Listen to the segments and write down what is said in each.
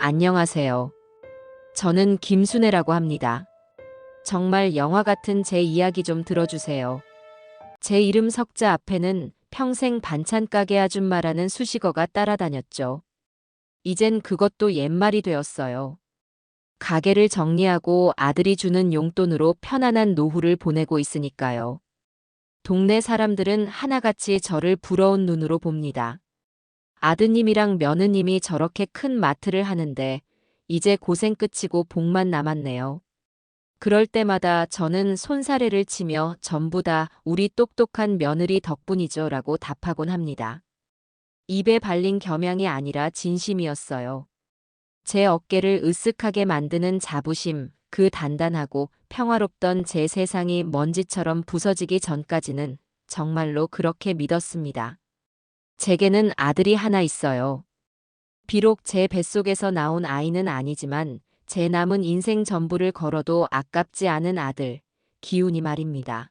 안녕하세요. 저는 김순애라고 합니다. 정말 영화 같은 제 이야기 좀 들어주세요. 제 이름 석자 앞에는 평생 반찬 가게 아줌마라는 수식어가 따라다녔죠. 이젠 그것도 옛말이 되었어요. 가게를 정리하고 아들이 주는 용돈으로 편안한 노후를 보내고 있으니까요. 동네 사람들은 하나같이 저를 부러운 눈으로 봅니다. 아드님이랑 며느님이 저렇게 큰 마트를 하는데 이제 고생 끝이고 복만 남았네요. 그럴 때마다 저는 손사래를 치며 전부 다 우리 똑똑한 며느리 덕분이죠 라고 답하곤 합니다. 입에 발린 겸양이 아니라 진심이었어요. 제 어깨를 으쓱하게 만드는 자부심, 그 단단하고 평화롭던 제 세상이 먼지처럼 부서지기 전까지는 정말로 그렇게 믿었습니다. 제게는 아들이 하나 있어요. 비록 제 뱃속에서 나온 아이는 아니지만 제 남은 인생 전부를 걸어도 아깝지 않은 아들, 기훈이 말입니다.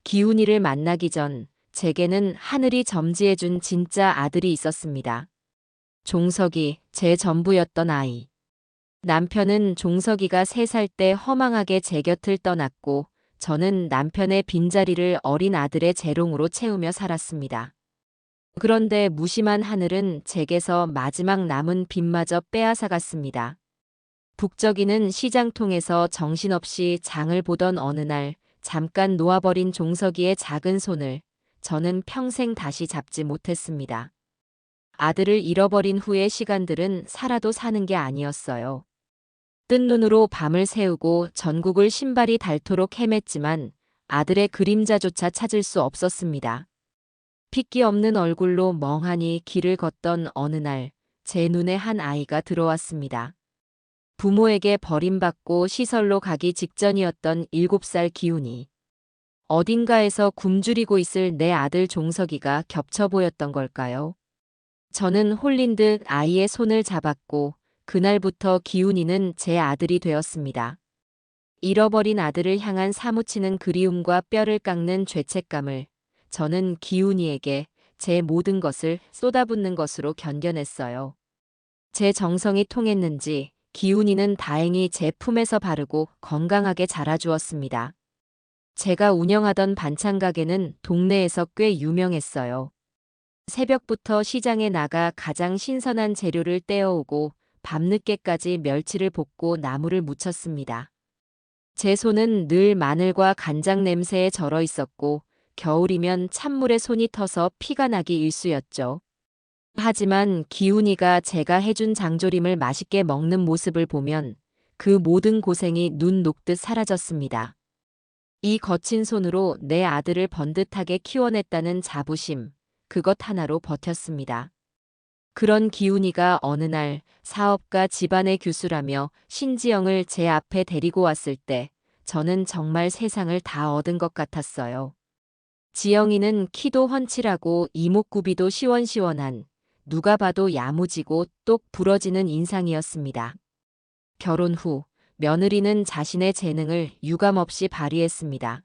기훈이를 만나기 전 제게는 하늘이 점지해준 진짜 아들이 있었습니다. 종석이, 제 전부였던 아이. 남편은 종석이가 3살 때 허망하게 제 곁을 떠났고 저는 남편의 빈자리를 어린 아들의 재롱으로 채우며 살았습니다. 그런데 무심한 하늘은 제게서 마지막 남은 빚마저 빼앗아갔습니다. 북적이는 시장통에서 정신없이 장을 보던 어느 날 잠깐 놓아버린 종석이의 작은 손을 저는 평생 다시 잡지 못했습니다. 아들을 잃어버린 후의 시간들은 살아도 사는 게 아니었어요. 뜬 눈으로 밤을 새우고 전국을 신발이 닳도록 헤맸지만 아들의 그림자조차 찾을 수 없었습니다. 핏기 없는 얼굴로 멍하니 길을 걷던 어느 날 제 눈에 한 아이가 들어왔습니다. 부모에게 버림받고 시설로 가기 직전이었던 7살 기훈이. 어딘가에서 굶주리고 있을 내 아들 종석이가 겹쳐 보였던 걸까요? 저는 홀린 듯 아이의 손을 잡았고 그날부터 기훈이는 제 아들이 되었습니다. 잃어버린 아들을 향한 사무치는 그리움과 뼈를 깎는 죄책감을 저는 기훈이에게 제 모든 것을 쏟아붓는 것으로 견뎌냈어요. 제 정성이 통했는지 기훈이는 다행히 제 품에서 바르고 건강하게 자라주었습니다. 제가 운영하던 반찬 가게는 동네에서 꽤 유명했어요. 새벽부터 시장에 나가 가장 신선한 재료를 떼어오고 밤늦게까지 멸치를 볶고 나물을 무쳤습니다. 제 손은 늘 마늘과 간장 냄새에 절어 있었고 겨울이면 찬물에 손이 터서 피가 나기 일쑤였죠. 하지만 기훈이가 제가 해준 장조림을 맛있게 먹는 모습을 보면 그 모든 고생이 눈 녹듯 사라졌습니다. 이 거친 손으로 내 아들을 번듯하게 키워냈다는 자부심, 그것 하나로 버텼습니다. 그런 기훈이가 어느 날 사업가 집안의 교수라며 신지영을 제 앞에 데리고 왔을 때 저는 정말 세상을 다 얻은 것 같았어요. 지영이는 키도 훤칠하고 이목구비도 시원시원한 누가 봐도 야무지고 똑 부러지는 인상이었습니다. 결혼 후 며느리는 자신의 재능을 유감없이 발휘했습니다.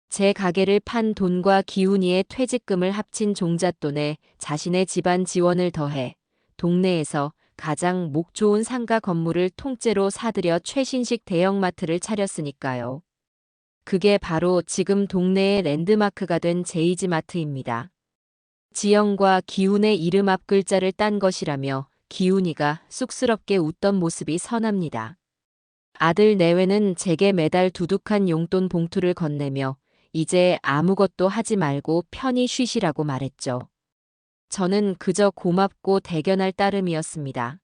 제 가게를 판 돈과 기훈이의 퇴직금을 합친 종잣돈에 자신의 집안 지원을 더해 동네에서 가장 목 좋은 상가 건물을 통째로 사들여 최신식 대형마트를 차렸으니까요. 그게 바로 지금 동네의 랜드마크가 된 제이지마트입니다. 지영과 기훈의 이름 앞 글자를 딴 것이라며 기훈이가 쑥스럽게 웃던 모습이 선합니다. 아들 내외는 제게 매달 두둑한 용돈 봉투를 건네며 이제 아무것도 하지 말고 편히 쉬시라고 말했죠. 저는 그저 고맙고 대견할 따름이었습니다.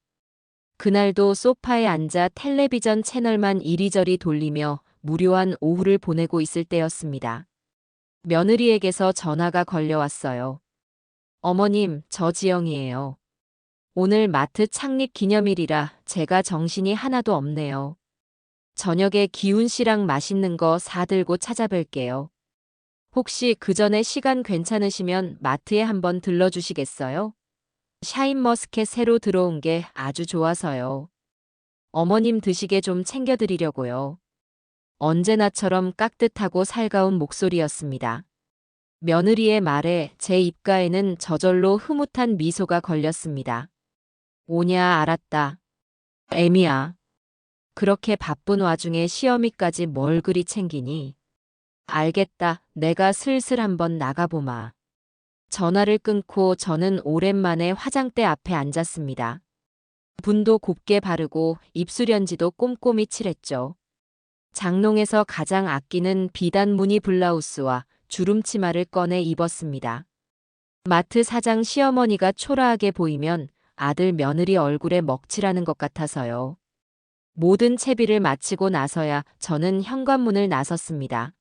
그날도 소파에 앉아 텔레비전 채널만 이리저리 돌리며 무료한 오후를 보내고 있을 때였습니다. 며느리에게서 전화가 걸려왔어요. 어머님, 저 지영이에요. 오늘 마트 창립 기념일이라 제가 정신이 하나도 없네요. 저녁에 기훈 씨랑 맛있는 거 사들고 찾아뵐게요. 혹시 그 전에 시간 괜찮으시면 마트에 한번 들러주시겠어요? 샤인머스켓 새로 들어온 게 아주 좋아서요. 어머님 드시게 좀 챙겨드리려고요. 언제나처럼 깍듯하고 살가운 목소리였습니다. 며느리의 말에 제 입가에는 저절로 흐뭇한 미소가 걸렸습니다. 오냐 알았다. 애미야. 그렇게 바쁜 와중에 시어미까지 뭘 그리 챙기니? 알겠다. 내가 슬슬 한번 나가보마. 전화를 끊고 저는 오랜만에 화장대 앞에 앉았습니다. 분도 곱게 바르고 입술연지도 꼼꼼히 칠했죠. 장롱에서 가장 아끼는 비단 무늬 블라우스와 주름 치마를 꺼내 입었습니다. 마트 사장 시어머니가 초라하게 보이면 아들 며느리 얼굴에 먹칠하는 것 같아서요. 모든 채비를 마치고 나서야 저는 현관문을 나섰습니다.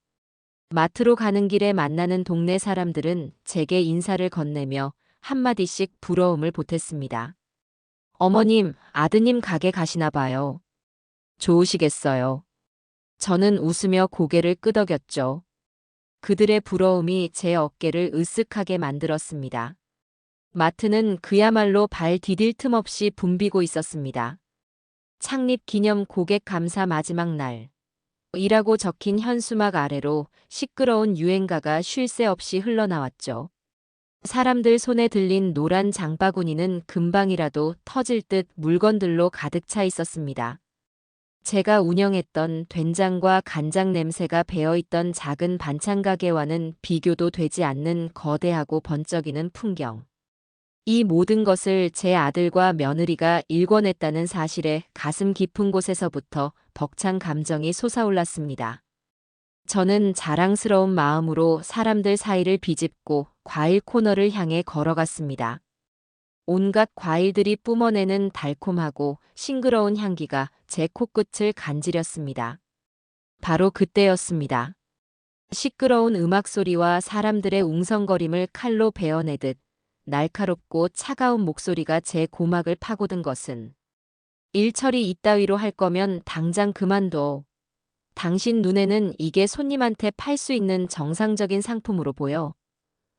마트로 가는 길에 만나는 동네 사람들은 제게 인사를 건네며 한마디씩 부러움을 보탰습니다. 어머님, 아드님 가게 가시나 봐요. 좋으시겠어요. 저는 웃으며 고개를 끄덕였죠. 그들의 부러움이 제 어깨를 으쓱하게 만들었습니다. 마트는 그야말로 발 디딜 틈 없이 붐비고 있었습니다. 창립 기념 고객 감사 마지막 날. 이라고 적힌 현수막 아래로 시끄러운 유행가가 쉴 새 없이 흘러나왔죠. 사람들 손에 들린 노란 장바구니는 금방이라도 터질 듯 물건들로 가득 차 있었습니다. 제가 운영했던 된장과 간장 냄새가 배어있던 작은 반찬 가게와는 비교도 되지 않는 거대하고 번쩍이는 풍경. 이 모든 것을 제 아들과 며느리가 일궈냈다는 사실에 가슴 깊은 곳에서부터 벅찬 감정이 솟아올랐습니다. 저는 자랑스러운 마음으로 사람들 사이를 비집고 과일 코너를 향해 걸어갔습니다. 온갖 과일들이 뿜어내는 달콤하고 싱그러운 향기가 제 코끝을 간지렸습니다. 바로 그때였습니다. 시끄러운 음악 소리와 사람들의 웅성거림을 칼로 베어내듯 날카롭고 차가운 목소리가 제 고막을 파고든 것은 일 처리 이따위로 할 거면 당장 그만둬. 당신 눈에는 이게 손님한테 팔 수 있는 정상적인 상품으로 보여.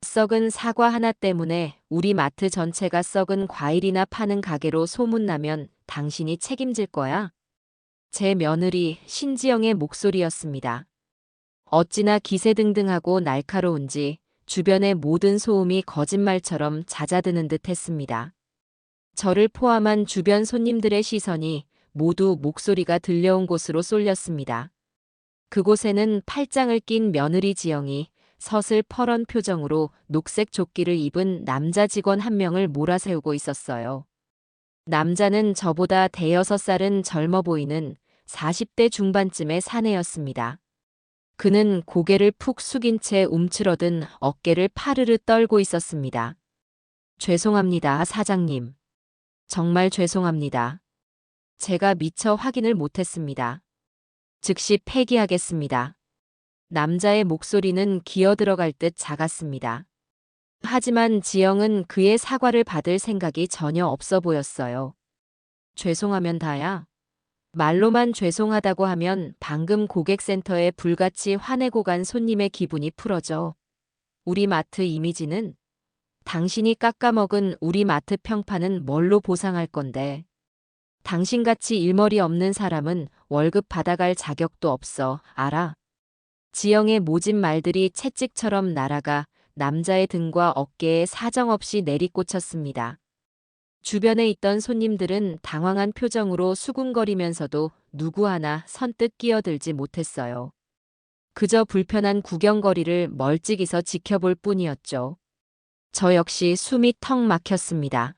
썩은 사과 하나 때문에 우리 마트 전체가 썩은 과일이나 파는 가게로 소문나면 당신이 책임질 거야? 제 며느리 신지영의 목소리였습니다. 어찌나 기세등등하고 날카로운지 주변의 모든 소음이 거짓말처럼 잦아드는 듯 했습니다. 저를 포함한 주변 손님들의 시선이 모두 목소리가 들려온 곳으로 쏠렸습니다. 그곳에는 팔짱을 낀 며느리 지영이 서슬퍼런 표정으로 녹색 조끼를 입은 남자 직원 한 명을 몰아세우고 있었어요. 남자는 저보다 대여섯 살은 젊어 보이는 40대 중반쯤의 사내였습니다. 그는 고개를 푹 숙인 채 움츠러든 어깨를 파르르 떨고 있었습니다. 죄송합니다, 사장님. 정말 죄송합니다. 제가 미처 확인을 못했습니다. 즉시 폐기하겠습니다. 남자의 목소리는 기어들어갈 듯 작았습니다. 하지만 지영은 그의 사과를 받을 생각이 전혀 없어 보였어요. 죄송하면 다야. 말로만 죄송하다고 하면 방금 고객센터에 불같이 화내고 간 손님의 기분이 풀어져. 우리 마트 이미지는? 당신이 깎아먹은 우리 마트 평판은 뭘로 보상할 건데. 당신같이 일머리 없는 사람은 월급 받아갈 자격도 없어, 알아? 지영의 모진 말들이 채찍처럼 날아가 남자의 등과 어깨에 사정없이 내리꽂혔습니다. 주변에 있던 손님들은 당황한 표정으로 수군거리면서도 누구 하나 선뜻 끼어들지 못했어요. 그저 불편한 구경거리를 멀찍이서 지켜볼 뿐이었죠. 저 역시 숨이 턱 막혔습니다.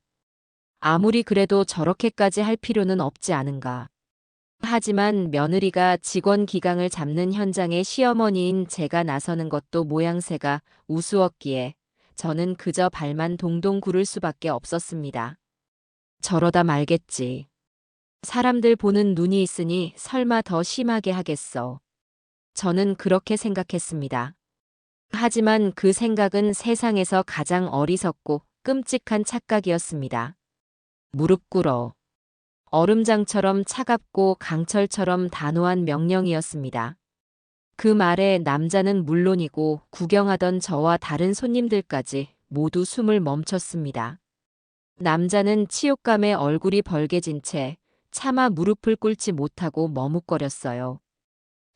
아무리 그래도 저렇게까지 할 필요는 없지 않은가. 하지만 며느리가 직원 기강을 잡는 현장에 시어머니인 제가 나서는 것도 모양새가 우스웠기에 저는 그저 발만 동동 구를 수밖에 없었습니다. 저러다 말겠지. 사람들 보는 눈이 있으니 설마 더 심하게 하겠어. 저는 그렇게 생각했습니다. 하지만 그 생각은 세상에서 가장 어리석고 끔찍한 착각이었습니다. 무릎 꿇어. 얼음장처럼 차갑고 강철처럼 단호한 명령이었습니다. 그 말에 남자는 물론이고 구경하던 저와 다른 손님들까지 모두 숨을 멈췄습니다. 남자는 치욕감에 얼굴이 벌개진 채 차마 무릎을 꿇지 못하고 머뭇거렸어요.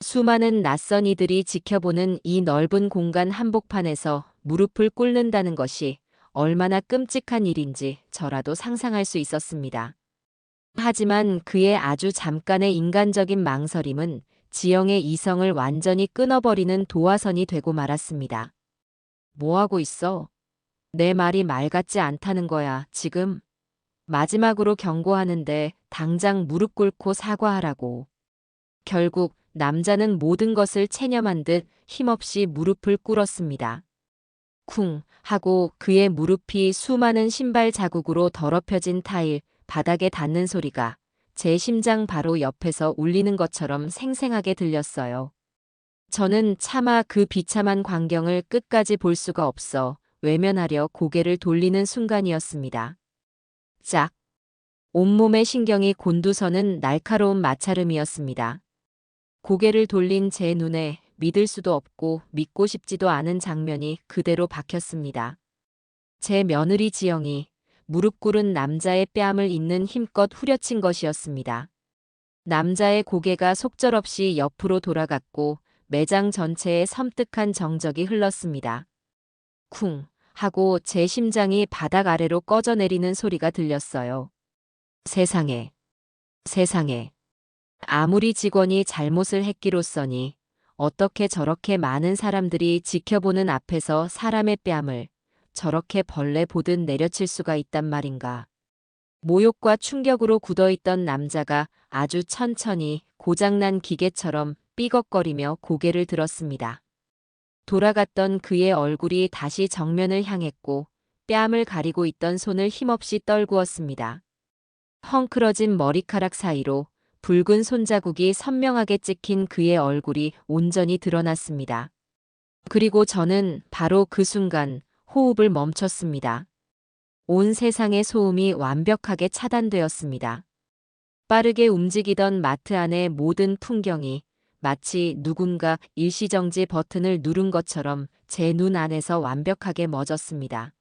수많은 낯선 이들이 지켜보는 이 넓은 공간 한복판에서 무릎을 꿇는다는 것이 얼마나 끔찍한 일인지 저라도 상상할 수 있었습니다. 하지만 그의 아주 잠깐의 인간적인 망설임은 지영의 이성을 완전히 끊어버리는 도화선이 되고 말았습니다. 뭐 하고 있어? 내 말이 말 같지 않다는 거야, 지금. 마지막으로 경고하는데 당장 무릎 꿇고 사과하라고. 결국 남자는 모든 것을 체념한 듯 힘없이 무릎을 꿇었습니다. 쿵 하고 그의 무릎이 수많은 신발 자국으로 더럽혀진 타일, 바닥에 닿는 소리가 제 심장 바로 옆에서 울리는 것처럼 생생하게 들렸어요. 저는 차마 그 비참한 광경을 끝까지 볼 수가 없어 외면하려 고개를 돌리는 순간이었습니다. 짝! 온몸의 신경이 곤두서는 날카로운 마찰음이었습니다. 고개를 돌린 제 눈에 믿을 수도 없고 믿고 싶지도 않은 장면이 그대로 박혔습니다. 제 며느리 지영이 무릎 꿇은 남자의 뺨을 있는 힘껏 후려친 것이었습니다. 남자의 고개가 속절없이 옆으로 돌아갔고 매장 전체에 섬뜩한 정적이 흘렀습니다. 쿵 하고 제 심장이 바닥 아래로 꺼져내리는 소리가 들렸어요. 세상에, 세상에. 아무리 직원이 잘못을 했기로써니 어떻게 저렇게 많은 사람들이 지켜보는 앞에서 사람의 뺨을 저렇게 벌레 보듯 내려칠 수가 있단 말인가. 모욕과 충격으로 굳어있던 남자가 아주 천천히 고장난 기계처럼 삐걱거리며 고개를 들었습니다. 돌아갔던 그의 얼굴이 다시 정면을 향했고 뺨을 가리고 있던 손을 힘없이 떨구었습니다. 헝클어진 머리카락 사이로 붉은 손자국이 선명하게 찍힌 그의 얼굴이 온전히 드러났습니다. 그리고 저는 바로 그 순간 호흡을 멈췄습니다. 온 세상의 소음이 완벽하게 차단되었습니다. 빠르게 움직이던 마트 안의 모든 풍경이 마치 누군가 일시정지 버튼을 누른 것처럼 제 눈 안에서 완벽하게 멎었습니다.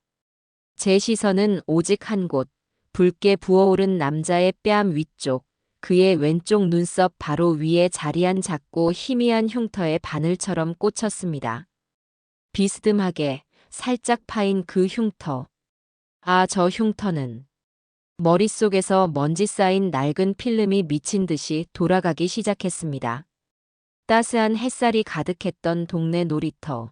제 시선은 오직 한 곳, 붉게 부어오른 남자의 뺨 위쪽, 그의 왼쪽 눈썹 바로 위에 자리한 작고 희미한 흉터의 바늘처럼 꽂혔습니다. 비스듬하게 살짝 파인 그 흉터. 아, 저 흉터는. 머릿속에서 먼지 쌓인 낡은 필름이 미친 듯이 돌아가기 시작했습니다. 따스한 햇살이 가득했던 동네 놀이터.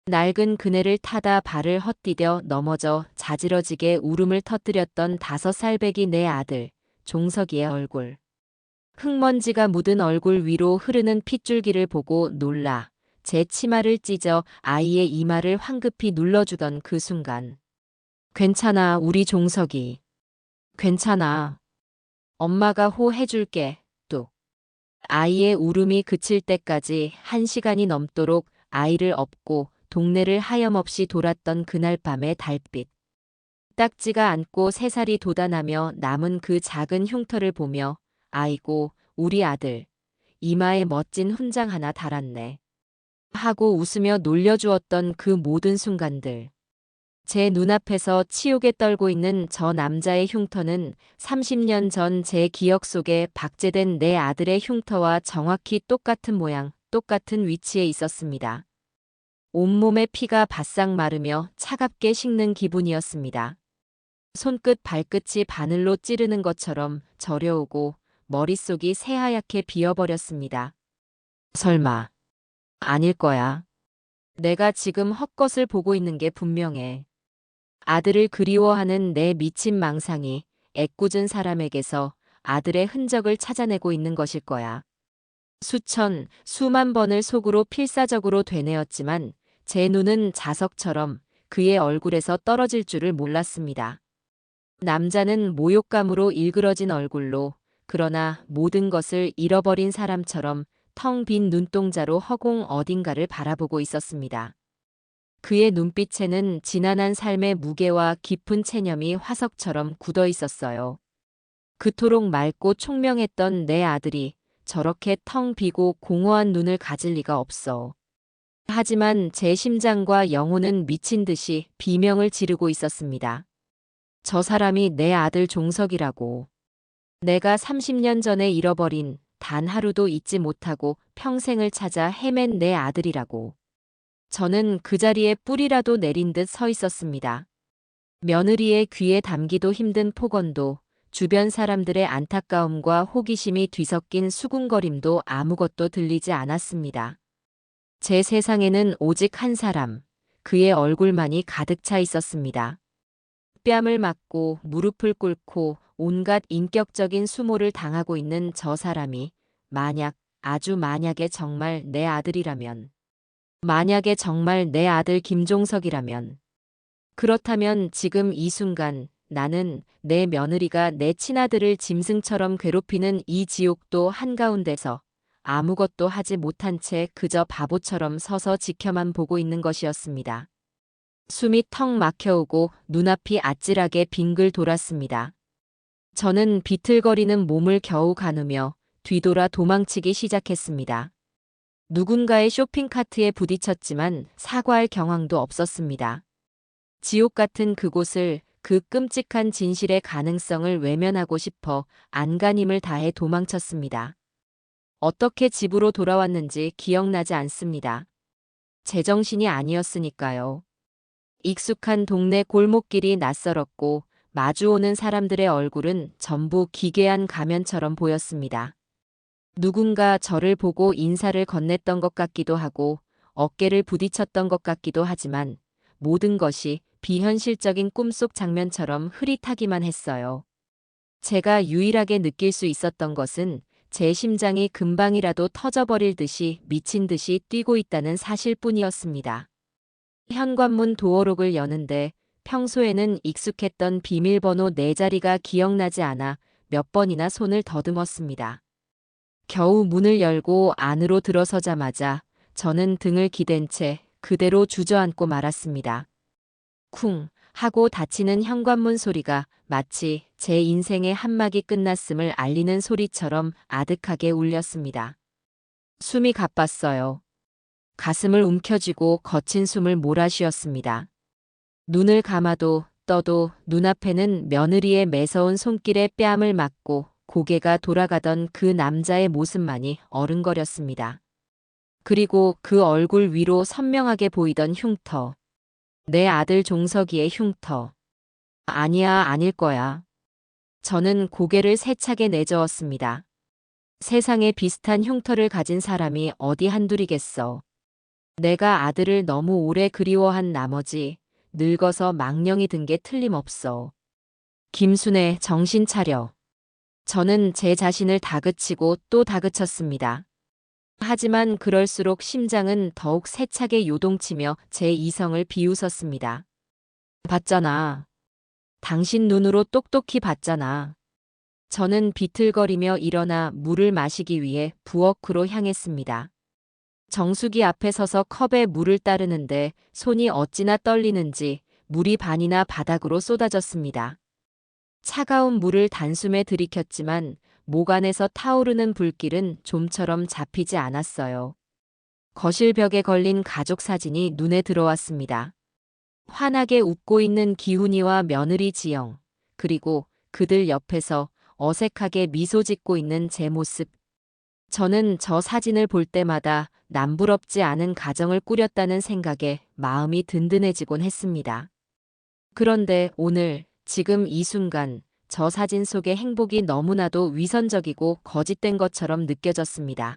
낡은 그네를 타다 발을 헛디뎌 넘어져 자지러지게 울음을 터뜨렸던 5살배기 내 아들, 종석이의 얼굴. 흙먼지가 묻은 얼굴 위로 흐르는 핏줄기를 보고 놀라 제 치마를 찢어 아이의 이마를 황급히 눌러주던 그 순간. 괜찮아, 우리 종석이. 괜찮아. 엄마가 호해줄게, 뚝. 아이의 울음이 그칠 때까지 1시간이 넘도록 아이를 업고 동네를 하염없이 돌았던 그날 밤의 달빛. 딱지가 않고 새살이 돋아나며 남은 그 작은 흉터를 보며 아이고, 우리 아들. 이마에 멋진 훈장 하나 달았네. 하고 웃으며 놀려주었던 그 모든 순간들. 제 눈앞에서 치욕에 떨고 있는 저 남자의 흉터는 30년 전 제 기억 속에 박제된 내 아들의 흉터와 정확히 똑같은 모양, 똑같은 위치에 있었습니다. 온몸의 피가 바싹 마르며 차갑게 식는 기분이었습니다. 손끝 발끝이 바늘로 찌르는 것처럼 저려오고 머릿속이 새하얗게 비어버렸습니다. 설마, 아닐 거야. 내가 지금 헛것을 보고 있는 게 분명해. 아들을 그리워하는 내 미친 망상이 애꿎은 사람에게서 아들의 흔적을 찾아내고 있는 것일 거야. 수천, 수만 번을 속으로 필사적으로 되뇌었지만 제 눈은 자석처럼 그의 얼굴에서 떨어질 줄을 몰랐습니다. 남자는 모욕감으로 일그러진 얼굴로 그러나 모든 것을 잃어버린 사람처럼 텅 빈 눈동자로 허공 어딘가를 바라보고 있었습니다. 그의 눈빛에는 지난한 삶의 무게와 깊은 체념이 화석처럼 굳어 있었어요. 그토록 맑고 총명했던 내 아들이 저렇게 텅 비고 공허한 눈을 가질 리가 없어. 하지만 제 심장과 영혼은 미친 듯이 비명을 지르고 있었습니다. 저 사람이 내 아들 종석이라고. 내가 30년 전에 잃어버린 단 하루도 잊지 못하고 평생을 찾아 헤맨 내 아들이라고. 저는 그 자리에 뿌리라도 내린 듯 서 있었습니다. 며느리의 귀에 담기도 힘든 폭언도 주변 사람들의 안타까움과 호기심이 뒤섞인 수군거림도 아무것도 들리지 않았습니다. 제 세상에는 오직 한 사람, 그의 얼굴만이 가득 차 있었습니다. 뺨을 맞고 무릎을 꿇고 온갖 인격적인 수모를 당하고 있는 저 사람이 만약, 아주 만약에 정말 내 아들이라면, 만약에 정말 내 아들 김종석이라면, 그렇다면 지금 이 순간 나는 내 며느리가 내 친아들을 짐승처럼 괴롭히는 이 지옥도 한가운데서 아무것도 하지 못한 채 그저 바보처럼 서서 지켜만 보고 있는 것이었습니다. 숨이 턱 막혀오고 눈앞이 아찔하게 빙글 돌았습니다. 저는 비틀거리는 몸을 겨우 가누며 뒤돌아 도망치기 시작했습니다. 누군가의 쇼핑카트에 부딪혔지만 사과할 경황도 없었습니다. 지옥 같은 그곳을, 그 끔찍한 진실의 가능성을 외면하고 싶어 안간힘을 다해 도망쳤습니다. 어떻게 집으로 돌아왔는지 기억나지 않습니다. 제정신이 아니었으니까요. 익숙한 동네 골목길이 낯설었고 마주오는 사람들의 얼굴은 전부 기괴한 가면처럼 보였습니다. 누군가 저를 보고 인사를 건넸던 것 같기도 하고 어깨를 부딪혔던 것 같기도 하지만 모든 것이 비현실적인 꿈속 장면처럼 흐릿하기만 했어요. 제가 유일하게 느낄 수 있었던 것은 제 심장이 금방이라도 터져버릴 듯이 미친 듯이 뛰고 있다는 사실뿐이었습니다. 현관문 도어록을 여는데 평소에는 익숙했던 비밀번호 4자리가 기억나지 않아 몇 번이나 손을 더듬었습니다. 겨우 문을 열고 안으로 들어서자마자 저는 등을 기댄 채 그대로 주저앉고 말았습니다. 쿵 하고 닫히는 현관문 소리가 마치 제 인생의 한막이 끝났음을 알리는 소리처럼 아득하게 울렸습니다. 숨이 가빴어요. 가슴을 움켜쥐고 거친 숨을 몰아쉬었습니다. 눈을 감아도 떠도 눈앞에는 며느리의 매서운 손길에 뺨을 맞고 고개가 돌아가던 그 남자의 모습만이 어른거렸습니다. 그리고 그 얼굴 위로 선명하게 보이던 흉터. 내 아들 종석이의 흉터. 아니야, 아닐 거야. 저는 고개를 세차게 내저었습니다. 세상에 비슷한 흉터를 가진 사람이 어디 한둘이겠어. 내가 아들을 너무 오래 그리워한 나머지 늙어서 망령이 든 게 틀림없어. 김순애, 정신 차려. 저는 제 자신을 다그치고 또 다그쳤습니다. 하지만 그럴수록 심장은 더욱 세차게 요동치며 제 이성을 비웃었습니다. 봤잖아. 당신 눈으로 똑똑히 봤잖아. 저는 비틀거리며 일어나 물을 마시기 위해 부엌으로 향했습니다. 정수기 앞에 서서 컵에 물을 따르는데 손이 어찌나 떨리는지 물이 반이나 바닥으로 쏟아졌습니다. 차가운 물을 단숨에 들이켰지만 목 안에서 타오르는 불길은 좀처럼 잡히지 않았어요. 거실 벽에 걸린 가족 사진이 눈에 들어왔습니다. 환하게 웃고 있는 기훈이와 며느리 지영, 그리고 그들 옆에서 어색하게 미소 짓고 있는 제 모습. 저는 저 사진을 볼 때마다 남부럽지 않은 가정을 꾸렸다는 생각에 마음이 든든해지곤 했습니다. 그런데 오늘, 지금 이 순간, 저 사진 속의 행복이 너무나도 위선적이고 거짓된 것처럼 느껴졌습니다.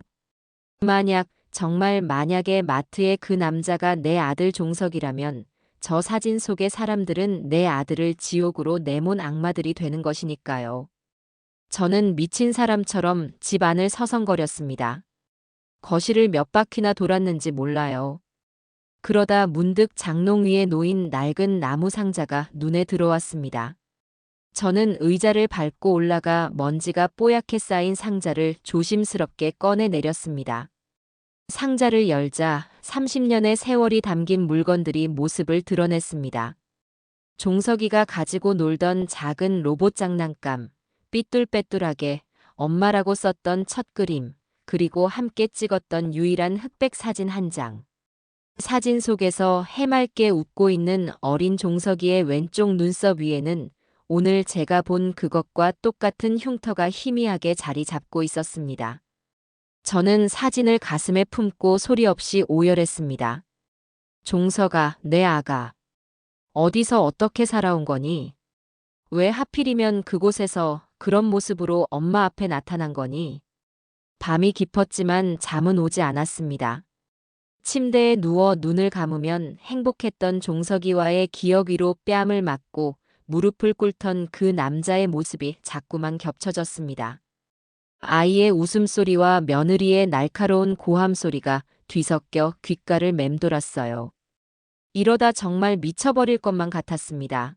만약, 정말 만약에 마트의 그 남자가 내 아들 종석이라면 저 사진 속의 사람들은 내 아들을 지옥으로 내몬 악마들이 되는 것이니까요. 저는 미친 사람처럼 집 안을 서성거렸습니다. 거실을 몇 바퀴나 돌았는지 몰라요. 그러다 문득 장롱 위에 놓인 낡은 나무 상자가 눈에 들어왔습니다. 저는 의자를 밟고 올라가 먼지가 뽀얗게 쌓인 상자를 조심스럽게 꺼내 내렸습니다. 상자를 열자 30년의 세월이 담긴 물건들이 모습을 드러냈습니다. 종석이가 가지고 놀던 작은 로봇 장난감, 삐뚤빼뚤하게 엄마라고 썼던 첫 그림, 그리고 함께 찍었던 유일한 흑백 사진 한 장. 사진 속에서 해맑게 웃고 있는 어린 종석이의 왼쪽 눈썹 위에는 오늘 제가 본 그것과 똑같은 흉터가 희미하게 자리 잡고 있었습니다. 저는 사진을 가슴에 품고 소리 없이 오열했습니다. 종석아, 내 아가. 어디서 어떻게 살아온 거니? 왜 하필이면 그곳에서 그런 모습으로 엄마 앞에 나타난 거니? 밤이 깊었지만 잠은 오지 않았습니다. 침대에 누워 눈을 감으면 행복했던 종석이와의 기억 위로 뺨을 맞고 무릎을 꿇던 그 남자의 모습이 자꾸만 겹쳐졌습니다. 아이의 웃음소리와 며느리의 날카로운 고함 소리가 뒤섞여 귓가를 맴돌았어요. 이러다 정말 미쳐버릴 것만 같았습니다.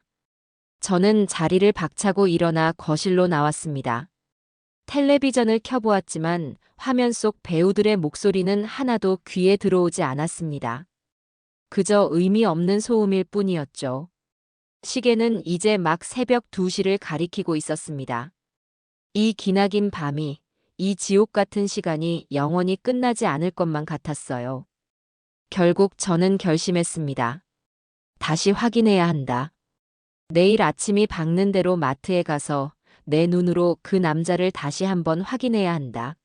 저는 자리를 박차고 일어나 거실로 나왔습니다. 텔레비전을 켜보았지만 화면 속 배우들의 목소리는 하나도 귀에 들어오지 않았습니다. 그저 의미 없는 소음일 뿐이었죠. 시계는 이제 막 새벽 2시를 가리키고 있었습니다. 이 기나긴 밤이, 이 지옥 같은 시간이 영원히 끝나지 않을 것만 같았어요. 결국 저는 결심했습니다. 다시 확인해야 한다. 내일 아침이 밝는 대로 마트에 가서 내 눈으로 그 남자를 다시 한번 확인해야 한다.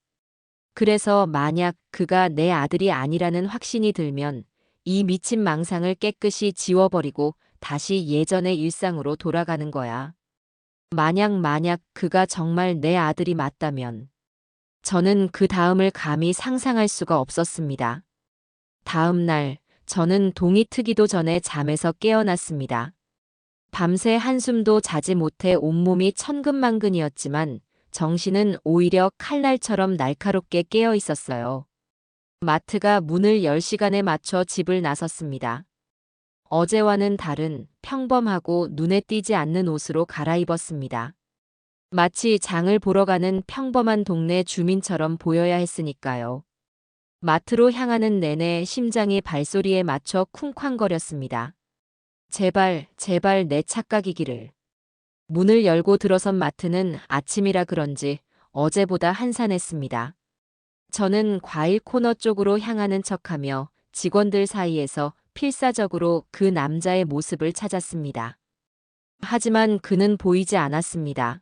그래서 만약 그가 내 아들이 아니라는 확신이 들면 이 미친 망상을 깨끗이 지워버리고 다시 예전의 일상으로 돌아가는 거야. 만약 그가 정말 내 아들이 맞다면 저는 그 다음을 감히 상상할 수가 없었습니다. 다음 날 저는 동이 트기도 전에 잠에서 깨어났습니다. 밤새 한숨도 자지 못해 온몸이 천근만근이었지만 정신은 오히려 칼날처럼 날카롭게 깨어 있었어요. 마트가 문을 열 시간에 맞춰 집을 나섰습니다. 어제와는 다른 평범하고 눈에 띄지 않는 옷으로 갈아입었습니다. 마치 장을 보러 가는 평범한 동네 주민처럼 보여야 했으니까요. 마트로 향하는 내내 심장이 발소리에 맞춰 쿵쾅거렸습니다. 제발 내 착각이기를. 문을 열고 들어선 마트는 아침이라 그런지 어제보다 한산했습니다. 저는 과일 코너 쪽으로 향하는 척하며 직원들 사이에서 필사적으로 그 남자의 모습을 찾았습니다. 하지만 그는 보이지 않았습니다.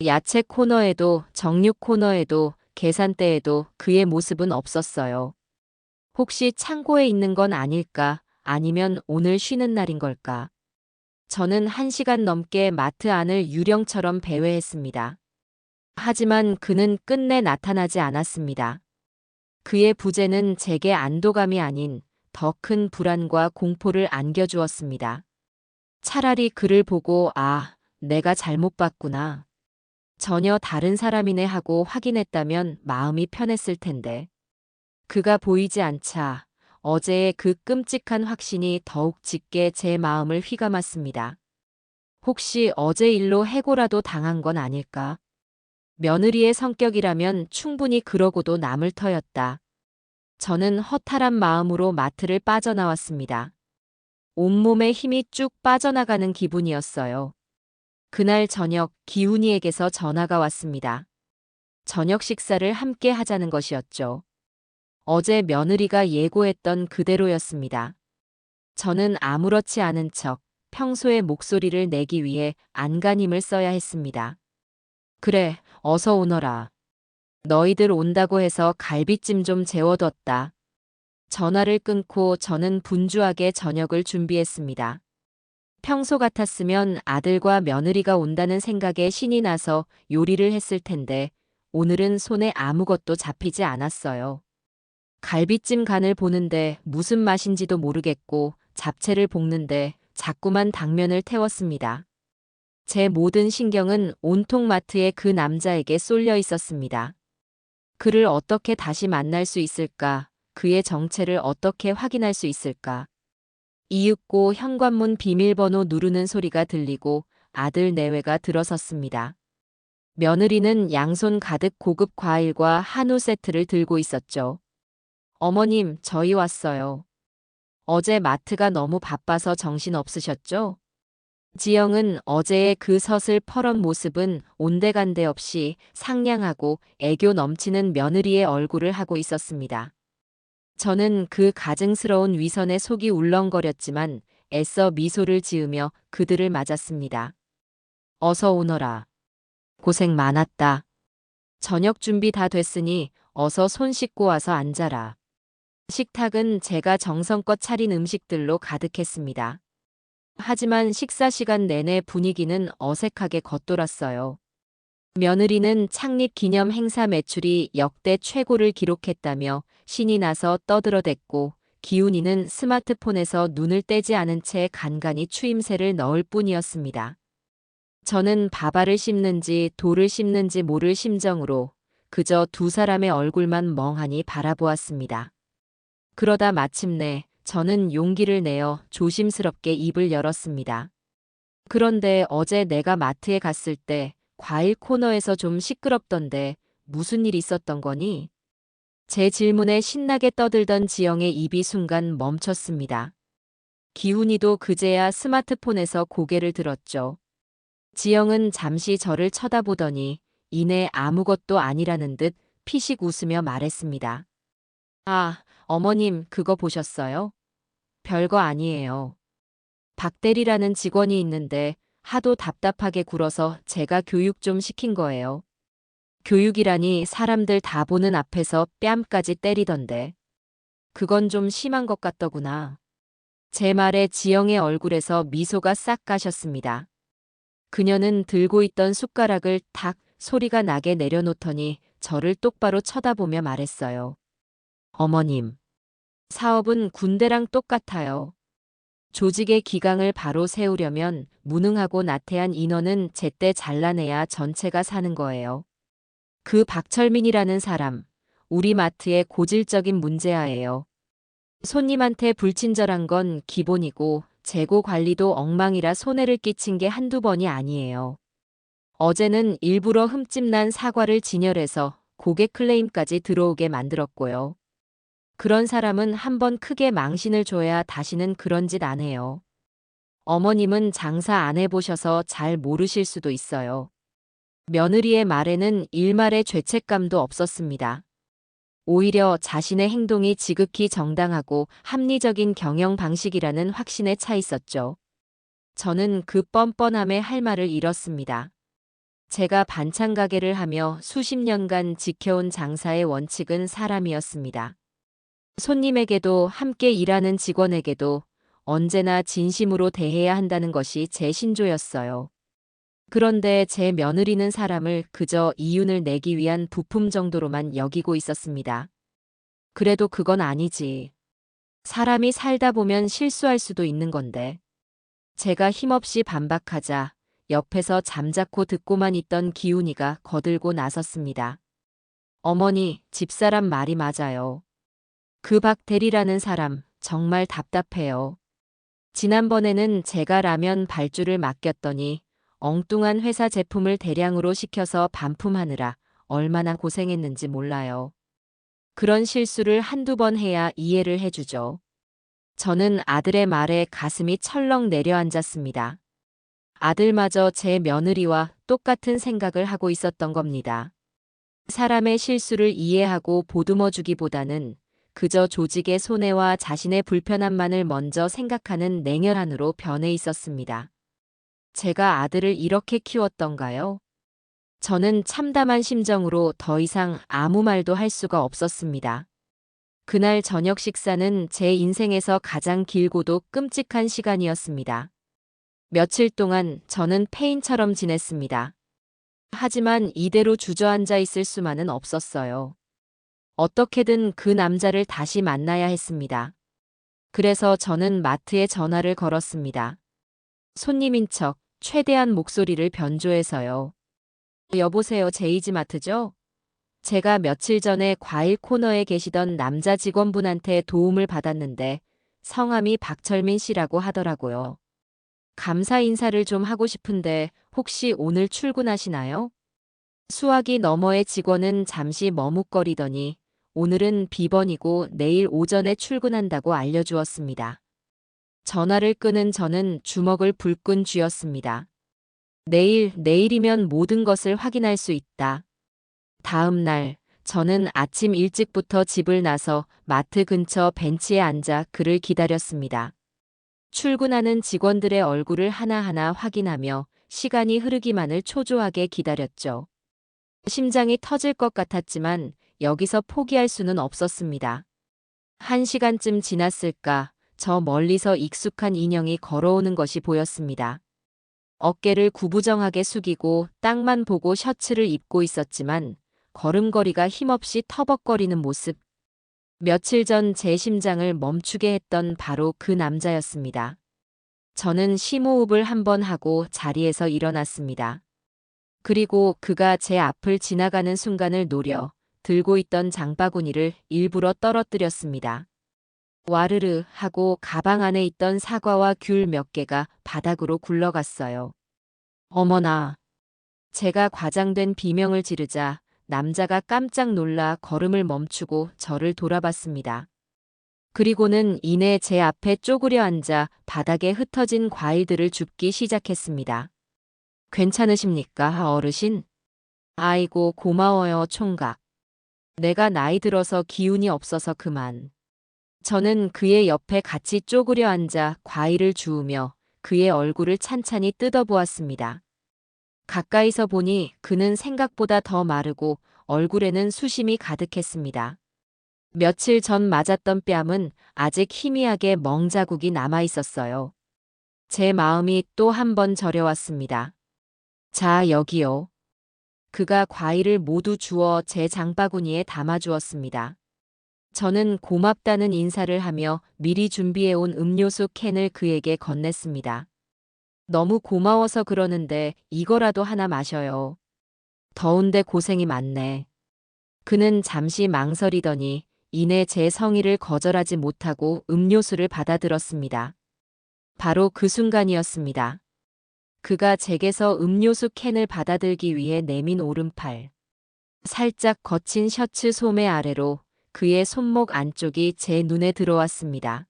야채 코너에도 정육 코너에도 계산대에도 그의 모습은 없었어요. 혹시 창고에 있는 건 아닐까? 아니면 오늘 쉬는 날인 걸까? 저는 1시간 넘게 마트 안을 유령처럼 배회했습니다. 하지만 그는 끝내 나타나지 않았습니다. 그의 부재는 제게 안도감이 아닌 더 큰 불안과 공포를 안겨주었습니다. 차라리 그를 보고 내가 잘못 봤구나. 전혀 다른 사람이네 하고 확인했다면 마음이 편했을 텐데. 그가 보이지 않자 어제의 그 끔찍한 확신이 더욱 짙게 제 마음을 휘감았습니다. 혹시 어제 일로 해고라도 당한 건 아닐까? 며느리의 성격이라면 충분히 그러고도 남을 터였다. 저는 허탈한 마음으로 마트를 빠져나왔습니다. 온몸에 힘이 쭉 빠져나가는 기분이었어요. 그날 저녁 기훈이에게서 전화가 왔습니다. 저녁 식사를 함께 하자는 것이었죠. 어제 며느리가 예고했던 그대로였습니다. 저는 아무렇지 않은 척 평소의 목소리를 내기 위해 안간힘을 써야 했습니다. 그래, 어서 오너라. 너희들 온다고 해서 갈비찜 좀 재워뒀다. 전화를 끊고 저는 분주하게 저녁을 준비했습니다. 평소 같았으면 아들과 며느리가 온다는 생각에 신이 나서 요리를 했을 텐데 오늘은 손에 아무것도 잡히지 않았어요. 갈비찜 간을 보는데 무슨 맛인지도 모르겠고 잡채를 볶는데 자꾸만 당면을 태웠습니다. 제 모든 신경은 온통 마트의 그 남자에게 쏠려 있었습니다. 그를 어떻게 다시 만날 수 있을까? 그의 정체를 어떻게 확인할 수 있을까? 이윽고 현관문 비밀번호 누르는 소리가 들리고 아들 내외가 들어섰습니다. 며느리는 양손 가득 고급 과일과 한우 세트를 들고 있었죠. 어머님, 저희 왔어요. 어제 마트가 너무 바빠서 정신 없으셨죠? 지영은 어제의 그 서슬퍼런 모습은 온데간데 없이 상냥하고 애교 넘치는 며느리의 얼굴을 하고 있었습니다. 저는 그 가증스러운 위선에 속이 울렁거렸지만 애써 미소를 지으며 그들을 맞았습니다. 어서 오너라. 고생 많았다. 저녁 준비 다 됐으니 어서 손 씻고 와서 앉아라. 식탁은 제가 정성껏 차린 음식들로 가득했습니다. 하지만 식사 시간 내내 분위기는 어색하게 겉돌았어요. 며느리는 창립 기념 행사 매출이 역대 최고를 기록했다며 신이 나서 떠들어댔고, 기훈이는 스마트폰에서 눈을 떼지 않은 채 간간히 추임새를 넣을 뿐이었습니다. 저는 밥알을 씹는지 돌을 씹는지 모를 심정으로 그저 두 사람의 얼굴만 멍하니 바라보았습니다. 그러다 마침내 저는 용기를 내어 조심스럽게 입을 열었습니다. 그런데 어제 내가 마트에 갔을 때 과일 코너에서 좀 시끄럽던데 무슨 일 있었던 거니? 제 질문에 신나게 떠들던 지영의 입이 순간 멈췄습니다. 기훈이도 그제야 스마트폰에서 고개를 들었죠. 지영은 잠시 저를 쳐다보더니 이내 아무것도 아니라는 듯 피식 웃으며 말했습니다. 아, 어머님 그거 보셨어요? 별거 아니에요. 박대리라는 직원이 있는데 하도 답답하게 굴어서 제가 교육 좀 시킨 거예요. 교육이라니 사람들 다 보는 앞에서 뺨까지 때리던데. 그건 좀 심한 것 같더구나. 제 말에 지영의 얼굴에서 미소가 싹 가셨습니다. 그녀는 들고 있던 숟가락을 탁 소리가 나게 내려놓더니 저를 똑바로 쳐다보며 말했어요. 어머님, 사업은 군대랑 똑같아요. 조직의 기강을 바로 세우려면 무능하고 나태한 인원은 제때 잘라내야 전체가 사는 거예요. 그 박철민이라는 사람, 우리 마트의 고질적인 문제아예요. 손님한테 불친절한 건 기본이고 재고 관리도 엉망이라 손해를 끼친 게 한두 번이 아니에요. 어제는 일부러 흠집난 사과를 진열해서 고객 클레임까지 들어오게 만들었고요. 그런 사람은 한번 크게 망신을 줘야 다시는 그런 짓 안 해요. 어머님은 장사 안 해보셔서 잘 모르실 수도 있어요. 며느리의 말에는 일말의 죄책감도 없었습니다. 오히려 자신의 행동이 지극히 정당하고 합리적인 경영 방식이라는 확신에 차 있었죠. 저는 그 뻔뻔함에 할 말을 잃었습니다. 제가 반찬 가게를 하며 수십 년간 지켜온 장사의 원칙은 사람이었습니다. 손님에게도 함께 일하는 직원에게도 언제나 진심으로 대해야 한다는 것이 제 신조였어요. 그런데 제 며느리는 사람을 그저 이윤을 내기 위한 부품 정도로만 여기고 있었습니다. 그래도 그건 아니지. 사람이 살다 보면 실수할 수도 있는 건데. 제가 힘없이 반박하자 옆에서 잠자코 듣고만 있던 기훈이가 거들고 나섰습니다. 어머니, 집사람 말이 맞아요. 그 박대리라는 사람 정말 답답해요. 지난번에는 제가 라면 발주를 맡겼더니 엉뚱한 회사 제품을 대량으로 시켜서 반품하느라 얼마나 고생했는지 몰라요. 그런 실수를 한두 번 해야 이해를 해주죠. 저는 아들의 말에 가슴이 철렁 내려앉았습니다. 아들마저 제 며느리와 똑같은 생각을 하고 있었던 겁니다. 사람의 실수를 이해하고 보듬어주기보다는 그저 조직의 손해와 자신의 불편함만을 먼저 생각하는 냉혈한으로 변해 있었습니다. 제가 아들을 이렇게 키웠던가요? 저는 참담한 심정으로 더 이상 아무 말도 할 수가 없었습니다. 그날 저녁 식사는 제 인생에서 가장 길고도 끔찍한 시간이었습니다. 며칠 동안 저는 폐인처럼 지냈습니다. 하지만 이대로 주저앉아 있을 수만은 없었어요. 어떻게든 그 남자를 다시 만나야 했습니다. 그래서 저는 마트에 전화를 걸었습니다. 손님인 척 최대한 목소리를 변조해서요. 여보세요, 제이지마트죠? 제가 며칠 전에 과일 코너에 계시던 남자 직원분한테 도움을 받았는데 성함이 박철민 씨라고 하더라고요. 감사 인사를 좀 하고 싶은데 혹시 오늘 출근하시나요? 수화기 너머의 직원은 잠시 머뭇거리더니 오늘은 비번이고 내일 오전에 출근한다고 알려주었습니다. 전화를 끊은 저는 주먹을 불끈 쥐었습니다. 내일이면 모든 것을 확인할 수 있다. 다음 날, 저는 아침 일찍부터 집을 나서 마트 근처 벤치에 앉아 그를 기다렸습니다. 출근하는 직원들의 얼굴을 하나하나 확인하며 시간이 흐르기만을 초조하게 기다렸죠. 심장이 터질 것 같았지만 여기서 포기할 수는 없었습니다. 1시간쯤 지났을까, 저 멀리서 익숙한 인형이 걸어오는 것이 보였습니다. 어깨를 구부정하게 숙이고 땅만 보고 셔츠를 입고 있었지만 걸음걸이가 힘없이 터벅거리는 모습. 며칠 전 제 심장을 멈추게 했던 바로 그 남자였습니다. 저는 심호흡을 한 번 하고 자리에서 일어났습니다. 그리고 그가 제 앞을 지나가는 순간을 노려 들고 있던 장바구니를 일부러 떨어뜨렸습니다. 와르르 하고 가방 안에 있던 사과와 귤 몇 개가 바닥으로 굴러갔어요. 어머나! 제가 과장된 비명을 지르자 남자가 깜짝 놀라 걸음을 멈추고 저를 돌아봤습니다. 그리고는 이내 제 앞에 쪼그려 앉아 바닥에 흩어진 과일들을 줍기 시작했습니다. 괜찮으십니까, 어르신? 아이고, 고마워요, 총각. 내가 나이 들어서 기운이 없어서 그만. 저는 그의 옆에 같이 쪼그려 앉아 과일을 주우며 그의 얼굴을 찬찬히 뜯어보았습니다. 가까이서 보니 그는 생각보다 더 마르고 얼굴에는 수심이 가득했습니다. 며칠 전 맞았던 뺨은 아직 희미하게 멍자국이 남아 있었어요. 제 마음이 또 한 번 저려왔습니다. 자, 여기요. 그가 과일을 모두 주워 제 장바구니에 담아주었습니다. 저는 고맙다는 인사를 하며 미리 준비해온 음료수 캔을 그에게 건넸습니다. 너무 고마워서 그러는데 이거라도 하나 마셔요. 더운데 고생이 많네. 그는 잠시 망설이더니 이내 제 성의를 거절하지 못하고 음료수를 받아들었습니다. 바로 그 순간이었습니다. 그가 제게서 음료수 캔을 받아들기 위해 내민 오른팔. 살짝 거친 셔츠 소매 아래로 그의 손목 안쪽이 제 눈에 들어왔습니다.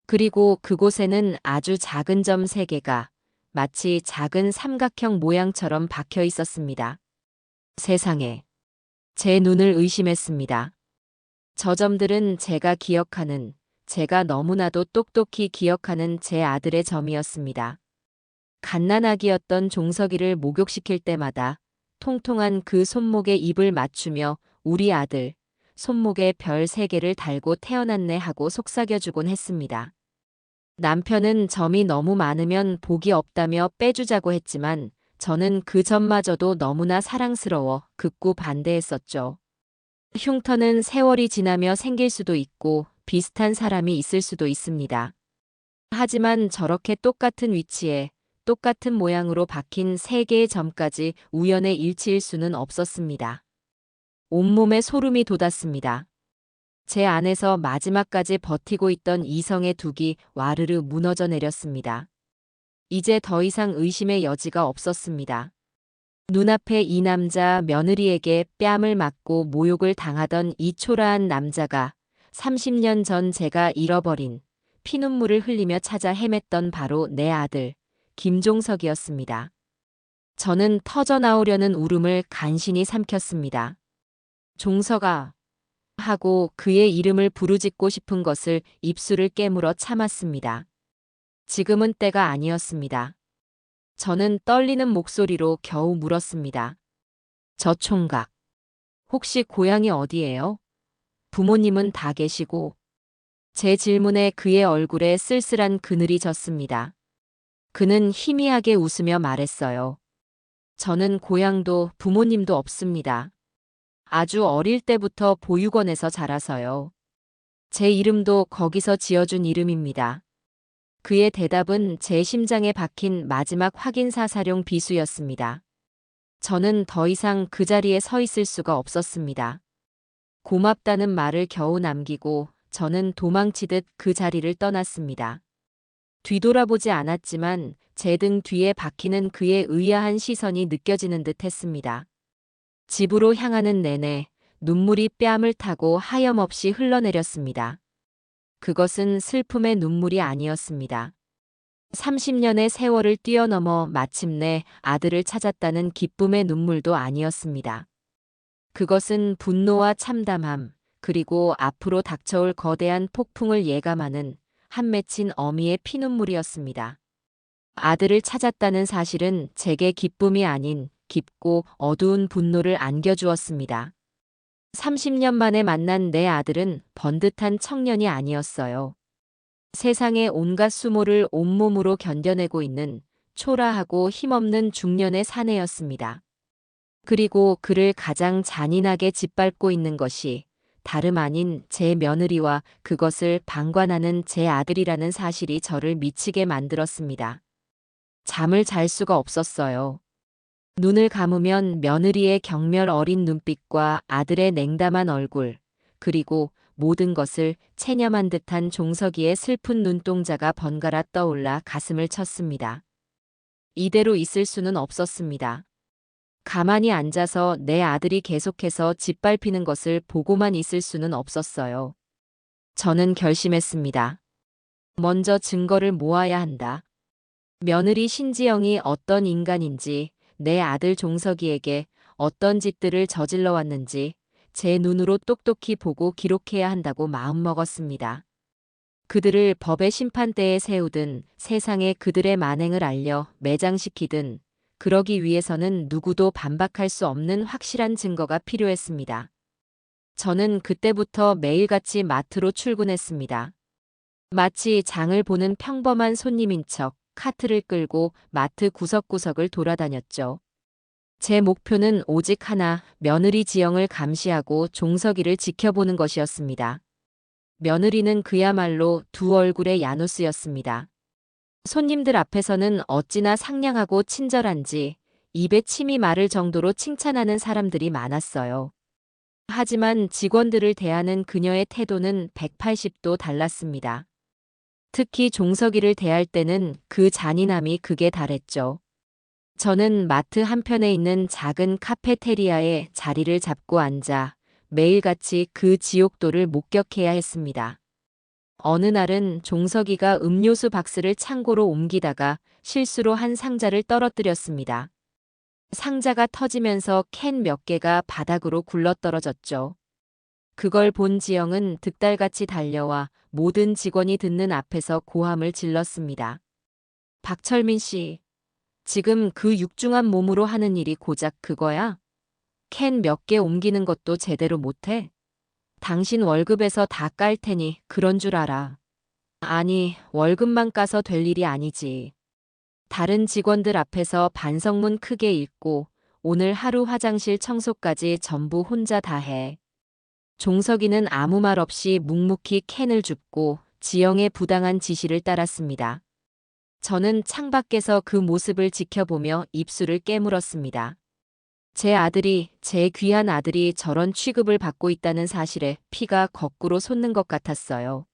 그리고 그곳에는 아주 작은 점 3개가 마치 작은 삼각형 모양처럼 박혀 있었습니다. 세상에. 제 눈을 의심했습니다. 저 점들은 제가 기억하는, 제가 너무나도 똑똑히 기억하는 제 아들의 점이었습니다. 갓난아기였던 종석이를 목욕시킬 때마다 통통한 그 손목에 입을 맞추며 우리 아들, 손목에 별 3개를 달고 태어났네 하고 속삭여주곤 했습니다. 남편은 점이 너무 많으면 복이 없다며 빼주자고 했지만 저는 그 점마저도 너무나 사랑스러워 극구 반대했었죠. 흉터는 세월이 지나며 생길 수도 있고 비슷한 사람이 있을 수도 있습니다. 하지만 저렇게 똑같은 위치에 똑같은 모양으로 박힌 3개의 점까지 우연의 일치일 수는 없었습니다. 온몸에 소름이 돋았습니다. 제 안에서 마지막까지 버티고 있던 이성의 둑이 와르르 무너져 내렸습니다. 이제 더 이상 의심의 여지가 없었습니다. 눈앞에 이 남자 며느리에게 뺨을 맞고 모욕을 당하던 이 초라한 남자가 30년 전 제가 잃어버린 피눈물을 흘리며 찾아 헤맸던 바로 내 아들 김종석이었습니다. 저는 터져나오려는 울음을 간신히 삼켰습니다. 종석아 하고 그의 이름을 부르짖고 싶은 것을 입술을 깨물어 참았습니다. 지금은 때가 아니었습니다. 저는 떨리는 목소리로 겨우 물었습니다. 저 총각, 혹시 고향이 어디예요? 부모님은 다 계시고. 제 질문에 그의 얼굴에 쓸쓸한 그늘이 졌습니다. 그는 희미하게 웃으며 말했어요. 저는 고향도 부모님도 없습니다. 아주 어릴 때부터 보육원에서 자라서요. 제 이름도 거기서 지어준 이름입니다. 그의 대답은 제 심장에 박힌 마지막 확인사살용 비수였습니다. 저는 더 이상 그 자리에 서 있을 수가 없었습니다. 고맙다는 말을 겨우 남기고 저는 도망치듯 그 자리를 떠났습니다. 뒤돌아보지 않았지만 제 등 뒤에 박히는 그의 의아한 시선이 느껴지는 듯 했습니다. 집으로 향하는 내내 눈물이 뺨을 타고 하염없이 흘러내렸습니다. 그것은 슬픔의 눈물이 아니었습니다. 30년의 세월을 뛰어넘어 마침내 아들을 찾았다는 기쁨의 눈물도 아니었습니다. 그것은 분노와 참담함, 그리고 앞으로 닥쳐올 거대한 폭풍을 예감하는 한 맺힌 어미의 피눈물이었습니다. 아들을 찾았다는 사실은 제게 기쁨이 아닌 깊고 어두운 분노를 안겨주었습니다. 30년 만에 만난 내 아들은 번듯한 청년이 아니었어요. 세상의 온갖 수모를 온몸으로 견뎌내고 있는 초라하고 힘없는 중년의 사내였습니다. 그리고 그를 가장 잔인하게 짓밟고 있는 것이 다름 아닌 제 며느리와 그것을 방관하는 제 아들이라는 사실이 저를 미치게 만들었습니다. 잠을 잘 수가 없었어요. 눈을 감으면 며느리의 경멸 어린 눈빛과 아들의 냉담한 얼굴, 그리고 모든 것을 체념한 듯한 종석이의 슬픈 눈동자가 번갈아 떠올라 가슴을 쳤습니다. 이대로 있을 수는 없었습니다. 가만히 앉아서 내 아들이 계속해서 짓밟히는 것을 보고만 있을 수는 없었어요. 저는 결심했습니다. 먼저 증거를 모아야 한다. 며느리 신지영이 어떤 인간인지, 내 아들 종석이에게 어떤 짓들을 저질러 왔는지 제 눈으로 똑똑히 보고 기록해야 한다고 마음먹었습니다. 그들을 법의 심판대에 세우든 세상에 그들의 만행을 알려 매장시키든 그러기 위해서는 누구도 반박할 수 없는 확실한 증거가 필요했습니다. 저는 그때부터 매일같이 마트로 출근했습니다. 마치 장을 보는 평범한 손님인 척 카트를 끌고 마트 구석구석을 돌아다녔죠. 제 목표는 오직 하나, 며느리 지영을 감시하고 종석이를 지켜보는 것이었습니다. 며느리는 그야말로 두 얼굴의 야누스였습니다. 손님들 앞에서는 어찌나 상냥하고 친절한지 입에 침이 마를 정도로 칭찬하는 사람들이 많았어요. 하지만 직원들을 대하는 그녀의 태도는 180도 달랐습니다. 특히 종석이를 대할 때는 그 잔인함이 극에 달했죠. 저는 마트 한편에 있는 작은 카페테리아에 자리를 잡고 앉아 매일같이 그 지옥도를 목격해야 했습니다. 어느 날은 종석이가 음료수 박스를 창고로 옮기다가 실수로 한 상자를 떨어뜨렸습니다. 상자가 터지면서 캔 몇 개가 바닥으로 굴러떨어졌죠. 그걸 본 지영은 득달같이 달려와 모든 직원이 듣는 앞에서 고함을 질렀습니다. 박철민 씨, 지금 그 육중한 몸으로 하는 일이 고작 그거야? 캔 몇 개 옮기는 것도 제대로 못해? 당신 월급에서 다 깔 테니 그런 줄 알아. 아니, 월급만 까서 될 일이 아니지. 다른 직원들 앞에서 반성문 크게 읽고 오늘 하루 화장실 청소까지 전부 혼자 다 해. 종석이는 아무 말 없이 묵묵히 캔을 줍고 지영의 부당한 지시를 따랐습니다. 저는 창밖에서 그 모습을 지켜보며 입술을 깨물었습니다. 제 귀한 아들이 저런 취급을 받고 있다는 사실에 피가 거꾸로 솟는 것 같았어요.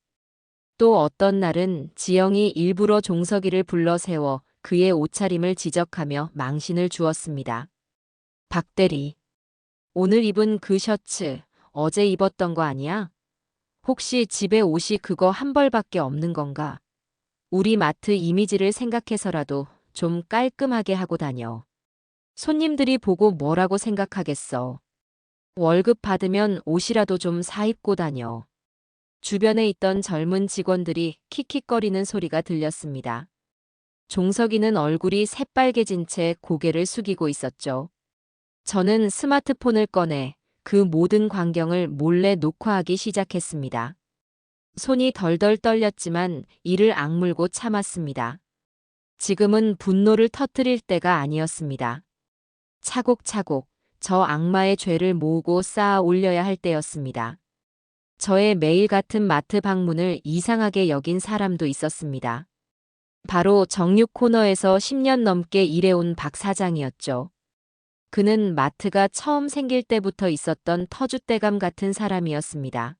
또 어떤 날은 지영이 일부러 종석이를 불러 세워 그의 옷차림을 지적하며 망신을 주었습니다. 박 대리, 오늘 입은 그 셔츠 어제 입었던 거 아니야? 혹시 집에 옷이 그거 한 벌밖에 없는 건가? 우리 마트 이미지를 생각해서라도 좀 깔끔하게 하고 다녀. 손님들이 보고 뭐라고 생각하겠어. 월급 받으면 옷이라도 좀 사 입고 다녀. 주변에 있던 젊은 직원들이 킥킥거리는 소리가 들렸습니다. 종석이는 얼굴이 새빨개진 채 고개를 숙이고 있었죠. 저는 스마트폰을 꺼내 그 모든 광경을 몰래 녹화하기 시작했습니다. 손이 덜덜 떨렸지만 이를 악물고 참았습니다. 지금은 분노를 터뜨릴 때가 아니었습니다. 차곡차곡 저 악마의 죄를 모으고 쌓아 올려야 할 때였습니다. 저의 매일 같은 마트 방문을 이상하게 여긴 사람도 있었습니다. 바로 정육 코너에서 10년 넘게 일해온 박 사장이었죠. 그는 마트가 처음 생길 때부터 있었던 터줏대감 같은 사람이었습니다.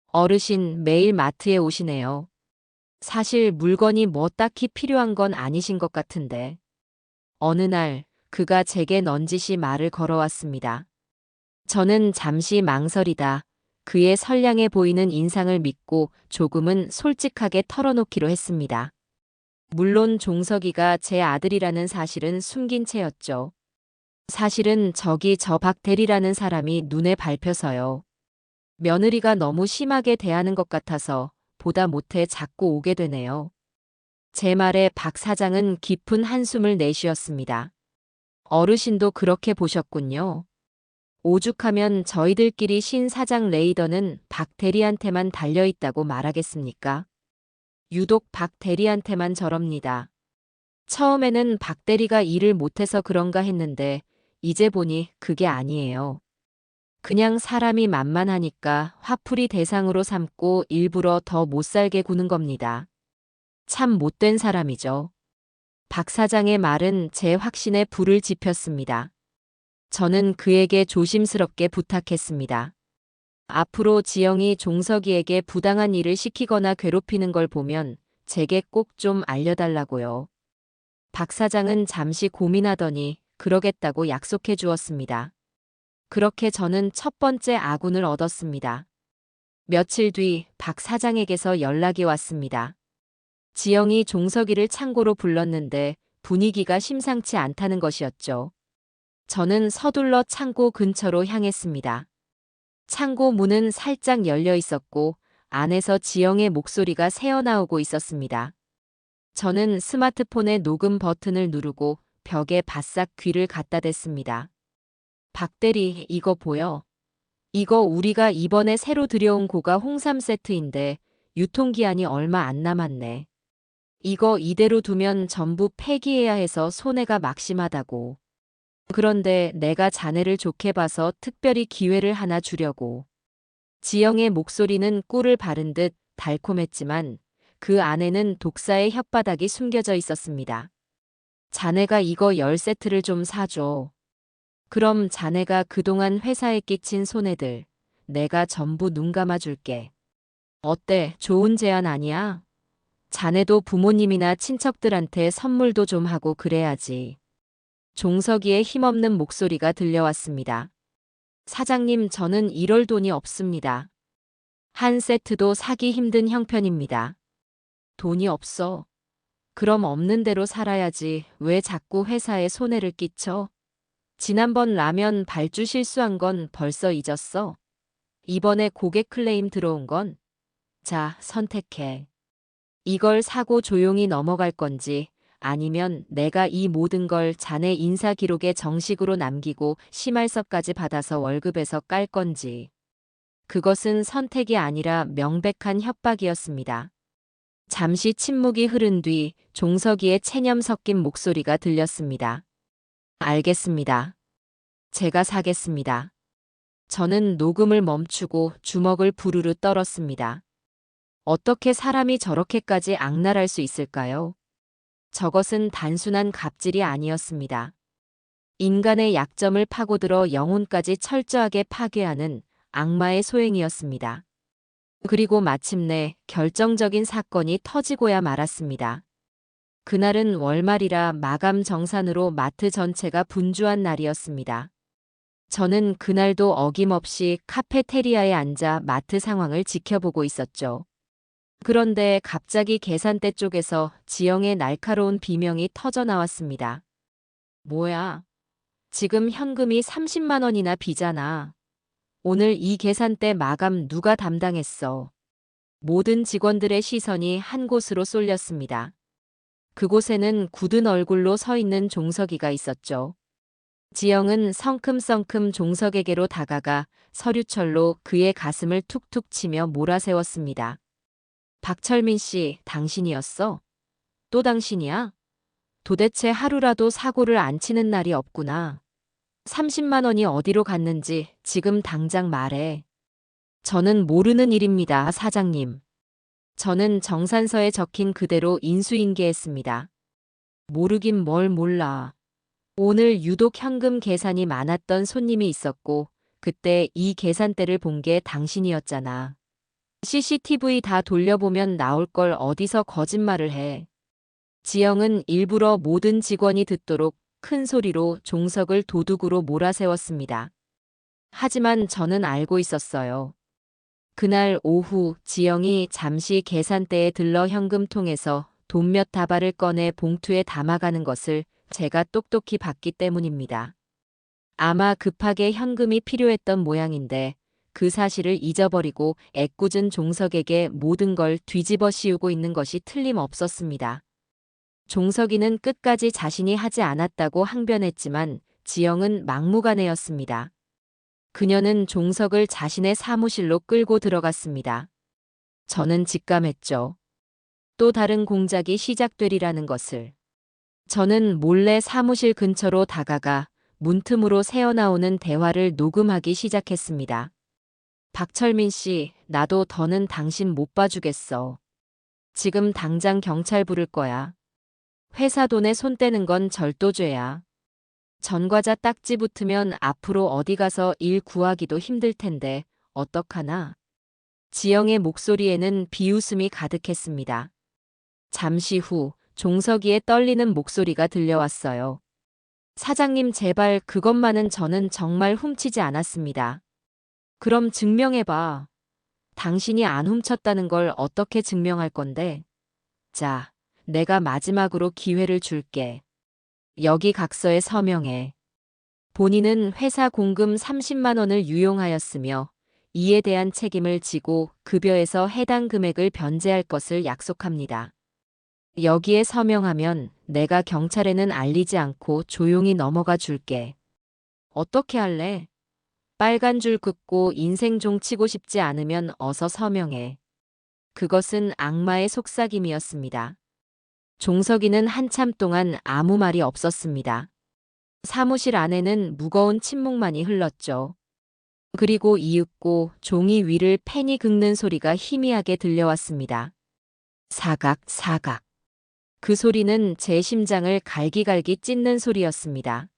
어르신 매일 마트에 오시네요. 사실 물건이 뭐 딱히 필요한 건 아니신 것 같은데. 어느 날 그가 제게 넌지시 말을 걸어왔습니다. 저는 잠시 망설이다 그의 선량해 보이는 인상을 믿고 조금은 솔직하게 털어놓기로 했습니다. 물론 종석이가 제 아들이라는 사실은 숨긴 채였죠. 사실은 저기 저 박 대리라는 사람이 눈에 밟혀서요. 며느리가 너무 심하게 대하는 것 같아서 보다 못해 자꾸 오게 되네요. 제 말에 박 사장은 깊은 한숨을 내쉬었습니다. 어르신도 그렇게 보셨군요. 오죽하면 저희들끼리 신 사장 레이더는 박 대리한테만 달려있다고 말하겠습니까? 유독 박 대리한테만 저럽니다. 처음에는 박 대리가 일을 못해서 그런가 했는데 이제 보니 그게 아니에요. 그냥 사람이 만만하니까 화풀이 대상으로 삼고 일부러 더 못살게 구는 겁니다. 참 못된 사람이죠. 박 사장의 말은 제 확신에 불을 지폈습니다. 저는 그에게 조심스럽게 부탁했습니다. 앞으로 지영이 종석이에게 부당한 일을 시키거나 괴롭히는 걸 보면 제게 꼭 좀 알려달라고요. 박 사장은 잠시 고민하더니 그러겠다고 약속해 주었습니다. 그렇게 저는 첫 번째 아군을 얻었습니다. 며칠 뒤 박 사장에게서 연락이 왔습니다. 지영이 종석이를 창고로 불렀는데 분위기가 심상치 않다는 것이었죠. 저는 서둘러 창고 근처로 향했습니다. 창고 문은 살짝 열려 있었고 안에서 지영의 목소리가 새어나오고 있었습니다. 저는 스마트폰의 녹음 버튼을 누르고 벽에 바싹 귀를 갖다 댔습니다. 박 대리, 이거 보여? 이거 우리가 이번에 새로 들여온 고가 홍삼 세트인데 유통기한이 얼마 안 남았네. 이거 이대로 두면 전부 폐기해야 해서 손해가 막심하다고. 그런데 내가 자네를 좋게 봐서 특별히 기회를 하나 주려고. 지영의 목소리는 꿀을 바른 듯 달콤했지만 그 안에는 독사의 혓바닥이 숨겨져 있었습니다. 자네가 이거 10세트를 좀 사줘. 그럼 자네가 그동안 회사에 끼친 손해들 내가 전부 눈 감아줄게. 어때? 좋은 제안 아니야? 자네도 부모님이나 친척들한테 선물도 좀 하고 그래야지. 종석이의 힘없는 목소리가 들려왔습니다. 사장님, 저는 이럴 돈이 없습니다. 한 세트도 사기 힘든 형편입니다. 돈이 없어. 그럼 없는 대로 살아야지. 왜 자꾸 회사에 손해를 끼쳐? 지난번 라면 발주 실수한 건 벌써 잊었어. 이번에 고객 클레임 들어온 건? 자, 선택해. 이걸 사고 조용히 넘어갈 건지 아니면 내가 이 모든 걸 자네 인사 기록에 정식으로 남기고 심할서까지 받아서 월급에서 깔 건지. 그것은 선택이 아니라 명백한 협박이었습니다. 잠시 침묵이 흐른 뒤 종석이의 체념 섞인 목소리가 들렸습니다. 알겠습니다. 제가 사겠습니다. 저는 녹음을 멈추고 주먹을 부르르 떨었습니다. 어떻게 사람이 저렇게까지 악랄할 수 있을까요? 저것은 단순한 갑질이 아니었습니다. 인간의 약점을 파고들어 영혼까지 철저하게 파괴하는 악마의 소행이었습니다. 그리고 마침내 결정적인 사건이 터지고야 말았습니다. 그날은 월말이라 마감 정산으로 마트 전체가 분주한 날이었습니다. 저는 그날도 어김없이 카페테리아에 앉아 마트 상황을 지켜보고 있었죠. 그런데 갑자기 계산대 쪽에서 지영의 날카로운 비명이 터져 나왔습니다. 뭐야? 지금 현금이 30만 원이나 비잖아. 오늘 이 계산대 마감 누가 담당했어? 모든 직원들의 시선이 한 곳으로 쏠렸습니다. 그곳에는 굳은 얼굴로 서 있는 종석이가 있었죠. 지영은 성큼성큼 종석에게로 다가가 서류철로 그의 가슴을 툭툭 치며 몰아세웠습니다. 박철민 씨, 당신이었어? 또 당신이야? 도대체 하루라도 사고를 안 치는 날이 없구나. 30만 원이 어디로 갔는지 지금 당장 말해. 저는 모르는 일입니다, 사장님. 저는 정산서에 적힌 그대로 인수인계했습니다. 모르긴 뭘 몰라. 오늘 유독 현금 계산이 많았던 손님이 있었고 그때 이 계산대를 본 게 당신이었잖아. CCTV 다 돌려보면 나올 걸 어디서 거짓말을 해. 지영은 일부러 모든 직원이 듣도록 큰 소리로 종석을 도둑으로 몰아세웠습니다. 하지만 저는 알고 있었어요. 그날 오후 지영이 잠시 계산대에 들러 현금통에서 돈 몇 다발을 꺼내 봉투에 담아가는 것을 제가 똑똑히 봤기 때문입니다. 아마 급하게 현금이 필요했던 모양인데 그 사실을 잊어버리고 애꿎은 종석에게 모든 걸 뒤집어 씌우고 있는 것이 틀림없었습니다. 종석이는 끝까지 자신이 하지 않았다고 항변했지만 지영은 막무가내였습니다. 그녀는 종석을 자신의 사무실로 끌고 들어갔습니다. 저는 직감했죠. 또 다른 공작이 시작되리라는 것을. 저는 몰래 사무실 근처로 다가가 문틈으로 새어나오는 대화를 녹음하기 시작했습니다. 박철민 씨, 나도 더는 당신 못 봐주겠어. 지금 당장 경찰 부를 거야. 회사 돈에 손 떼는 건 절도죄야. 전과자 딱지 붙으면 앞으로 어디 가서 일 구하기도 힘들 텐데 어떡하나? 지영의 목소리에는 비웃음이 가득했습니다. 잠시 후 종석이의 떨리는 목소리가 들려왔어요. 사장님 제발 그것만은 저는 정말 훔치지 않았습니다. 그럼 증명해봐. 당신이 안 훔쳤다는 걸 어떻게 증명할 건데? 자, 내가 마지막으로 기회를 줄게. 여기 각서에 서명해. 본인은 회사 공금 30만 원을 유용하였으며 이에 대한 책임을 지고 급여에서 해당 금액을 변제할 것을 약속합니다. 여기에 서명하면 내가 경찰에는 알리지 않고 조용히 넘어가 줄게. 어떻게 할래? 빨간 줄 긋고 인생 종 치고 싶지 않으면 어서 서명해. 그것은 악마의 속삭임이었습니다. 종석이는 한참 동안 아무 말이 없었습니다. 사무실 안에는 무거운 침묵만이 흘렀죠. 그리고 이윽고 종이 위를 펜이 긁는 소리가 희미하게 들려왔습니다. 사각, 사각. 그 소리는 제 심장을 갈기갈기 찢는 소리였습니다.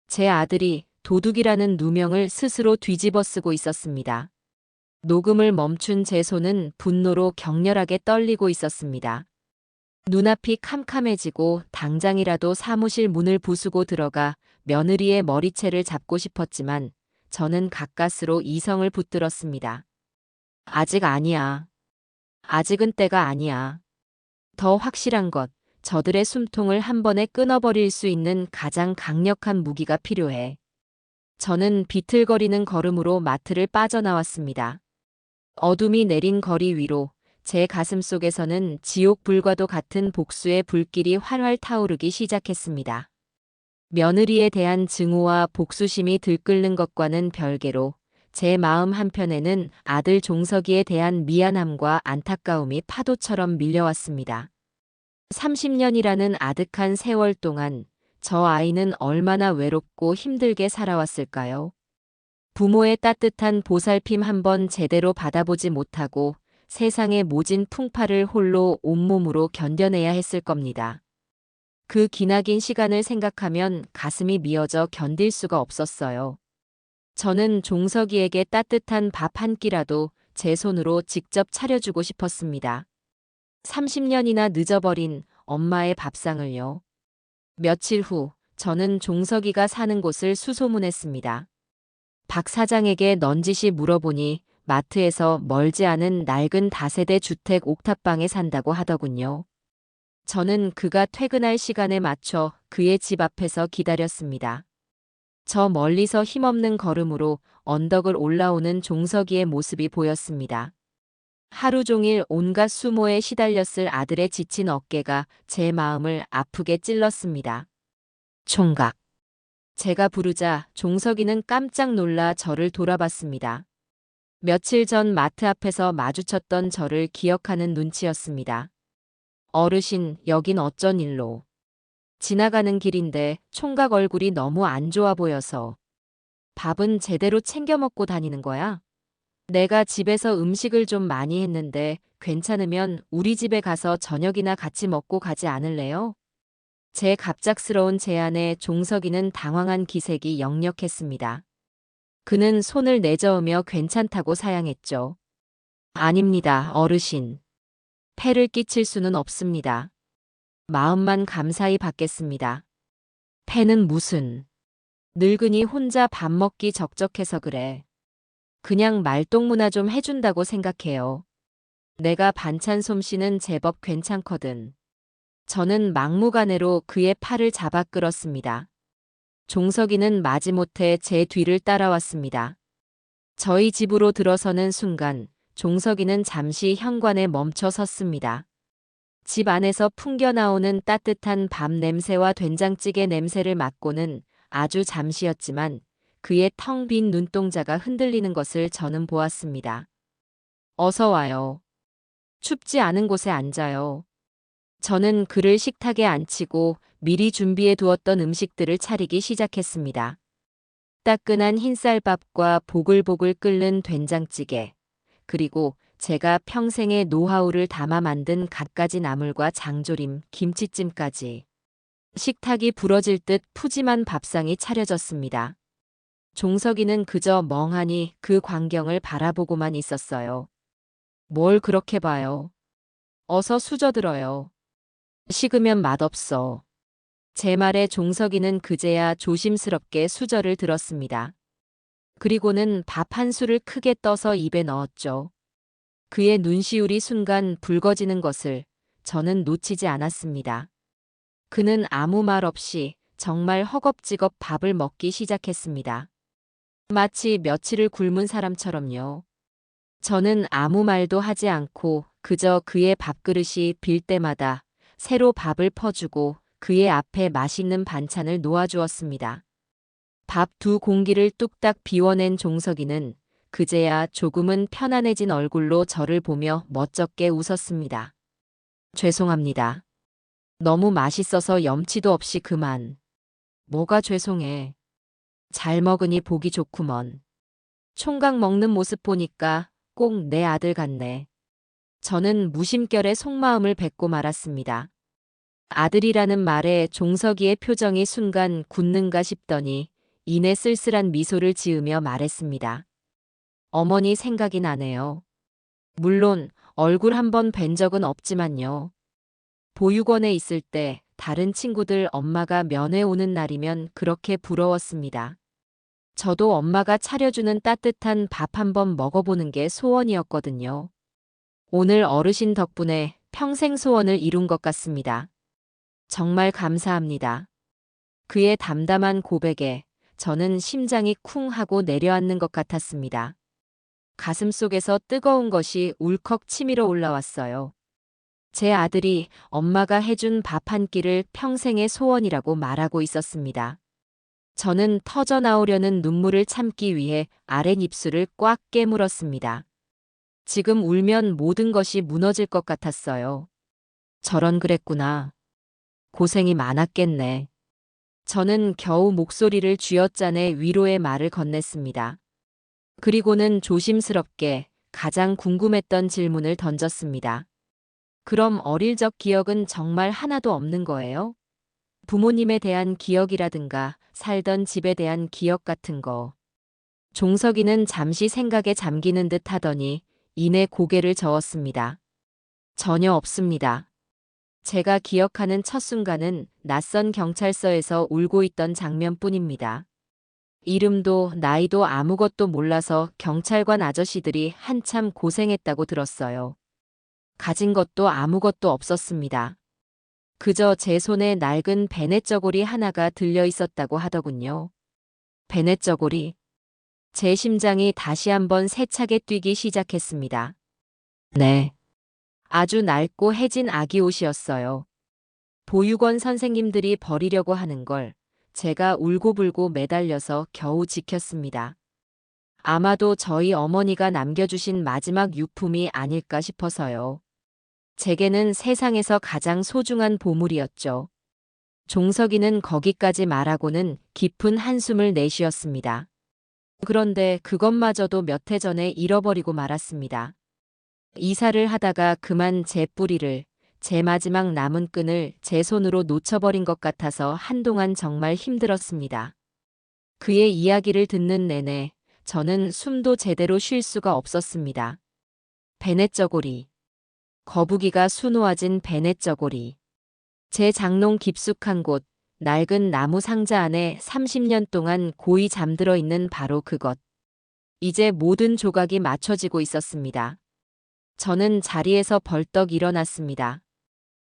제 아들이 도둑이라는 누명을 스스로 뒤집어 쓰고 있었습니다. 녹음을 멈춘 제 손은 분노로 격렬하게 떨리고 있었습니다. 눈앞이 캄캄해지고 당장이라도 사무실 문을 부수고 들어가 며느리의 머리채를 잡고 싶었지만 저는 가까스로 이성을 붙들었습니다. 아직 아니야. 아직은 때가 아니야. 더 확실한 것, 저들의 숨통을 한 번에 끊어버릴 수 있는 가장 강력한 무기가 필요해. 저는 비틀거리는 걸음으로 마트를 빠져나왔습니다. 어둠이 내린 거리 위로 제 가슴 속에서는 지옥불과도 같은 복수의 불길이 활활 타오르기 시작했습니다. 며느리에 대한 증오와 복수심이 들끓는 것과는 별개로 제 마음 한편에는 아들 종석이에 대한 미안함과 안타까움이 파도처럼 밀려왔습니다. 30년이라는 아득한 세월 동안 저 아이는 얼마나 외롭고 힘들게 살아왔을까요? 부모의 따뜻한 보살핌 한번 제대로 받아보지 못하고 세상의 모진 풍파를 홀로 온몸으로 견뎌내야 했을 겁니다. 그 기나긴 시간을 생각하면 가슴이 미어져 견딜 수가 없었어요. 저는 종석이에게 따뜻한 밥 한 끼라도 제 손으로 직접 차려주고 싶었습니다. 30년이나 늦어버린 엄마의 밥상을요. 며칠 후 저는 종석이가 사는 곳을 수소문했습니다. 박 사장에게 넌지시 물어보니 마트에서 멀지 않은 낡은 다세대 주택 옥탑방에 산다고 하더군요. 저는 그가 퇴근할 시간에 맞춰 그의 집 앞에서 기다렸습니다. 저 멀리서 힘없는 걸음으로 언덕을 올라오는 종석이의 모습이 보였습니다. 하루 종일 온갖 수모에 시달렸을 아들의 지친 어깨가 제 마음을 아프게 찔렀습니다. 총각. 제가 부르자 종석이는 깜짝 놀라 저를 돌아봤습니다. 며칠 전 마트 앞에서 마주쳤던 저를 기억하는 눈치였습니다. 어르신, 여긴 어쩐 일로? 지나가는 길인데 총각 얼굴이 너무 안 좋아 보여서. 밥은 제대로 챙겨 먹고 다니는 거야? 내가 집에서 음식을 좀 많이 했는데 괜찮으면 우리 집에 가서 저녁이나 같이 먹고 가지 않을래요? 제 갑작스러운 제안에 종석이는 당황한 기색이 역력했습니다. 그는 손을 내저으며 괜찮다고 사양했죠. 아닙니다, 어르신. 폐를 끼칠 수는 없습니다. 마음만 감사히 받겠습니다. 폐는 무슨. 늙은이 혼자 밥 먹기 적적해서 그래. 그냥 말동무나 좀 해준다고 생각해요. 내가 반찬 솜씨는 제법 괜찮거든. 저는 막무가내로 그의 팔을 잡아 끌었습니다. 종석이는 마지못해 제 뒤를 따라왔습니다. 저희 집으로 들어서는 순간 종석이는 잠시 현관에 멈춰 섰습니다. 집 안에서 풍겨나오는 따뜻한 밥 냄새와 된장찌개 냄새를 맡고는 아주 잠시였지만 그의 텅 빈 눈동자가 흔들리는 것을 저는 보았습니다. 어서 와요. 춥지 않은 곳에 앉아요. 저는 그를 식탁에 앉히고 미리 준비해 두었던 음식들을 차리기 시작했습니다. 따끈한 흰쌀밥과 보글보글 끓는 된장찌개, 그리고 제가 평생의 노하우를 담아 만든 갖가지 나물과 장조림, 김치찜까지. 식탁이 부러질 듯 푸짐한 밥상이 차려졌습니다. 종석이는 그저 멍하니 그 광경을 바라보고만 있었어요. 뭘 그렇게 봐요? 어서 수저들어요. 식으면 맛없어. 제 말에 종석이는 그제야 조심스럽게 수저를 들었습니다. 그리고는 밥 한 술을 크게 떠서 입에 넣었죠. 그의 눈시울이 순간 붉어지는 것을 저는 놓치지 않았습니다. 그는 아무 말 없이 정말 허겁지겁 밥을 먹기 시작했습니다. 마치 며칠을 굶은 사람처럼요. 저는 아무 말도 하지 않고 그저 그의 밥그릇이 빌 때마다 새로 밥을 퍼주고 그의 앞에 맛있는 반찬을 놓아주었습니다. 밥 두 공기를 뚝딱 비워낸 종석이는 그제야 조금은 편안해진 얼굴로 저를 보며 멋쩍게 웃었습니다. 죄송합니다. 너무 맛있어서 염치도 없이 그만. 뭐가 죄송해. 잘 먹으니 보기 좋구먼. 총각 먹는 모습 보니까 꼭 내 아들 같네. 저는 무심결에 속마음을 뱉고 말았습니다. 아들이라는 말에 종석이의 표정이 순간 굳는가 싶더니 이내 쓸쓸한 미소를 지으며 말했습니다. 어머니 생각이 나네요. 물론 얼굴 한번 뵌 적은 없지만요. 보육원에 있을 때 다른 친구들 엄마가 면회 오는 날이면 그렇게 부러웠습니다. 저도 엄마가 차려주는 따뜻한 밥 한번 먹어보는 게 소원이었거든요. 오늘 어르신 덕분에 평생 소원을 이룬 것 같습니다. 정말 감사합니다. 그의 담담한 고백에 저는 심장이 쿵 하고 내려앉는 것 같았습니다. 가슴속에서 뜨거운 것이 울컥 치밀어 올라왔어요. 제 아들이 엄마가 해준 밥 한 끼를 평생의 소원이라고 말하고 있었습니다. 저는 터져 나오려는 눈물을 참기 위해 아랫입술을 꽉 깨물었습니다. 지금 울면 모든 것이 무너질 것 같았어요. 저런 그랬구나. 고생이 많았겠네. 저는 겨우 목소리를 쥐어짜내 위로의 말을 건넸습니다. 그리고는 조심스럽게 가장 궁금했던 질문을 던졌습니다. 그럼 어릴 적 기억은 정말 하나도 없는 거예요? 부모님에 대한 기억이라든가 살던 집에 대한 기억 같은 거. 종석이는 잠시 생각에 잠기는 듯 하더니 이내 고개를 저었습니다. 전혀 없습니다. 제가 기억하는 첫 순간은 낯선 경찰서에서 울고 있던 장면뿐입니다. 이름도 나이도 아무것도 몰라서 경찰관 아저씨들이 한참 고생했다고 들었어요. 가진 것도 아무것도 없었습니다. 그저 제 손에 낡은 베넷 저고리 하나가 들려 있었다고 하더군요. 베넷 저고리. 제 심장이 다시 한번 세차게 뛰기 시작했습니다. 네. 아주 낡고 해진 아기 옷이었어요. 보육원 선생님들이 버리려고 하는 걸 제가 울고불고 매달려서 겨우 지켰습니다. 아마도 저희 어머니가 남겨주신 마지막 유품이 아닐까 싶어서요. 제게는 세상에서 가장 소중한 보물이었죠. 종석이는 거기까지 말하고는 깊은 한숨을 내쉬었습니다. 그런데 그것마저도 몇 해 전에 잃어버리고 말았습니다. 이사를 하다가 그만 제 뿌리를, 제 마지막 남은 끈을 제 손으로 놓쳐버린 것 같아서 한동안 정말 힘들었습니다. 그의 이야기를 듣는 내내 저는 숨도 제대로 쉴 수가 없었습니다. 베넷 저고리. 거북이가 수놓아진 베넷 저고리. 제 장롱 깊숙한 곳, 낡은 나무 상자 안에 30년 동안 고이 잠들어 있는 바로 그것. 이제 모든 조각이 맞춰지고 있었습니다. 저는 자리에서 벌떡 일어났습니다.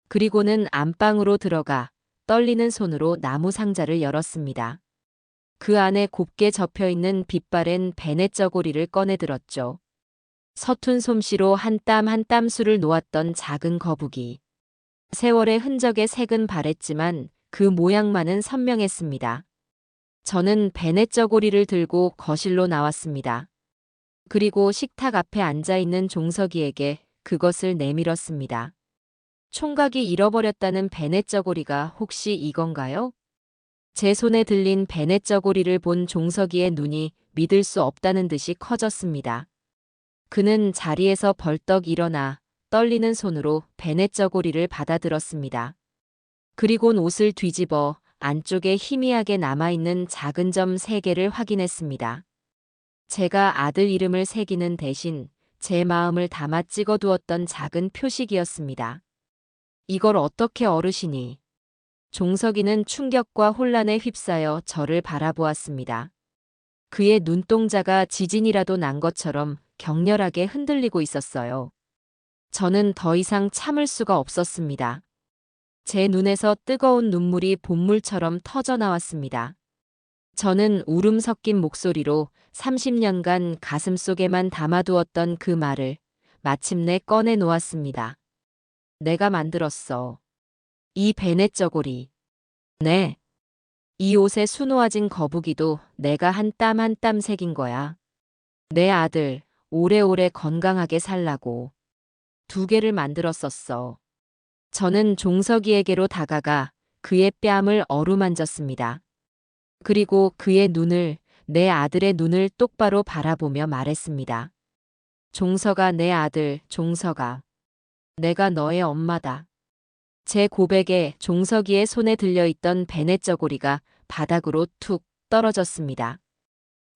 그리고는 안방으로 들어가 떨리는 손으로 나무 상자를 열었습니다. 그 안에 곱게 접혀있는 빛바랜 베넷 저고리를 꺼내들었죠. 서툰 솜씨로 한 땀 한 땀 술을 놓았던 작은 거북이. 세월의 흔적에 색은 바랬지만 그 모양만은 선명했습니다. 저는 베넷 저고리를 들고 거실로 나왔습니다. 그리고 식탁 앞에 앉아있는 종석이에게 그것을 내밀었습니다. 총각이 잃어버렸다는 베넷 저고리가 혹시 이건가요? 제 손에 들린 베넷 저고리를 본 종석이의 눈이 믿을 수 없다는 듯이 커졌습니다. 그는 자리에서 벌떡 일어나 떨리는 손으로 베넷 저고리를 받아들었습니다. 그리곤 옷을 뒤집어 안쪽에 희미하게 남아있는 작은 점 3개를 확인했습니다. 제가 아들 이름을 새기는 대신 제 마음을 담아 찍어두었던 작은 표식이었습니다. 이걸 어떻게 어르신이? 종석이는 충격과 혼란에 휩싸여 저를 바라보았습니다. 그의 눈동자가 지진이라도 난 것처럼 격렬하게 흔들리고 있었어요. 저는 더 이상 참을 수가 없었습니다. 제 눈에서 뜨거운 눈물이 본물처럼 터져 나왔습니다. 저는 울음 섞인 목소리로 30년간 가슴속에만 담아두었던 그 말을 마침내 꺼내 놓았습니다. 내가 만들었어. 이 베넷 저고리. 네. 이 옷에 수놓아진 거북이도 내가 한 땀 한 땀 새긴 거야. 내 아들, 오래오래 건강하게 살라고. 2개를 만들었었어. 저는 종석이에게로 다가가 그의 뺨을 어루만졌습니다. 그리고 그의 눈을, 내 아들의 눈을 똑바로 바라보며 말했습니다. 종석아, 내 아들, 종석아. 내가 너의 엄마다. 제 고백에 종석이의 손에 들려있던 베넷 저고리가 바닥으로 툭 떨어졌습니다.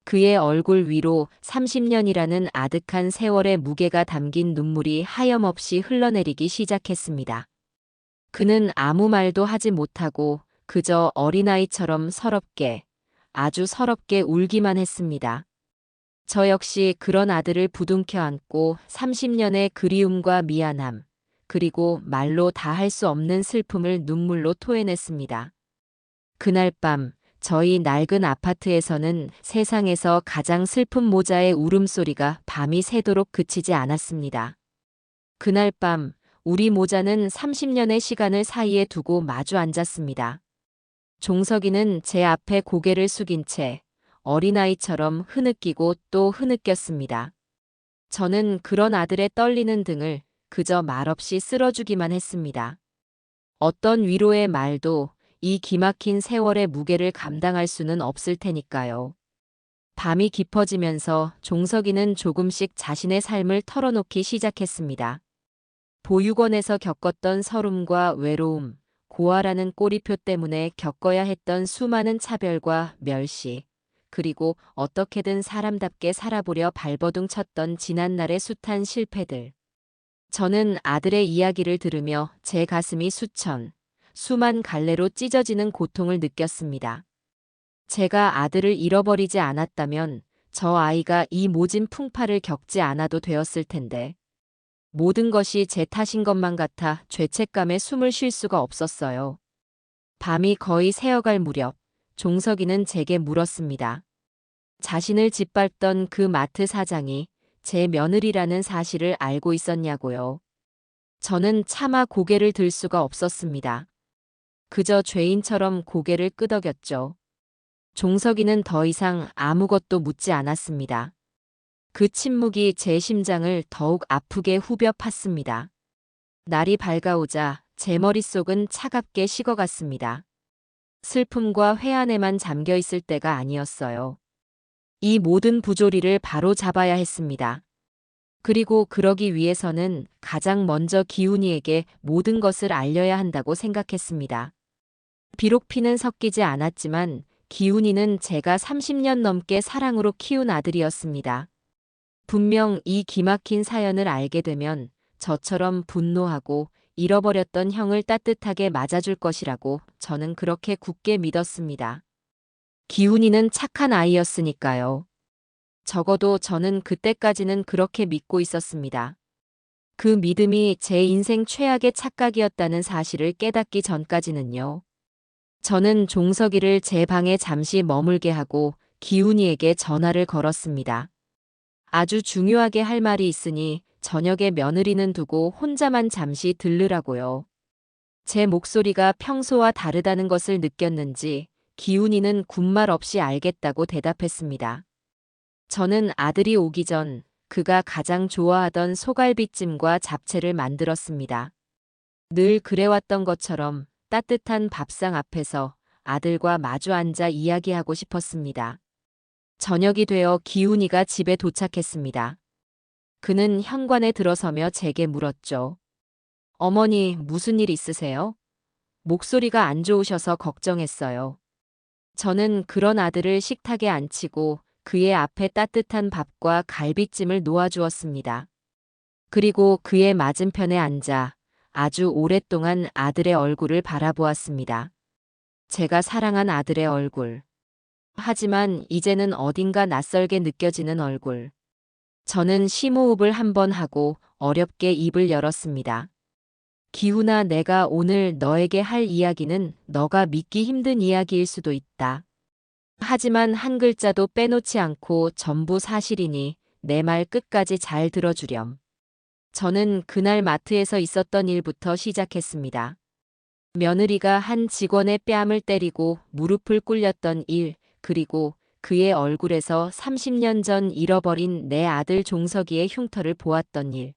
그의 얼굴 위로 30년이라는 아득한 세월의 무게가 담긴 눈물이 하염없이 흘러내리기 시작했습니다. 그는 아무 말도 하지 못하고 그저 어린아이처럼 서럽게, 아주 서럽게 울기만 했습니다. 저 역시 그런 아들을 부둥켜 안고 30년의 그리움과 미안함, 그리고 말로 다 할 수 없는 슬픔을 눈물로 토해냈습니다. 그날 밤 저희 낡은 아파트에서는 세상에서 가장 슬픈 모자의 울음소리가 밤이 새도록 그치지 않았습니다. 그날 밤 우리 모자는 30년의 시간을 사이에 두고 마주 앉았습니다. 종석이는 제 앞에 고개를 숙인 채 어린아이처럼 흐느끼고 또 흐느꼈습니다. 저는 그런 아들의 떨리는 등을 그저 말없이 쓸어주기만 했습니다. 어떤 위로의 말도 이 기막힌 세월의 무게를 감당할 수는 없을 테니까요. 밤이 깊어지면서 종석이는 조금씩 자신의 삶을 털어놓기 시작했습니다. 보육원에서 겪었던 서름과 외로움, 고아라는 꼬리표 때문에 겪어야 했던 수많은 차별과 멸시, 그리고 어떻게든 사람답게 살아보려 발버둥 쳤던 지난날의 숱한 실패들. 저는 아들의 이야기를 들으며 제 가슴이 수만 갈래로 찢어지는 고통을 느꼈습니다. 제가 아들을 잃어버리지 않았다면 저 아이가 이 모진 풍파를 겪지 않아도 되었을 텐데. 모든 것이 제 탓인 것만 같아 죄책감에 숨을 쉴 수가 없었어요. 밤이 거의 새어갈 무렵 종석이는 제게 물었습니다. 자신을 짓밟던 그 마트 사장이 제 며느리라는 사실을 알고 있었냐고요. 저는 차마 고개를 들 수가 없었습니다. 그저 죄인처럼 고개를 끄덕였죠. 종석이는 더 이상 아무것도 묻지 않았습니다. 그 침묵이 제 심장을 더욱 아프게 후벼 팠습니다. 날이 밝아오자 제 머릿속은 차갑게 식어갔습니다. 슬픔과 회한에만 잠겨 있을 때가 아니었어요. 이 모든 부조리를 바로 잡아야 했습니다. 그리고 그러기 위해서는 가장 먼저 기훈이에게 모든 것을 알려야 한다고 생각했습니다. 비록 피는 섞이지 않았지만 기훈이는 제가 30년 넘게 사랑으로 키운 아들이었습니다. 분명 이 기막힌 사연을 알게 되면 저처럼 분노하고 잃어버렸던 형을 따뜻하게 맞아줄 것이라고 저는 그렇게 굳게 믿었습니다. 기훈이는 착한 아이였으니까요. 적어도 저는 그때까지는 그렇게 믿고 있었습니다. 그 믿음이 제 인생 최악의 착각이었다는 사실을 깨닫기 전까지는요. 저는 종석이를 제 방에 잠시 머물게 하고 기훈이에게 전화를 걸었습니다. 아주 중요하게 할 말이 있으니 저녁에 며느리는 두고 혼자만 잠시 들르라고요. 제 목소리가 평소와 다르다는 것을 느꼈는지 기훈이는 군말 없이 알겠다고 대답했습니다. 저는 아들이 오기 전 그가 가장 좋아하던 소갈비찜과 잡채를 만들었습니다. 늘 그래왔던 것처럼 따뜻한 밥상 앞에서 아들과 마주 앉아 이야기하고 싶었습니다. 저녁이 되어 기훈이가 집에 도착했습니다. 그는 현관에 들어서며 제게 물었죠. 어머니, 무슨 일 있으세요? 목소리가 안 좋으셔서 걱정했어요. 저는 그런 아들을 식탁에 앉히고 그의 앞에 따뜻한 밥과 갈비찜을 놓아주었습니다. 그리고 그의 맞은편에 앉아 아주 오랫동안 아들의 얼굴을 바라보았습니다. 제가 사랑한 아들의 얼굴. 하지만 이제는 어딘가 낯설게 느껴지는 얼굴. 저는 심호흡을 한 번 하고 어렵게 입을 열었습니다. 기훈아, 내가 오늘 너에게 할 이야기는 너가 믿기 힘든 이야기일 수도 있다. 하지만 한 글자도 빼놓지 않고 전부 사실이니 내 말 끝까지 잘 들어주렴. 저는 그날 마트에서 있었던 일부터 시작했습니다. 며느리가 한 직원의 뺨을 때리고 무릎을 꿇렸던 일, 그리고 그의 얼굴에서 30년 전 잃어버린 내 아들 종석이의 흉터를 보았던 일.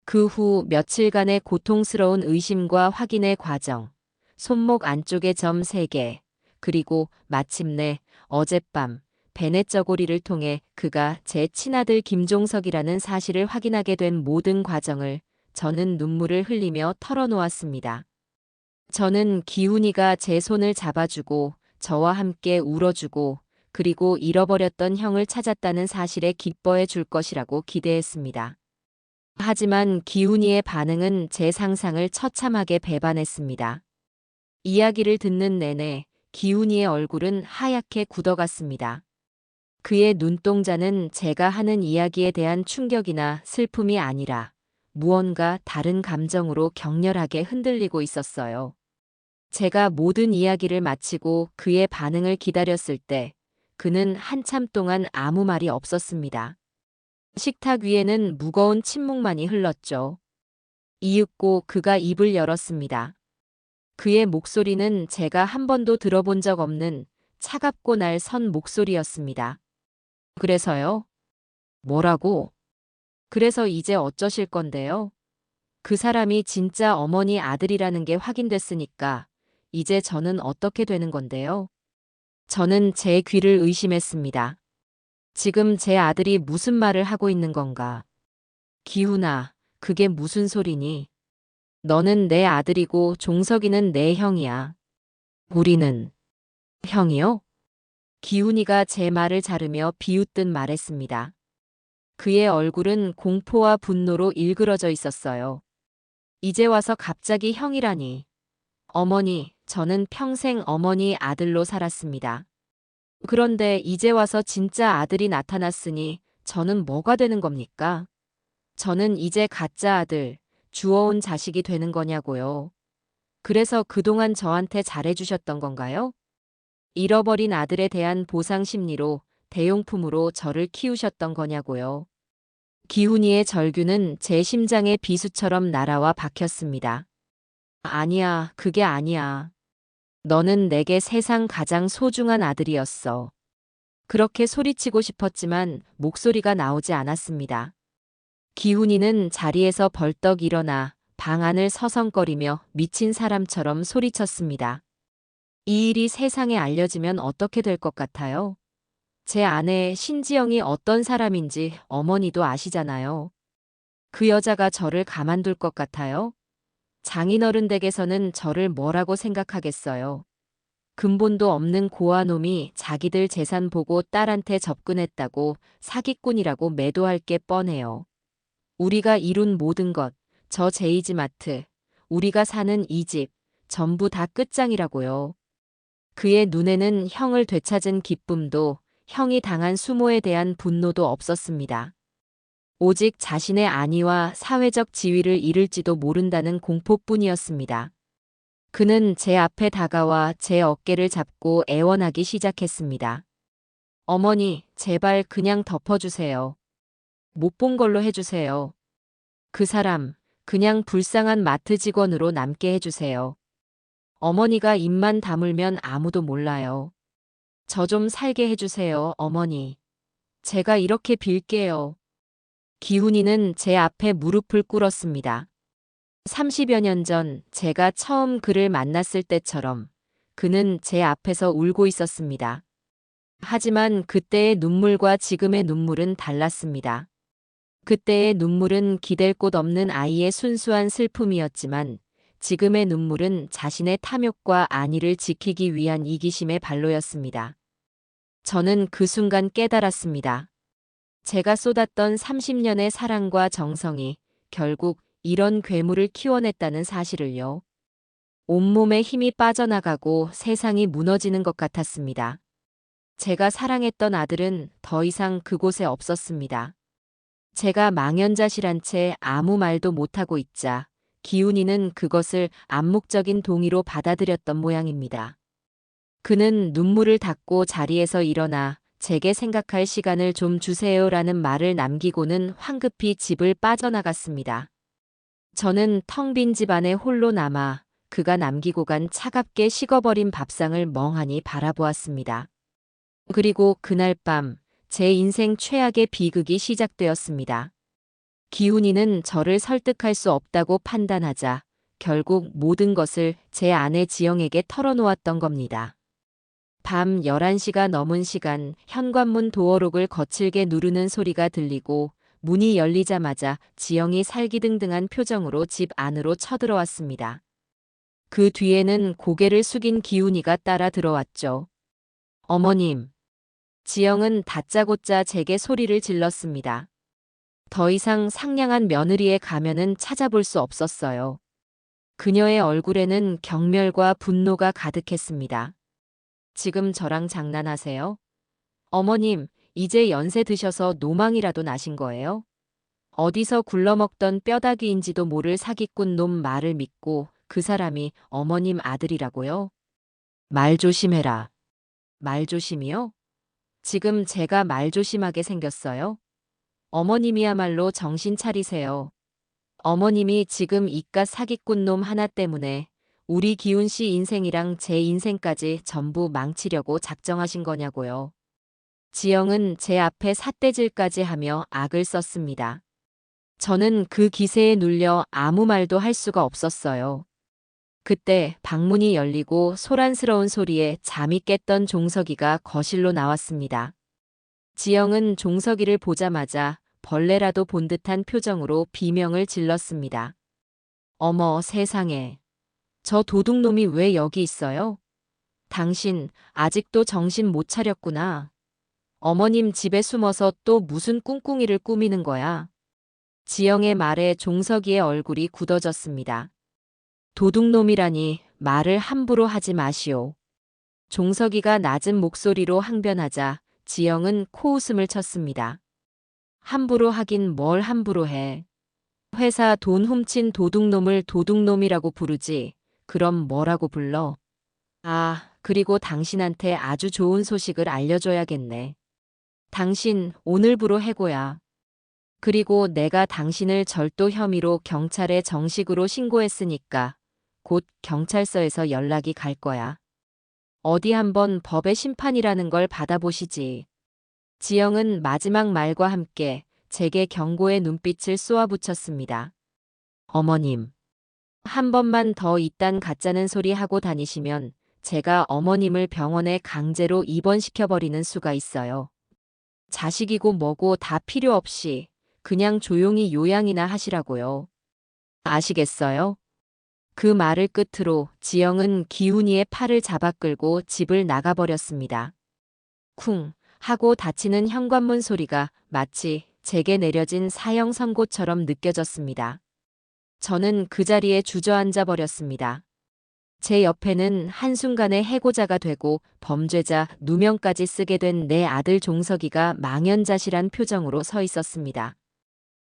그 후 며칠간의 고통스러운 의심과 확인의 과정, 손목 안쪽에 점 3개, 그리고 마침내 어젯밤 베넷 저고리를 통해 그가 제 친아들 김종석이라는 사실을 확인하게 된 모든 과정을 저는 눈물을 흘리며 털어놓았습니다. 저는 기훈이가 제 손을 잡아주고 저와 함께 울어주고 그리고 잃어버렸던 형을 찾았다는 사실에 기뻐해 줄 것이라고 기대했습니다. 하지만 기훈이의 반응은 제 상상을 처참하게 배반했습니다. 이야기를 듣는 내내 기훈이의 얼굴은 하얗게 굳어갔습니다. 그의 눈동자는 제가 하는 이야기에 대한 충격이나 슬픔이 아니라 무언가 다른 감정으로 격렬하게 흔들리고 있었어요. 제가 모든 이야기를 마치고 그의 반응을 기다렸을 때 그는 한참 동안 아무 말이 없었습니다. 식탁 위에는 무거운 침묵만이 흘렀죠. 이윽고 그가 입을 열었습니다. 그의 목소리는 제가 한 번도 들어본 적 없는 차갑고 날선 목소리였습니다. 그래서요? 뭐라고? 그래서 이제 어쩌실 건데요? 그 사람이 진짜 어머니 아들이라는 게 확인됐으니까 이제 저는 어떻게 되는 건데요? 저는 제 귀를 의심했습니다. 지금 제 아들이 무슨 말을 하고 있는 건가? 기훈아, 그게 무슨 소리니? 너는 내 아들이고 종석이는 내 형이야. 우리는 형이요? 기훈이가 제 말을 자르며 비웃듯 말했습니다. 그의 얼굴은 공포와 분노로 일그러져 있었어요. 이제 와서 갑자기 형이라니. 어머니, 저는 평생 어머니 아들로 살았습니다. 그런데 이제 와서 진짜 아들이 나타났으니 저는 뭐가 되는 겁니까? 저는 이제 가짜 아들, 주워온 자식이 되는 거냐고요. 그래서 그동안 저한테 잘해주셨던 건가요? 잃어버린 아들에 대한 보상 심리로 대용품으로 저를 키우셨던 거냐고요. 기훈이의 절규는 제 심장의 비수처럼 날아와 박혔습니다. 아니야, 그게 아니야. 너는 내게 세상 가장 소중한 아들이었어. 그렇게 소리치고 싶었지만 목소리가 나오지 않았습니다. 기훈이는 자리에서 벌떡 일어나 방 안을 서성거리며 미친 사람처럼 소리쳤습니다. 이 일이 세상에 알려지면 어떻게 될 것 같아요? 제 아내 신지영이 어떤 사람인지 어머니도 아시잖아요. 그 여자가 저를 가만둘 것 같아요? 장인어른 댁에서는 저를 뭐라고 생각하겠어요? 근본도 없는 고아놈이 자기들 재산 보고 딸한테 접근했다고 사기꾼이라고 매도할 게 뻔해요. 우리가 이룬 모든 것, 저 제이지마트, 우리가 사는 이 집, 전부 다 끝장이라고요. 그의 눈에는 형을 되찾은 기쁨도 형이 당한 수모에 대한 분노도 없었습니다. 오직 자신의 안위와 사회적 지위를 잃을지도 모른다는 공포뿐이었습니다. 그는 제 앞에 다가와 제 어깨를 잡고 애원하기 시작했습니다. 어머니, 제발 그냥 덮어주세요. 못 본 걸로 해주세요. 그 사람, 그냥 불쌍한 마트 직원으로 남게 해주세요. 어머니가 입만 다물면 아무도 몰라요. 저 좀 살게 해주세요, 어머니. 제가 이렇게 빌게요. 기훈이는 제 앞에 무릎을 꿇었습니다. 30여 년 전 제가 처음 그를 만났을 때처럼 그는 제 앞에서 울고 있었습니다. 하지만 그때의 눈물과 지금의 눈물은 달랐습니다. 그때의 눈물은 기댈 곳 없는 아이의 순수한 슬픔이었지만 지금의 눈물은 자신의 탐욕과 안위를 지키기 위한 이기심의 발로였습니다. 저는 그 순간 깨달았습니다. 제가 쏟았던 30년의 사랑과 정성이 결국 이런 괴물을 키워냈다는 사실을요. 온몸에 힘이 빠져나가고 세상이 무너지는 것 같았습니다. 제가 사랑했던 아들은 더 이상 그곳에 없었습니다. 제가 망연자실한 채 아무 말도 못하고 있자 기훈이는 그것을 암묵적인 동의로 받아들였던 모양입니다. 그는 눈물을 닦고 자리에서 일어나 제게 생각할 시간을 좀 주세요라는 말을 남기고는 황급히 집을 빠져나갔습니다. 저는 텅 빈 집안에 홀로 남아 그가 남기고 간 차갑게 식어버린 밥상을 멍하니 바라보았습니다. 그리고 그날 밤 제 인생 최악의 비극이 시작되었습니다. 기훈이는 저를 설득할 수 없다고 판단하자 결국 모든 것을 제 아내 지영에게 털어놓았던 겁니다. 밤 11시가 넘은 시간 현관문 도어록을 거칠게 누르는 소리가 들리고 문이 열리자마자 지영이 살기등등한 표정으로 집 안으로 쳐들어왔습니다. 그 뒤에는 고개를 숙인 기훈이가 따라 들어왔죠. 어머님. 지영은 다짜고짜 제게 소리를 질렀습니다. 더 이상 상냥한 며느리의 가면은 찾아볼 수 없었어요. 그녀의 얼굴에는 경멸과 분노가 가득했습니다. 지금 저랑 장난하세요? 어머님, 이제 연세 드셔서 노망이라도 나신 거예요? 어디서 굴러먹던 뼈다귀인지도 모를 사기꾼 놈 말을 믿고 그 사람이 어머님 아들이라고요? 말 조심해라. 말 조심이요? 지금 제가 말 조심하게 생겼어요? 어머님이야말로 정신 차리세요. 어머님이 지금 이깟 사기꾼 놈 하나 때문에 우리 기훈 씨 인생이랑 제 인생까지 전부 망치려고 작정하신 거냐고요. 지영은 제 앞에 삿대질까지 하며 악을 썼습니다. 저는 그 기세에 눌려 아무 말도 할 수가 없었어요. 그때 방문이 열리고 소란스러운 소리에 잠이 깼던 종석이가 거실로 나왔습니다. 지영은 종석이를 보자마자 벌레라도 본 듯한 표정으로 비명을 질렀습니다. 어머 세상에. 저 도둑놈이 왜 여기 있어요? 당신 아직도 정신 못 차렸구나. 어머님 집에 숨어서 또 무슨 꿍꿍이를 꾸미는 거야? 지영의 말에 종석이의 얼굴이 굳어졌습니다. 도둑놈이라니 말을 함부로 하지 마시오. 종석이가 낮은 목소리로 항변하자 지영은 코웃음을 쳤습니다. 함부로 하긴 뭘 함부로 해. 회사 돈 훔친 도둑놈을 도둑놈이라고 부르지. 그럼 뭐라고 불러? 아, 그리고 당신한테 아주 좋은 소식을 알려줘야겠네. 당신 오늘부로 해고야. 그리고 내가 당신을 절도 혐의로 경찰에 정식으로 신고했으니까 곧 경찰서에서 연락이 갈 거야. 어디 한번 법의 심판이라는 걸 받아보시지. 지영은 마지막 말과 함께 제게 경고의 눈빛을 쏘아붙였습니다. 어머님. 한 번만 더 이딴 가짜는 소리 하고 다니시면 제가 어머님을 병원에 강제로 입원시켜버리는 수가 있어요. 자식이고 뭐고 다 필요 없이 그냥 조용히 요양이나 하시라고요. 아시겠어요? 그 말을 끝으로 지영은 기훈이의 팔을 잡아 끌고 집을 나가버렸습니다. 쿵 하고 닫히는 현관문 소리가 마치 제게 내려진 사형 선고처럼 느껴졌습니다. 저는 그 자리에 주저앉아 버렸습니다. 제 옆에는 한순간에 해고자가 되고 범죄자 누명까지 쓰게 된 내 아들 종석이가 망연자실한 표정으로 서 있었습니다.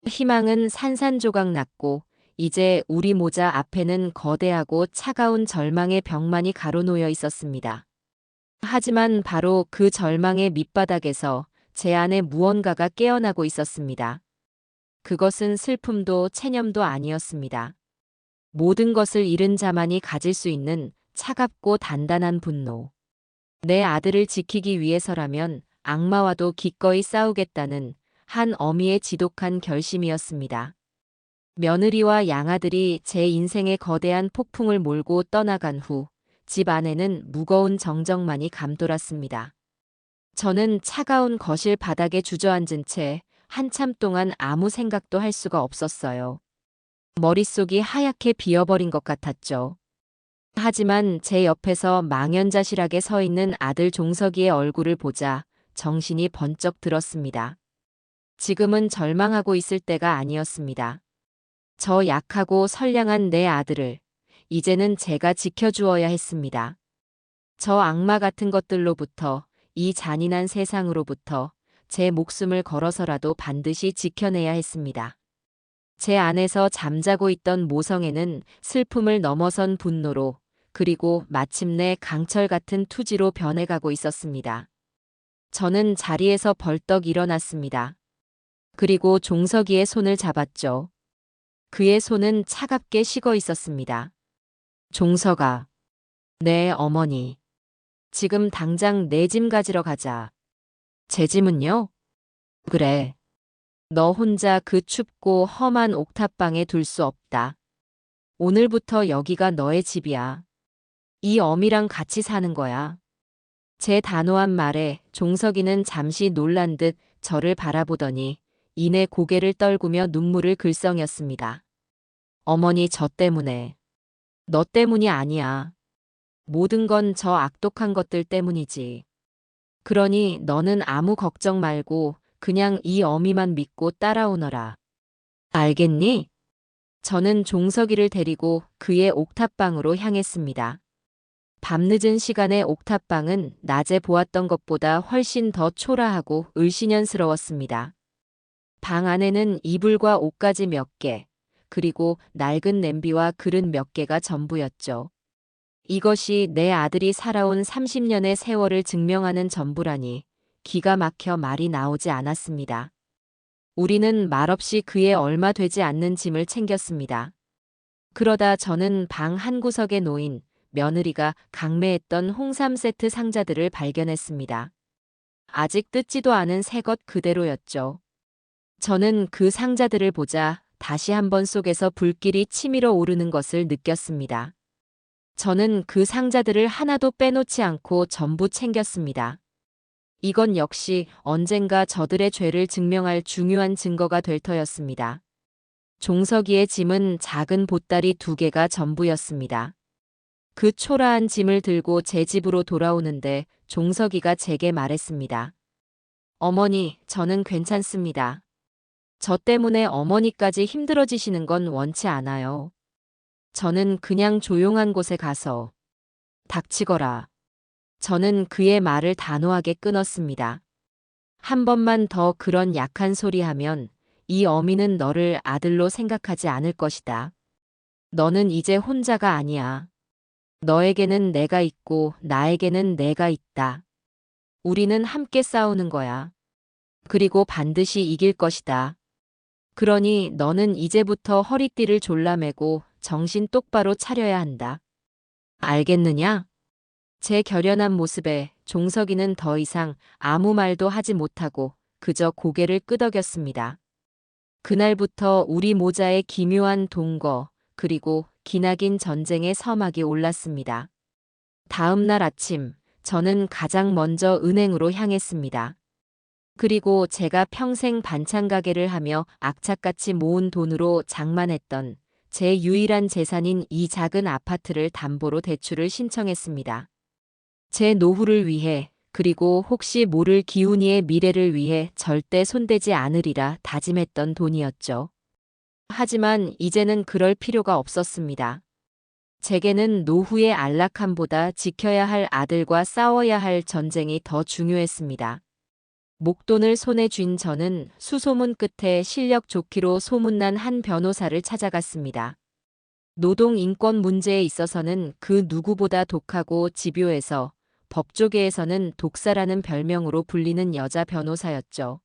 희망은 산산조각 났고 이제 우리 모자 앞에는 거대하고 차가운 절망의 벽만이 가로놓여 있었습니다. 하지만 바로 그 절망의 밑바닥에서 제 안에 무언가가 깨어나고 있었습니다. 그것은 슬픔도 체념도 아니었습니다. 모든 것을 잃은 자만이 가질 수 있는 차갑고 단단한 분노. 내 아들을 지키기 위해서라면 악마와도 기꺼이 싸우겠다는 한 어미의 지독한 결심이었습니다. 며느리와 양아들이 제 인생에 거대한 폭풍을 몰고 떠나간 후 집 안에는 무거운 정적만이 감돌았습니다. 저는 차가운 거실 바닥에 주저앉은 채 한참 동안 아무 생각도 할 수가 없었어요. 머릿속이 하얗게 비어버린 것 같았죠. 하지만 제 옆에서 망연자실하게 서 있는 아들 종석이의 얼굴을 보자 정신이 번쩍 들었습니다. 지금은 절망하고 있을 때가 아니었습니다. 저 약하고 선량한 내 아들을 이제는 제가 지켜주어야 했습니다. 저 악마 같은 것들로부터, 이 잔인한 세상으로부터 제 목숨을 걸어서라도 반드시 지켜내야 했습니다. 제 안에서 잠자고 있던 모성애는 슬픔을 넘어선 분노로, 그리고 마침내 강철 같은 투지로 변해가고 있었습니다. 저는 자리에서 벌떡 일어났습니다. 그리고 종석이의 손을 잡았죠. 그의 손은 차갑게 식어 있었습니다. 종석아, 내 어머니. 지금 당장 내 짐 가지러 가자. 제 짐은요? 그래. 너 혼자 그 춥고 험한 옥탑방에 둘 수 없다. 오늘부터 여기가 너의 집이야. 이 어미랑 같이 사는 거야. 제 단호한 말에 종석이는 잠시 놀란 듯 저를 바라보더니 이내 고개를 떨구며 눈물을 글썽였습니다. 어머니, 저 때문에. 너 때문이 아니야. 모든 건 저 악독한 것들 때문이지. 그러니 너는 아무 걱정 말고 그냥 이 어미만 믿고 따라오너라. 알겠니? 저는 종석이를 데리고 그의 옥탑방으로 향했습니다. 밤늦은 시간의 옥탑방은 낮에 보았던 것보다 훨씬 더 초라하고 을씨년스러웠습니다. 방 안에는 이불과 옷가지 몇 개, 그리고 낡은 냄비와 그릇 몇 개가 전부였죠. 이것이 내 아들이 살아온 30년의 세월을 증명하는 전부라니 기가 막혀 말이 나오지 않았습니다. 우리는 말없이 그의 얼마 되지 않는 짐을 챙겼습니다. 그러다 저는 방 한 구석에 놓인 며느리가 강매했던 홍삼 세트 상자들을 발견했습니다. 아직 뜯지도 않은 새 것 그대로였죠. 저는 그 상자들을 보자 다시 한번 속에서 불길이 치밀어 오르는 것을 느꼈습니다. 저는 그 상자들을 하나도 빼놓지 않고 전부 챙겼습니다. 이건 역시 언젠가 저들의 죄를 증명할 중요한 증거가 될 터였습니다. 종석이의 짐은 작은 보따리 2개가 전부였습니다. 그 초라한 짐을 들고 제 집으로 돌아오는데 종석이가 제게 말했습니다. 어머니, 저는 괜찮습니다. 저 때문에 어머니까지 힘들어지시는 건 원치 않아요. 저는 그냥 조용한 곳에 가서 닥치거라. 저는 그의 말을 단호하게 끊었습니다. 한 번만 더 그런 약한 소리 하면 이 어미는 너를 아들로 생각하지 않을 것이다. 너는 이제 혼자가 아니야. 너에게는 내가 있고 나에게는 내가 있다. 우리는 함께 싸우는 거야. 그리고 반드시 이길 것이다. 그러니 너는 이제부터 허리띠를 졸라매고 정신 똑바로 차려야 한다. 알겠느냐? 제 결연한 모습에 종석이는 더 이상 아무 말도 하지 못하고 그저 고개를 끄덕였습니다. 그날부터 우리 모자에 기묘한 동거, 그리고 기나긴 전쟁의 서막이 올랐습니다. 다음 날 아침, 저는 가장 먼저 은행으로 향했습니다. 그리고 제가 평생 반찬 가게를 하며 악착같이 모은 돈으로 장만했던 제 유일한 재산인 이 작은 아파트를 담보로 대출을 신청했습니다. 제 노후를 위해, 그리고 혹시 모를 기훈이의 미래를 위해 절대 손대지 않으리라 다짐했던 돈이었죠. 하지만 이제는 그럴 필요가 없었습니다. 제게는 노후의 안락함보다 지켜야 할 아들과 싸워야 할 전쟁이 더 중요했습니다. 목돈을 손에 쥔 저는 수소문 끝에 실력 좋기로 소문난 한 변호사를 찾아갔습니다. 노동 인권 문제에 있어서는 그 누구보다 독하고 집요해서 법조계에서는 독사라는 별명으로 불리는 여자 변호사였죠.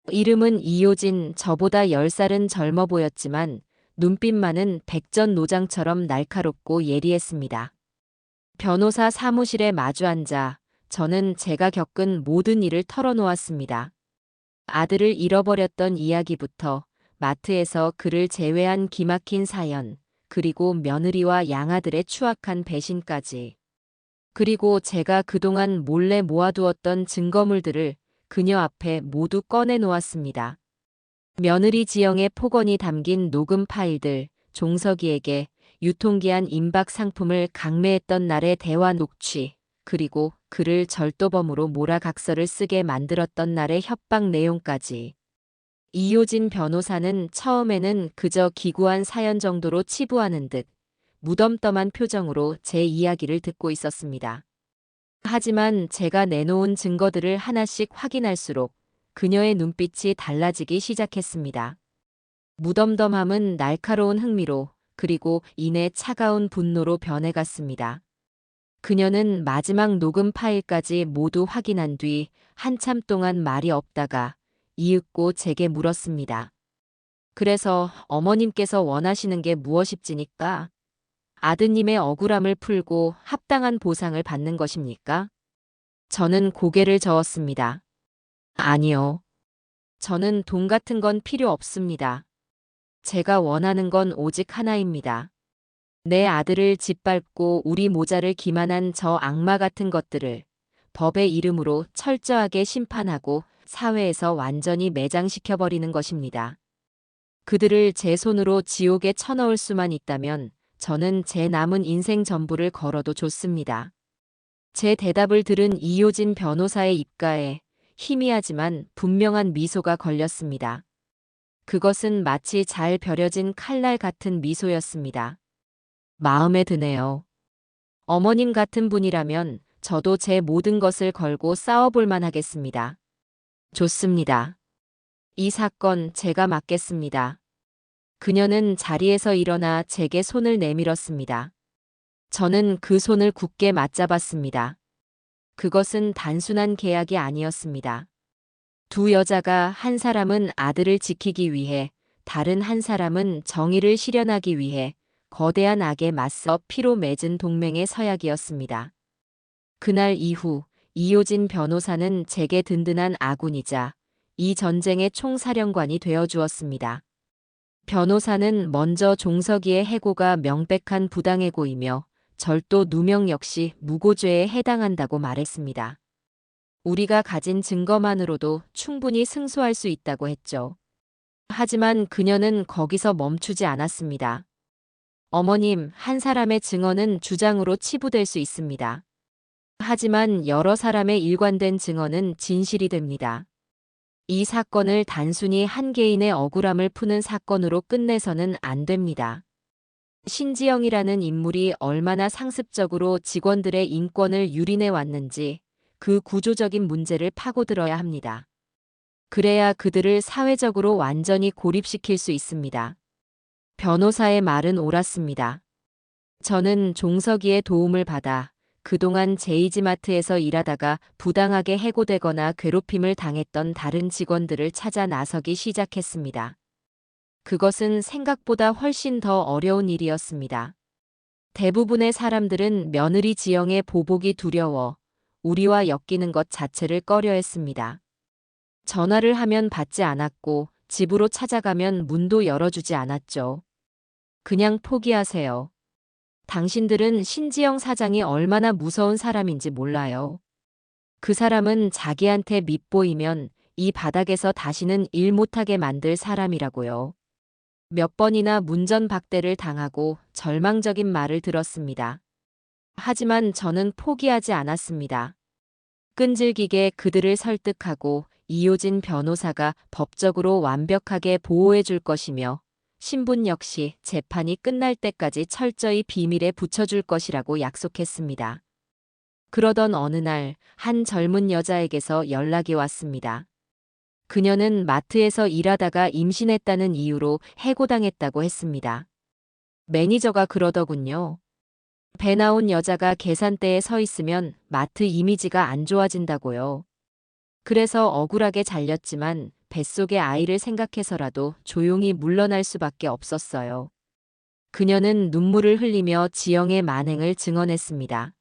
이름은 이효진, 저보다 10살은 젊어 보였지만 눈빛만은 백전노장처럼 날카롭고 예리했습니다. 변호사 사무실에 마주 앉아 저는 제가 겪은 모든 일을 털어놓았습니다. 아들을 잃어버렸던 이야기부터 마트에서 그를 제외한 기막힌 사연, 그리고 며느리와 양아들의 추악한 배신까지. 그리고 제가 그동안 몰래 모아두었던 증거물들을 그녀 앞에 모두 꺼내 놓았습니다. 며느리 지영의 폭언이 담긴 녹음 파일들, 종석이에게 유통기한 임박 상품을 강매했던 날의 대화 녹취, 그리고 그를 절도범으로 몰아각서를 쓰게 만들었던 날의 협박 내용까지. 이효진 변호사는 처음에는 그저 기구한 사연 정도로 치부하는 듯 무덤덤한 표정으로 제 이야기를 듣고 있었습니다. 하지만 제가 내놓은 증거들을 하나씩 확인할수록 그녀의 눈빛이 달라지기 시작했습니다. 무덤덤함은 날카로운 흥미로, 그리고 이내 차가운 분노로 변해갔습니다. 그녀는 마지막 녹음 파일까지 모두 확인한 뒤 한참 동안 말이 없다가 이윽고 제게 물었습니다. 그래서 어머님께서 원하시는 게 무엇입니까? 아드님의 억울함을 풀고 합당한 보상을 받는 것입니까? 저는 고개를 저었습니다. 아니요. 저는 돈 같은 건 필요 없습니다. 제가 원하는 건 오직 하나입니다. 내 아들을 짓밟고 우리 모자를 기만한 저 악마 같은 것들을 법의 이름으로 철저하게 심판하고 사회에서 완전히 매장시켜버리는 것입니다. 그들을 제 손으로 지옥에 쳐넣을 수만 있다면 저는 제 남은 인생 전부를 걸어도 좋습니다. 제 대답을 들은 이효진 변호사의 입가에 희미하지만 분명한 미소가 걸렸습니다. 그것은 마치 잘 벼려진 칼날 같은 미소였습니다. 마음에 드네요. 어머님 같은 분이라면 저도 제 모든 것을 걸고 싸워볼 만하겠습니다. 좋습니다. 이 사건 제가 맡겠습니다. 그녀는 자리에서 일어나 제게 손을 내밀었습니다. 저는 그 손을 굳게 맞잡았습니다. 그것은 단순한 계약이 아니었습니다. 두 여자가 한 사람은 아들을 지키기 위해, 다른 한 사람은 정의를 실현하기 위해 거대한 악에 맞서 피로 맺은 동맹의 서약이었습니다. 그날 이후 이효진 변호사는 제게 든든한 아군이자 이 전쟁의 총사령관이 되어 주었습니다. 변호사는 먼저 종석이의 해고가 명백한 부당해고이며 절도 누명 역시 무고죄에 해당한다고 말했습니다. 우리가 가진 증거만으로도 충분히 승소할 수 있다고 했죠. 하지만 그녀는 거기서 멈추지 않았습니다. 어머님, 한 사람의 증언은 주장으로 치부될 수 있습니다. 하지만 여러 사람의 일관된 증언은 진실이 됩니다. 이 사건을 단순히 한 개인의 억울함을 푸는 사건으로 끝내서는 안 됩니다. 신지영이라는 인물이 얼마나 상습적으로 직원들의 인권을 유린해 왔는지 그 구조적인 문제를 파고들어야 합니다. 그래야 그들을 사회적으로 완전히 고립시킬 수 있습니다. 변호사의 말은 옳았습니다. 저는 종석이의 도움을 받아 그동안 제이지마트에서 일하다가 부당하게 해고되거나 괴롭힘을 당했던 다른 직원들을 찾아 나서기 시작했습니다. 그것은 생각보다 훨씬 더 어려운 일이었습니다. 대부분의 사람들은 며느리 지영의 보복이 두려워 우리와 엮이는 것 자체를 꺼려했습니다. 전화를 하면 받지 않았고 집으로 찾아가면 문도 열어주지 않았죠. 그냥 포기하세요. 당신들은 신지영 사장이 얼마나 무서운 사람인지 몰라요. 그 사람은 자기한테 밉보이면 이 바닥에서 다시는 일 못하게 만들 사람이라고요. 몇 번이나 문전박대를 당하고 절망적인 말을 들었습니다. 하지만 저는 포기하지 않았습니다. 끈질기게 그들을 설득하고 이효진 변호사가 법적으로 완벽하게 보호해 줄 것이며 신분 역시 재판이 끝날 때까지 철저히 비밀에 붙여줄 것이라고 약속했습니다. 그러던 어느 날 한 젊은 여자에게서 연락이 왔습니다. 그녀는 마트에서 일하다가 임신했다는 이유로 해고당했다고 했습니다. 매니저가 그러더군요. 배 나온 여자가 계산대에 서 있으면 마트 이미지가 안 좋아진다고요. 그래서 억울하게 잘렸지만 뱃속의 아이를 생각해서라도 조용히 물러날 수밖에 없었어요. 그녀는 눈물을 흘리며 지영의 만행을 증언했습니다.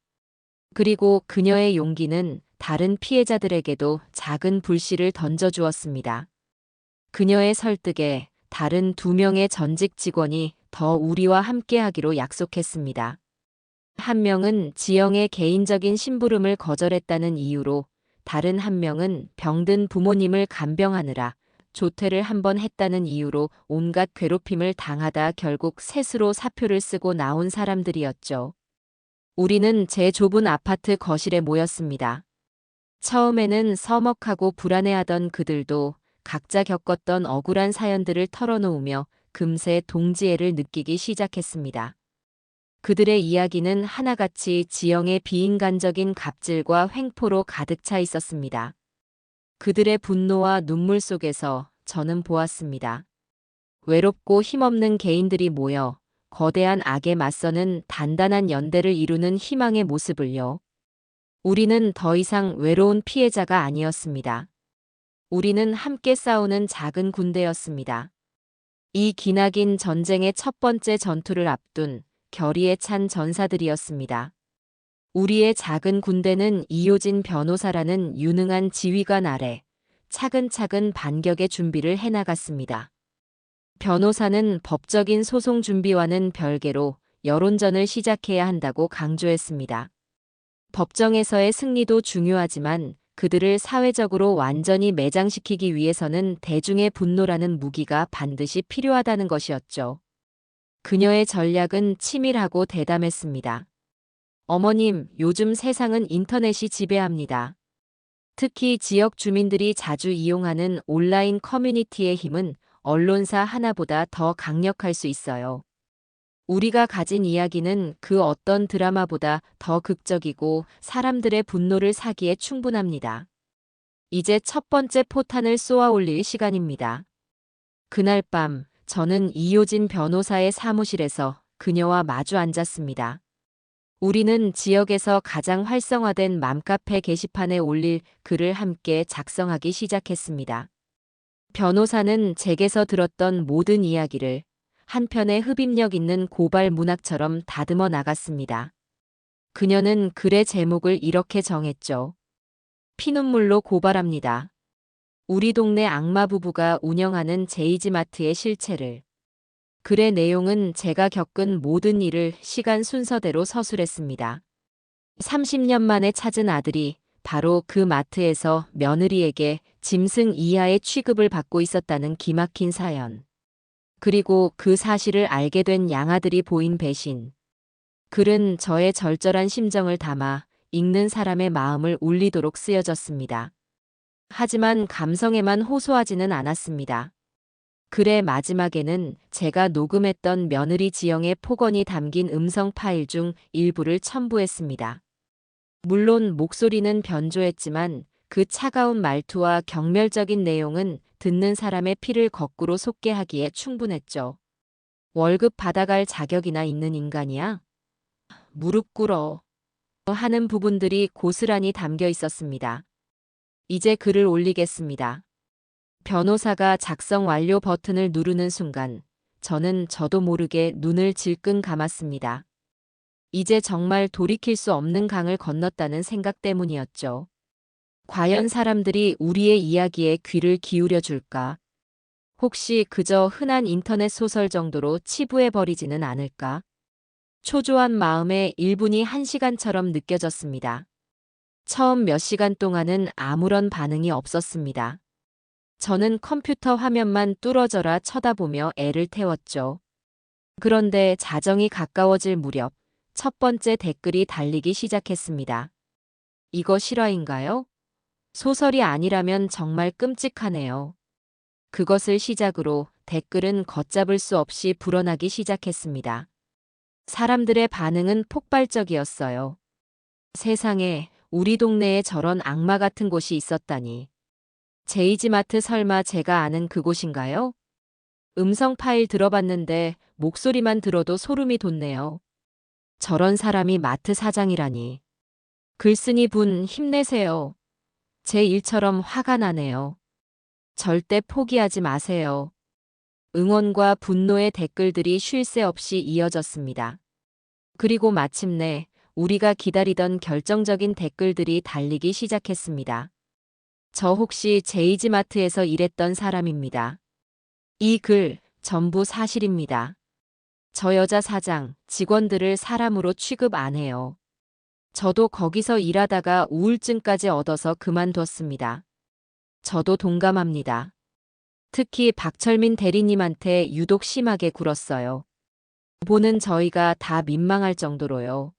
그리고 그녀의 용기는 다른 피해자들에게도 작은 불씨를 던져주었습니다. 그녀의 설득에 다른 2명의 전직 직원이 더 우리와 함께하기로 약속했습니다. 한 명은 지영의 개인적인 심부름을 거절했다는 이유로, 다른 한 명은 병든 부모님을 간병하느라 조퇴를 한 번 했다는 이유로 온갖 괴롭힘을 당하다 결국 셋으로 사표를 쓰고 나온 사람들이었죠. 우리는 제 좁은 아파트 거실에 모였습니다. 처음에는 서먹하고 불안해하던 그들도 각자 겪었던 억울한 사연들을 털어놓으며 금세 동지애를 느끼기 시작했습니다. 그들의 이야기는 하나같이 지영의 비인간적인 갑질과 횡포로 가득 차 있었습니다. 그들의 분노와 눈물 속에서 저는 보았습니다. 외롭고 힘없는 개인들이 모여 거대한 악에 맞서는 단단한 연대를 이루는 희망의 모습을요. 우리는 더 이상 외로운 피해자가 아니었습니다. 우리는 함께 싸우는 작은 군대였습니다. 이 기나긴 전쟁의 첫 번째 전투를 앞둔 결의에 찬 전사들이었습니다. 우리의 작은 군대는 이효진 변호사라는 유능한 지휘관 아래 차근차근 반격의 준비를 해나갔습니다. 변호사는 법적인 소송 준비와는 별개로 여론전을 시작해야 한다고 강조했습니다. 법정에서의 승리도 중요하지만 그들을 사회적으로 완전히 매장시키기 위해서는 대중의 분노라는 무기가 반드시 필요하다는 것이었죠. 그녀의 전략은 치밀하고 대담했습니다. 어머님, 요즘 세상은 인터넷이 지배합니다. 특히 지역 주민들이 자주 이용하는 온라인 커뮤니티의 힘은 언론사 하나보다 더 강력할 수 있어요. 우리가 가진 이야기는 그 어떤 드라마보다 더 극적이고 사람들의 분노를 사기에 충분합니다. 이제 첫 번째 포탄을 쏘아 올릴 시간입니다. 그날 밤, 저는 이효진 변호사의 사무실에서 그녀와 마주 앉았습니다. 우리는 지역에서 가장 활성화된 맘카페 게시판에 올릴 글을 함께 작성하기 시작했습니다. 변호사는 제게서 들었던 모든 이야기를 한 편의 흡입력 있는 고발 문학처럼 다듬어 나갔습니다. 그녀는 글의 제목을 이렇게 정했죠. 피눈물로 고발합니다. 우리 동네 악마 부부가 운영하는 제이지마트의 실체를. 글의 내용은 제가 겪은 모든 일을 시간 순서대로 서술했습니다. 30년 만에 찾은 아들이 바로 그 마트에서 며느리에게 짐승 이하의 취급을 받고 있었다는 기막힌 사연. 그리고 그 사실을 알게 된 양아들이 보인 배신. 글은 저의 절절한 심정을 담아 읽는 사람의 마음을 울리도록 쓰여졌습니다. 하지만 감성에만 호소하지는 않았습니다. 글의 마지막에는 제가 녹음했던 며느리 지영의 폭언이 담긴 음성 파일 중 일부를 첨부했습니다. 물론 목소리는 변조했지만 그 차가운 말투와 경멸적인 내용은 듣는 사람의 피를 거꾸로 솟게 하기에 충분했죠. 월급 받아갈 자격이나 있는 인간이야? 무릎 꿇어. 하는 부분들이 고스란히 담겨 있었습니다. 이제 글을 올리겠습니다. 변호사가 작성 완료 버튼을 누르는 순간 저는 저도 모르게 눈을 질끈 감았습니다. 이제 정말 돌이킬 수 없는 강을 건넜다는 생각 때문이었죠. 과연 사람들이 우리의 이야기에 귀를 기울여 줄까? 혹시 그저 흔한 인터넷 소설 정도로 치부해버리지는 않을까? 초조한 마음에 1분이 1시간처럼 느껴졌습니다. 처음 몇 시간 동안은 아무런 반응이 없었습니다. 저는 컴퓨터 화면만 뚫어져라 쳐다보며 애를 태웠죠. 그런데 자정이 가까워질 무렵 첫 번째 댓글이 달리기 시작했습니다. 이거 실화인가요? 소설이 아니라면 정말 끔찍하네요. 그것을 시작으로 댓글은 걷잡을 수 없이 불어나기 시작했습니다. 사람들의 반응은 폭발적이었어요. 세상에, 우리 동네에 저런 악마 같은 곳이 있었다니. 제이지마트 설마 제가 아는 그곳인가요? 음성 파일 들어봤는데 목소리만 들어도 소름이 돋네요. 저런 사람이 마트 사장이라니. 글쓴이 분 힘내세요. 제 일처럼 화가 나네요. 절대 포기하지 마세요. 응원과 분노의 댓글들이 쉴 새 없이 이어졌습니다. 그리고 마침내 우리가 기다리던 결정적인 댓글들이 달리기 시작했습니다. 저 혹시 제이지마트에서 일했던 사람입니다. 이 글 전부 사실입니다. 저 여자 사장, 직원들을 사람으로 취급 안 해요. 저도 거기서 일하다가 우울증까지 얻어서 그만뒀습니다. 저도 동감합니다. 특히 박철민 대리님한테 유독 심하게 굴었어요. 보는 저희가 다 민망할 정도로요.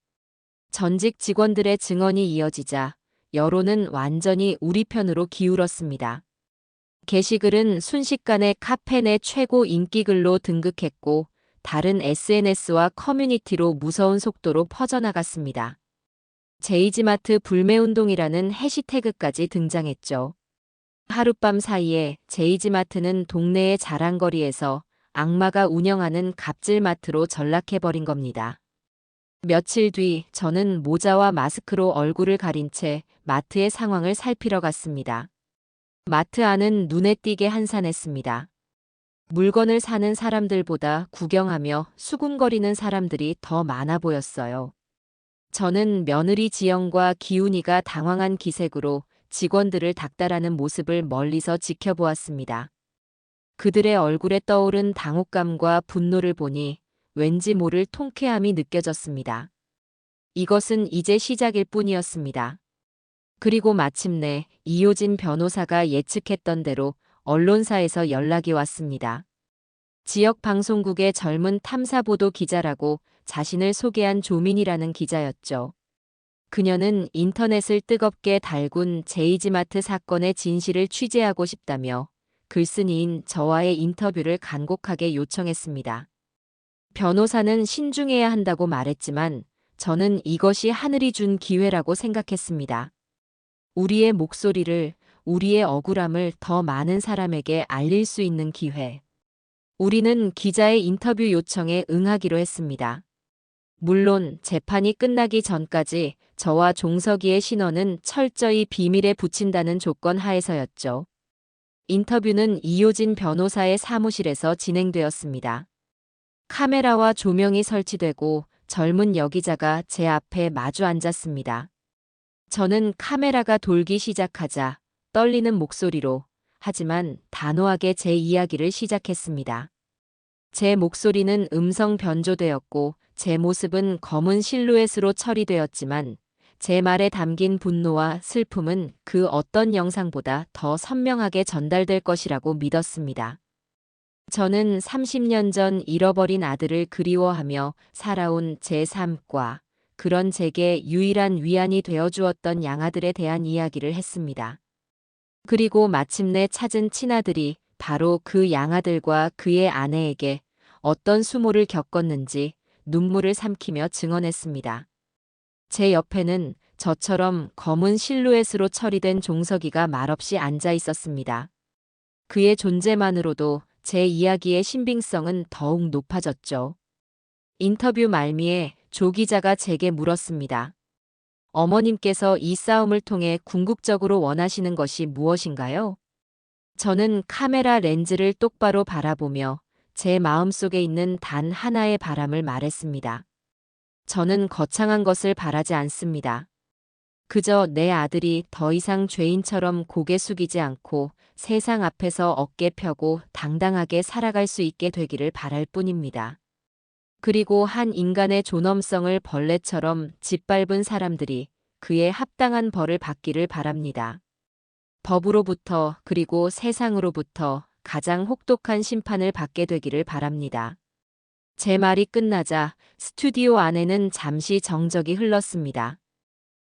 전직 직원들의 증언이 이어지자 여론은 완전히 우리 편으로 기울었습니다. 게시글은 순식간에 카페 최고 인기글로 등극했고 다른 SNS와 커뮤니티로 무서운 속도로 퍼져나갔습니다. 제이지마트 불매운동이라는 해시태그까지 등장했죠. 하룻밤 사이에 제이지마트는 동네의 자랑거리에서 악마가 운영하는 갑질마트로 전락해버린 겁니다. 며칠 뒤 저는 모자와 마스크로 얼굴을 가린 채 마트의 상황을 살피러 갔습니다. 마트 안은 눈에 띄게 한산했습니다. 물건을 사는 사람들보다 구경하며 수군거리는 사람들이 더 많아 보였어요. 저는 며느리 지영과 기훈이가 당황한 기색으로 직원들을 닥달하는 모습을 멀리서 지켜보았습니다. 그들의 얼굴에 떠오른 당혹감과 분노를 보니 왠지 모를 통쾌함이 느껴졌습니다. 이것은 이제 시작일 뿐이었습니다. 그리고 마침내 이효진 변호사가 예측했던 대로 언론사에서 연락이 왔습니다. 지역 방송국의 젊은 탐사보도 기자라고 자신을 소개한 조민이라는 기자였죠. 그녀는 인터넷을 뜨겁게 달군 제이지마트 사건의 진실을 취재하고 싶다며 글쓴이인 저와의 인터뷰를 간곡하게 요청했습니다. 변호사는 신중해야 한다고 말했지만 저는 이것이 하늘이 준 기회라고 생각했습니다. 우리의 목소리를, 우리의 억울함을 더 많은 사람에게 알릴 수 있는 기회. 우리는 기자의 인터뷰 요청에 응하기로 했습니다. 물론 재판이 끝나기 전까지 저와 종석이의 신원은 철저히 비밀에 붙인다는 조건 하에서였죠. 인터뷰는 이효진 변호사의 사무실에서 진행되었습니다. 카메라와 조명이 설치되고 젊은 여기자가 제 앞에 마주 앉았습니다. 저는 카메라가 돌기 시작하자 떨리는 목소리로 하지만 단호하게 제 이야기를 시작했습니다. 제 목소리는 음성 변조되었고 제 모습은 검은 실루엣으로 처리되었지만 제 말에 담긴 분노와 슬픔은 그 어떤 영상보다 더 선명하게 전달될 것이라고 믿었습니다. 저는 30년 전 잃어버린 아들을 그리워하며 살아온 제 삶과 그런 제게 유일한 위안이 되어주었던 양아들에 대한 이야기를 했습니다. 그리고 마침내 찾은 친아들이 바로 그 양아들과 그의 아내에게 어떤 수모를 겪었는지 눈물을 삼키며 증언했습니다. 제 옆에는 저처럼 검은 실루엣으로 처리된 종석이가 말없이 앉아 있었습니다. 그의 존재만으로도 제 이야기의 신빙성은 더욱 높아졌죠. 인터뷰 말미에 조 기자가 제게 물었습니다. 어머님께서 이 싸움을 통해 궁극적으로 원하시는 것이 무엇인가요? 저는 카메라 렌즈를 똑바로 바라보며 제 마음속에 있는 단 하나의 바람을 말했습니다. 저는 거창한 것을 바라지 않습니다. 그저 내 아들이 더 이상 죄인처럼 고개 숙이지 않고 세상 앞에서 어깨 펴고 당당하게 살아갈 수 있게 되기를 바랄 뿐입니다. 그리고 한 인간의 존엄성을 벌레처럼 짓밟은 사람들이 그에 합당한 벌을 받기를 바랍니다. 법으로부터 그리고 세상으로부터 가장 혹독한 심판을 받게 되기를 바랍니다. 제 말이 끝나자 스튜디오 안에는 잠시 정적이 흘렀습니다.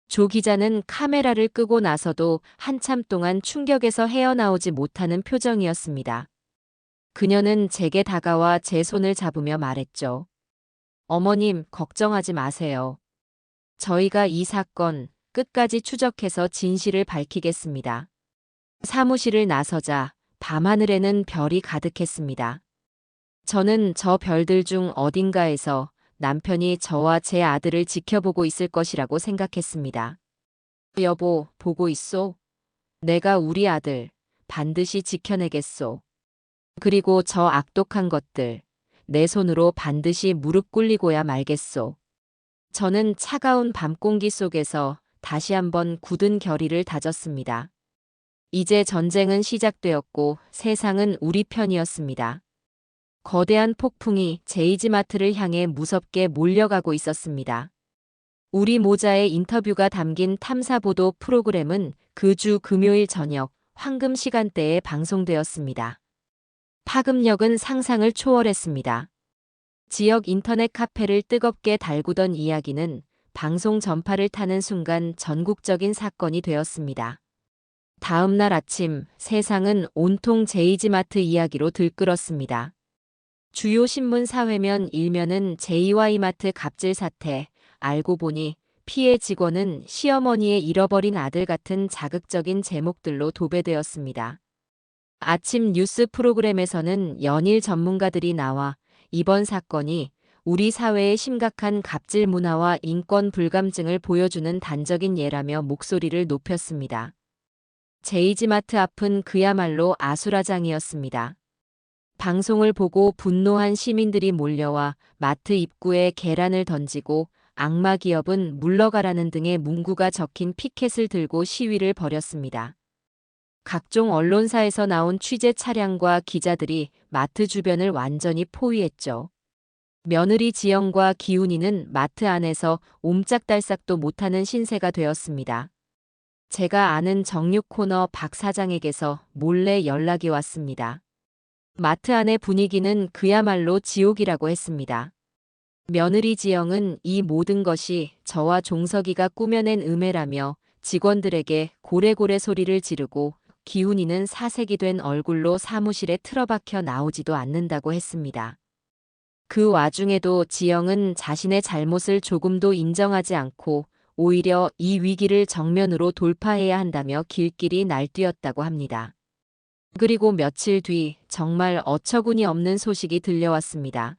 조 기자는 카메라를 끄고 나서도 한참 동안 충격에서 헤어나오지 못하는 표정이었습니다. 그녀는 제게 다가와 제 손을 잡으며 말했죠. 어머님, 걱정하지 마세요. 저희가 이 사건 끝까지 추적해서 진실을 밝히겠습니다. 사무실을 나서자 밤하늘에는 별이 가득했습니다. 저는 저 별들 중 어딘가에서 남편이 저와 제 아들을 지켜보고 있을 것이라고 생각했습니다. 여보, 보고 있소? 내가 우리 아들 반드시 지켜내겠소. 그리고 저 악독한 것들 내 손으로 반드시 무릎 꿇리고야 말겠소. 저는 차가운 밤 공기 속에서 다시 한번 굳은 결의를 다졌습니다. 이제 전쟁은 시작되었고 세상은 우리 편이었습니다. 거대한 폭풍이 제이지마트를 향해 무섭게 몰려가고 있었습니다. 우리 모자의 인터뷰가 담긴 탐사보도 프로그램은 그 주 금요일 저녁 황금 시간대에 방송되었습니다. 파급력은 상상을 초월했습니다. 지역 인터넷 카페를 뜨겁게 달구던 이야기는 방송 전파를 타는 순간 전국적인 사건이 되었습니다. 다음 날 아침 세상은 온통 제이지마트 이야기로 들끓었습니다. 주요 신문 사회면 일면은 제이와이마트 갑질 사태, 알고 보니 피해 직원은 시어머니의 잃어버린 아들 같은 자극적인 제목들로 도배되었습니다. 아침 뉴스 프로그램에서는 연일 전문가들이 나와 이번 사건이 우리 사회의 심각한 갑질 문화와 인권 불감증을 보여주는 단적인 예라며 목소리를 높였습니다. 제이지마트 앞은 그야말로 아수라장이었습니다. 방송을 보고 분노한 시민들이 몰려와 마트 입구에 계란을 던지고 악마 기업은 물러가라는 등의 문구가 적힌 피켓을 들고 시위를 벌였습니다. 각종 언론사에서 나온 취재 차량과 기자들이 마트 주변을 완전히 포위했죠. 며느리 지영과 기훈이는 마트 안에서 옴짝달싹도 못하는 신세가 되었습니다. 제가 아는 정육 코너 박 사장에게서 몰래 연락이 왔습니다. 마트 안의 분위기는 그야말로 지옥이라고 했습니다. 며느리 지영은 이 모든 것이 저와 종석이가 꾸며낸 음해라며 직원들에게 고래고래 소리를 지르고 기훈이는 사색이 된 얼굴로 사무실에 틀어박혀 나오지도 않는다고 했습니다. 그 와중에도 지영은 자신의 잘못을 조금도 인정하지 않고 오히려 이 위기를 정면으로 돌파해야 한다며 길길이 날뛰었다고 합니다. 그리고 며칠 뒤 정말 어처구니 없는 소식이 들려왔습니다.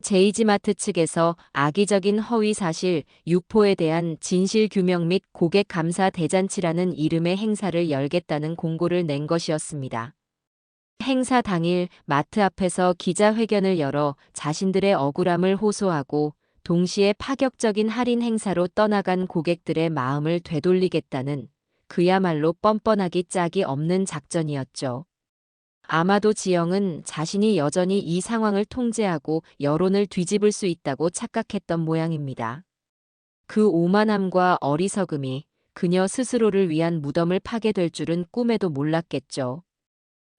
제이지마트 측에서 악의적인 허위 사실 유포에 대한 진실 규명 및 고객 감사 대잔치라는 이름의 행사를 열겠다는 공고를 낸 것이었습니다. 행사 당일 마트 앞에서 기자회견을 열어 자신들의 억울함을 호소하고 동시에 파격적인 할인 행사로 떠나간 고객들의 마음을 되돌리겠다는 그야말로 뻔뻔하기 짝이 없는 작전이었죠. 아마도 지영은 자신이 여전히 이 상황을 통제하고 여론을 뒤집을 수 있다고 착각했던 모양입니다. 그 오만함과 어리석음이 그녀 스스로를 위한 무덤을 파게 될 줄은 꿈에도 몰랐겠죠.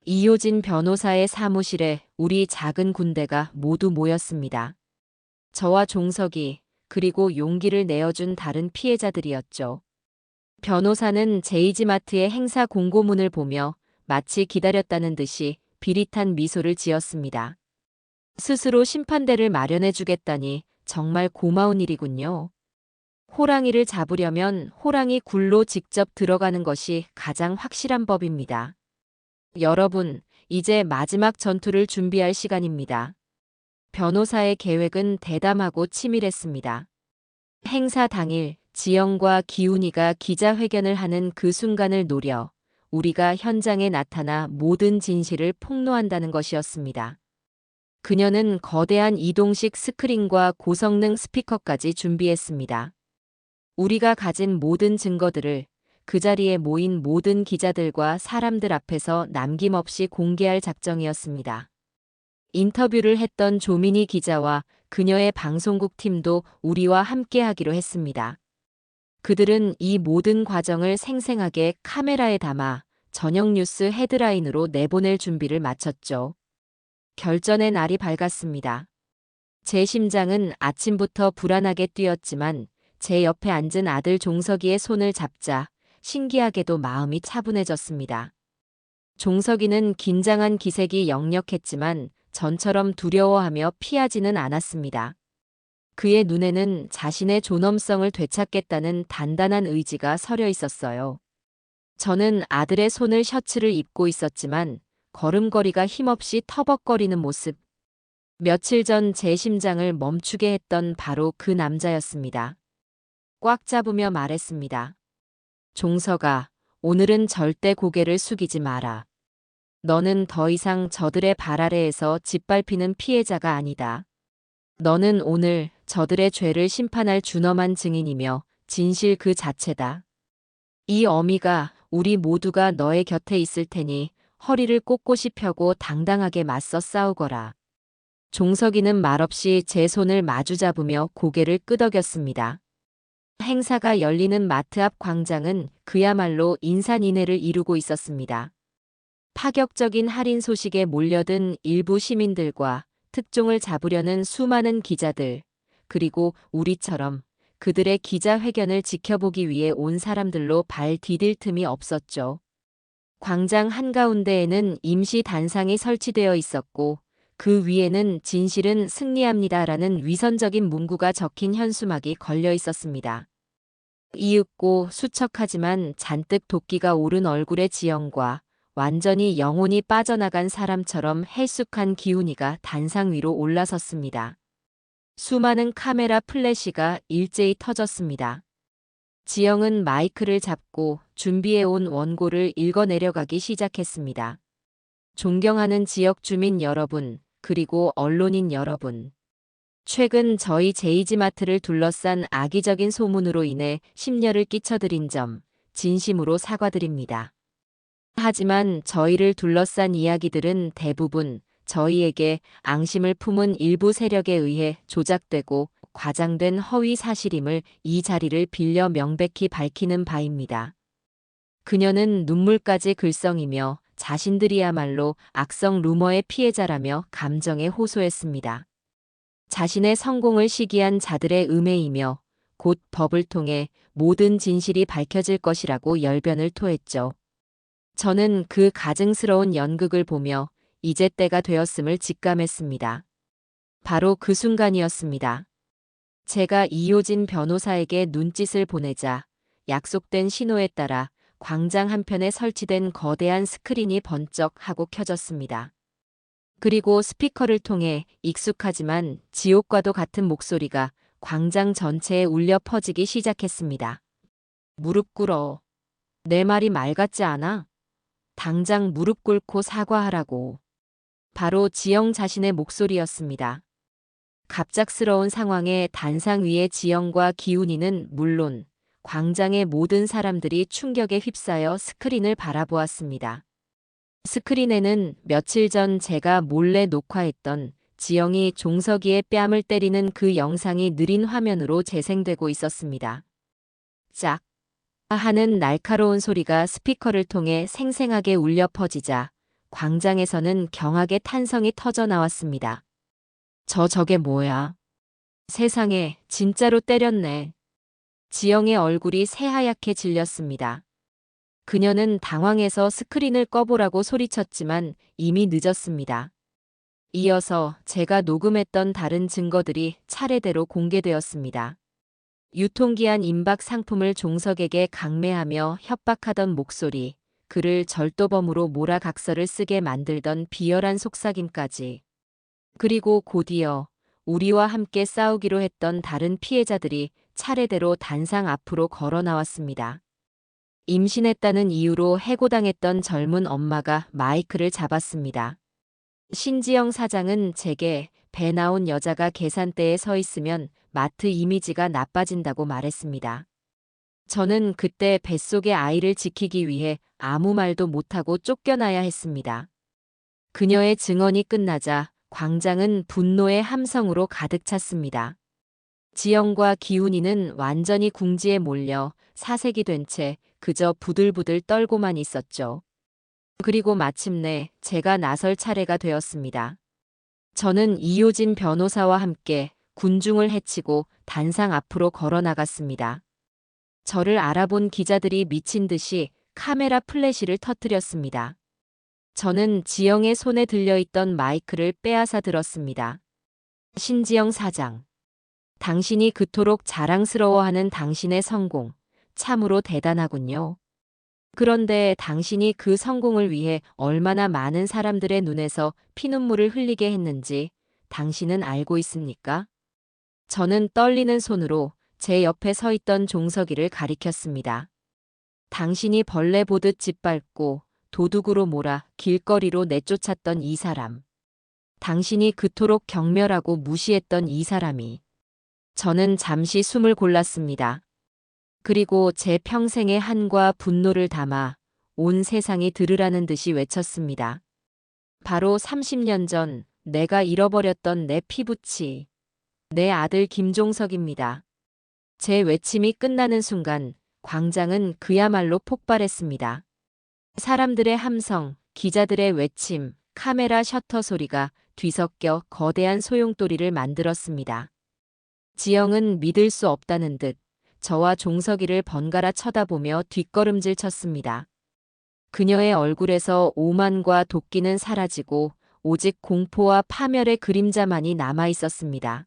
이효진 변호사의 사무실에 우리 작은 군대가 모두 모였습니다. 저와 종석이 그리고 용기를 내어준 다른 피해자들이었죠. 변호사는 제이지마트의 행사 공고문을 보며 마치 기다렸다는 듯이 비릿한 미소를 지었습니다. 스스로 심판대를 마련해 주겠다니 정말 고마운 일이군요. 호랑이를 잡으려면 호랑이 굴로 직접 들어가는 것이 가장 확실한 법입니다. 여러분, 이제 마지막 전투를 준비할 시간입니다. 변호사의 계획은 대담하고 치밀했습니다. 행사 당일 지영과 기훈이가 기자회견을 하는 그 순간을 노려 우리가 현장에 나타나 모든 진실을 폭로한다는 것이었습니다. 그녀는 거대한 이동식 스크린과 고성능 스피커까지 준비했습니다. 우리가 가진 모든 증거들을 그 자리에 모인 모든 기자들과 사람들 앞에서 남김없이 공개할 작정이었습니다. 인터뷰를 했던 조민희 기자와 그녀의 방송국 팀도 우리와 함께하기로 했습니다. 그들은 이 모든 과정을 생생하게 카메라에 담아 저녁 뉴스 헤드라인으로 내보낼 준비를 마쳤죠. 결전의 날이 밝았습니다. 제 심장은 아침부터 불안하게 뛰었지만 제 옆에 앉은 아들 종석이의 손을 잡자 신기하게도 마음이 차분해졌습니다. 종석이는 긴장한 기색이 역력했지만 전처럼 두려워하며 피하지는 않았습니다. 그의 눈에는 자신의 존엄성을 되찾겠다는 단단한 의지가 서려 있었어요. 저는 아들의 손을 셔츠를 입고 있었지만 걸음걸이가 힘없이 터벅거리는 모습. 며칠 전 제 심장을 멈추게 했던 바로 그 남자였습니다. 꽉 잡으며 말했습니다. 종석아, 오늘은 절대 고개를 숙이지 마라. 너는 더 이상 저들의 발 아래에서 짓밟히는 피해자가 아니다. 너는 오늘 저들의 죄를 심판할 준엄한 증인이며 진실 그 자체다. 이 어미가 우리 모두가 너의 곁에 있을 테니 허리를 꼿꼿이 펴고 당당하게 맞서 싸우거라. 종석이는 말없이 제 손을 마주잡으며 고개를 끄덕였습니다. 행사가 열리는 마트 앞 광장은 그야말로 인산인해를 이루고 있었습니다. 파격적인 할인 소식에 몰려든 일부 시민들과 특종을 잡으려는 수많은 기자들, 그리고 우리처럼 그들의 기자회견을 지켜보기 위해 온 사람들로 발 디딜 틈이 없었죠. 광장 한가운데에는 임시 단상이 설치되어 있었고 그 위에는 진실은 승리합니다라는 위선적인 문구가 적힌 현수막이 걸려 있었습니다. 이윽고 수척하지만 잔뜩 도끼가 오른 얼굴의 지영과 완전히 영혼이 빠져나간 사람처럼 헬쑥한 기훈이가 단상 위로 올라섰습니다. 수많은 카메라 플래시가 일제히 터졌습니다. 지영은 마이크를 잡고 준비해온 원고를 읽어내려가기 시작했습니다. 존경하는 지역 주민 여러분, 그리고 언론인 여러분. 최근 저희 제이지마트를 둘러싼 악의적인 소문으로 인해 심려를 끼쳐드린 점 진심으로 사과드립니다. 하지만 저희를 둘러싼 이야기들은 대부분 저희에게 앙심을 품은 일부 세력에 의해 조작되고 과장된 허위 사실임을 이 자리를 빌려 명백히 밝히는 바입니다. 그녀는 눈물까지 글썽이며 자신들이야말로 악성 루머의 피해자라며 감정에 호소했습니다. 자신의 성공을 시기한 자들의 음해이며 곧 법을 통해 모든 진실이 밝혀질 것이라고 열변을 토했죠. 저는 그 가증스러운 연극을 보며 이제 때가 되었음을 직감했습니다. 바로 그 순간이었습니다. 제가 이효진 변호사에게 눈짓을 보내자 약속된 신호에 따라 광장 한편에 설치된 거대한 스크린이 번쩍하고 켜졌습니다. 그리고 스피커를 통해 익숙하지만 지옥과도 같은 목소리가 광장 전체에 울려 퍼지기 시작했습니다. 무릎 꿇어. 내 말이 말 같지 않아? 당장 무릎 꿇고 사과하라고. 바로 지영 자신의 목소리였습니다. 갑작스러운 상황에 단상 위의 지영과 기훈이는 물론 광장의 모든 사람들이 충격에 휩싸여 스크린을 바라보았습니다. 스크린에는 며칠 전 제가 몰래 녹화했던 지영이 종석이의 뺨을 때리는 그 영상이 느린 화면으로 재생되고 있었습니다. 짝 하는 날카로운 소리가 스피커를 통해 생생하게 울려 퍼지자 광장에서는 경악의 탄성이 터져 나왔습니다. 저게 뭐야? 세상에, 진짜로 때렸네. 지영의 얼굴이 새하얗게 질렸습니다. 그녀는 당황해서 스크린을 꺼보라고 소리쳤지만 이미 늦었습니다. 이어서 제가 녹음했던 다른 증거들이 차례대로 공개되었습니다. 유통기한 임박 상품을 종석에게 강매하며 협박하던 목소리, 그를 절도범으로 몰아각서를 쓰게 만들던 비열한 속삭임까지. 그리고 곧이어 우리와 함께 싸우기로 했던 다른 피해자들이 차례대로 단상 앞으로 걸어 나왔습니다. 임신했다는 이유로 해고당했던 젊은 엄마가 마이크를 잡았습니다. 신지영 사장은 제게 배 나온 여자가 계산대에 서 있으면 마트 이미지가 나빠진다고 말했습니다. 저는 그때 뱃속의 아이를 지키기 위해 아무 말도 못하고 쫓겨나야 했습니다. 그녀의 증언이 끝나자 광장은 분노의 함성으로 가득 찼습니다. 지영과 기훈이는 완전히 궁지에 몰려 사색이 된 채 그저 부들부들 떨고만 있었죠. 그리고 마침내 제가 나설 차례가 되었습니다. 저는 이효진 변호사와 함께 군중을 헤치고 단상 앞으로 걸어 나갔습니다. 저를 알아본 기자들이 미친 듯이 카메라 플래시를 터뜨렸습니다. 저는 지영의 손에 들려있던 마이크를 빼앗아 들었습니다. 신지영 사장. 당신이 그토록 자랑스러워하는 당신의 성공, 참으로 대단하군요. 그런데 당신이 그 성공을 위해 얼마나 많은 사람들의 눈에서 피눈물을 흘리게 했는지 당신은 알고 있습니까? 저는 떨리는 손으로 제 옆에 서 있던 종석이를 가리켰습니다. 당신이 벌레 보듯 짓밟고 도둑으로 몰아 길거리로 내쫓았던 이 사람. 당신이 그토록 경멸하고 무시했던 이 사람이. 저는 잠시 숨을 골랐습니다. 그리고 제 평생의 한과 분노를 담아 온 세상이 들으라는 듯이 외쳤습니다. 바로 30년 전 내가 잃어버렸던 내 피부치. 내 아들 김종석입니다. 제 외침이 끝나는 순간 광장은 그야말로 폭발했습니다. 사람들의 함성, 기자들의 외침, 카메라 셔터 소리가 뒤섞여 거대한 소용돌이를 만들었습니다. 지영은 믿을 수 없다는 듯 저와 종석이를 번갈아 쳐다보며 뒷걸음질 쳤습니다. 그녀의 얼굴에서 오만과 도끼는 사라지고 오직 공포와 파멸의 그림자만이 남아 있었습니다.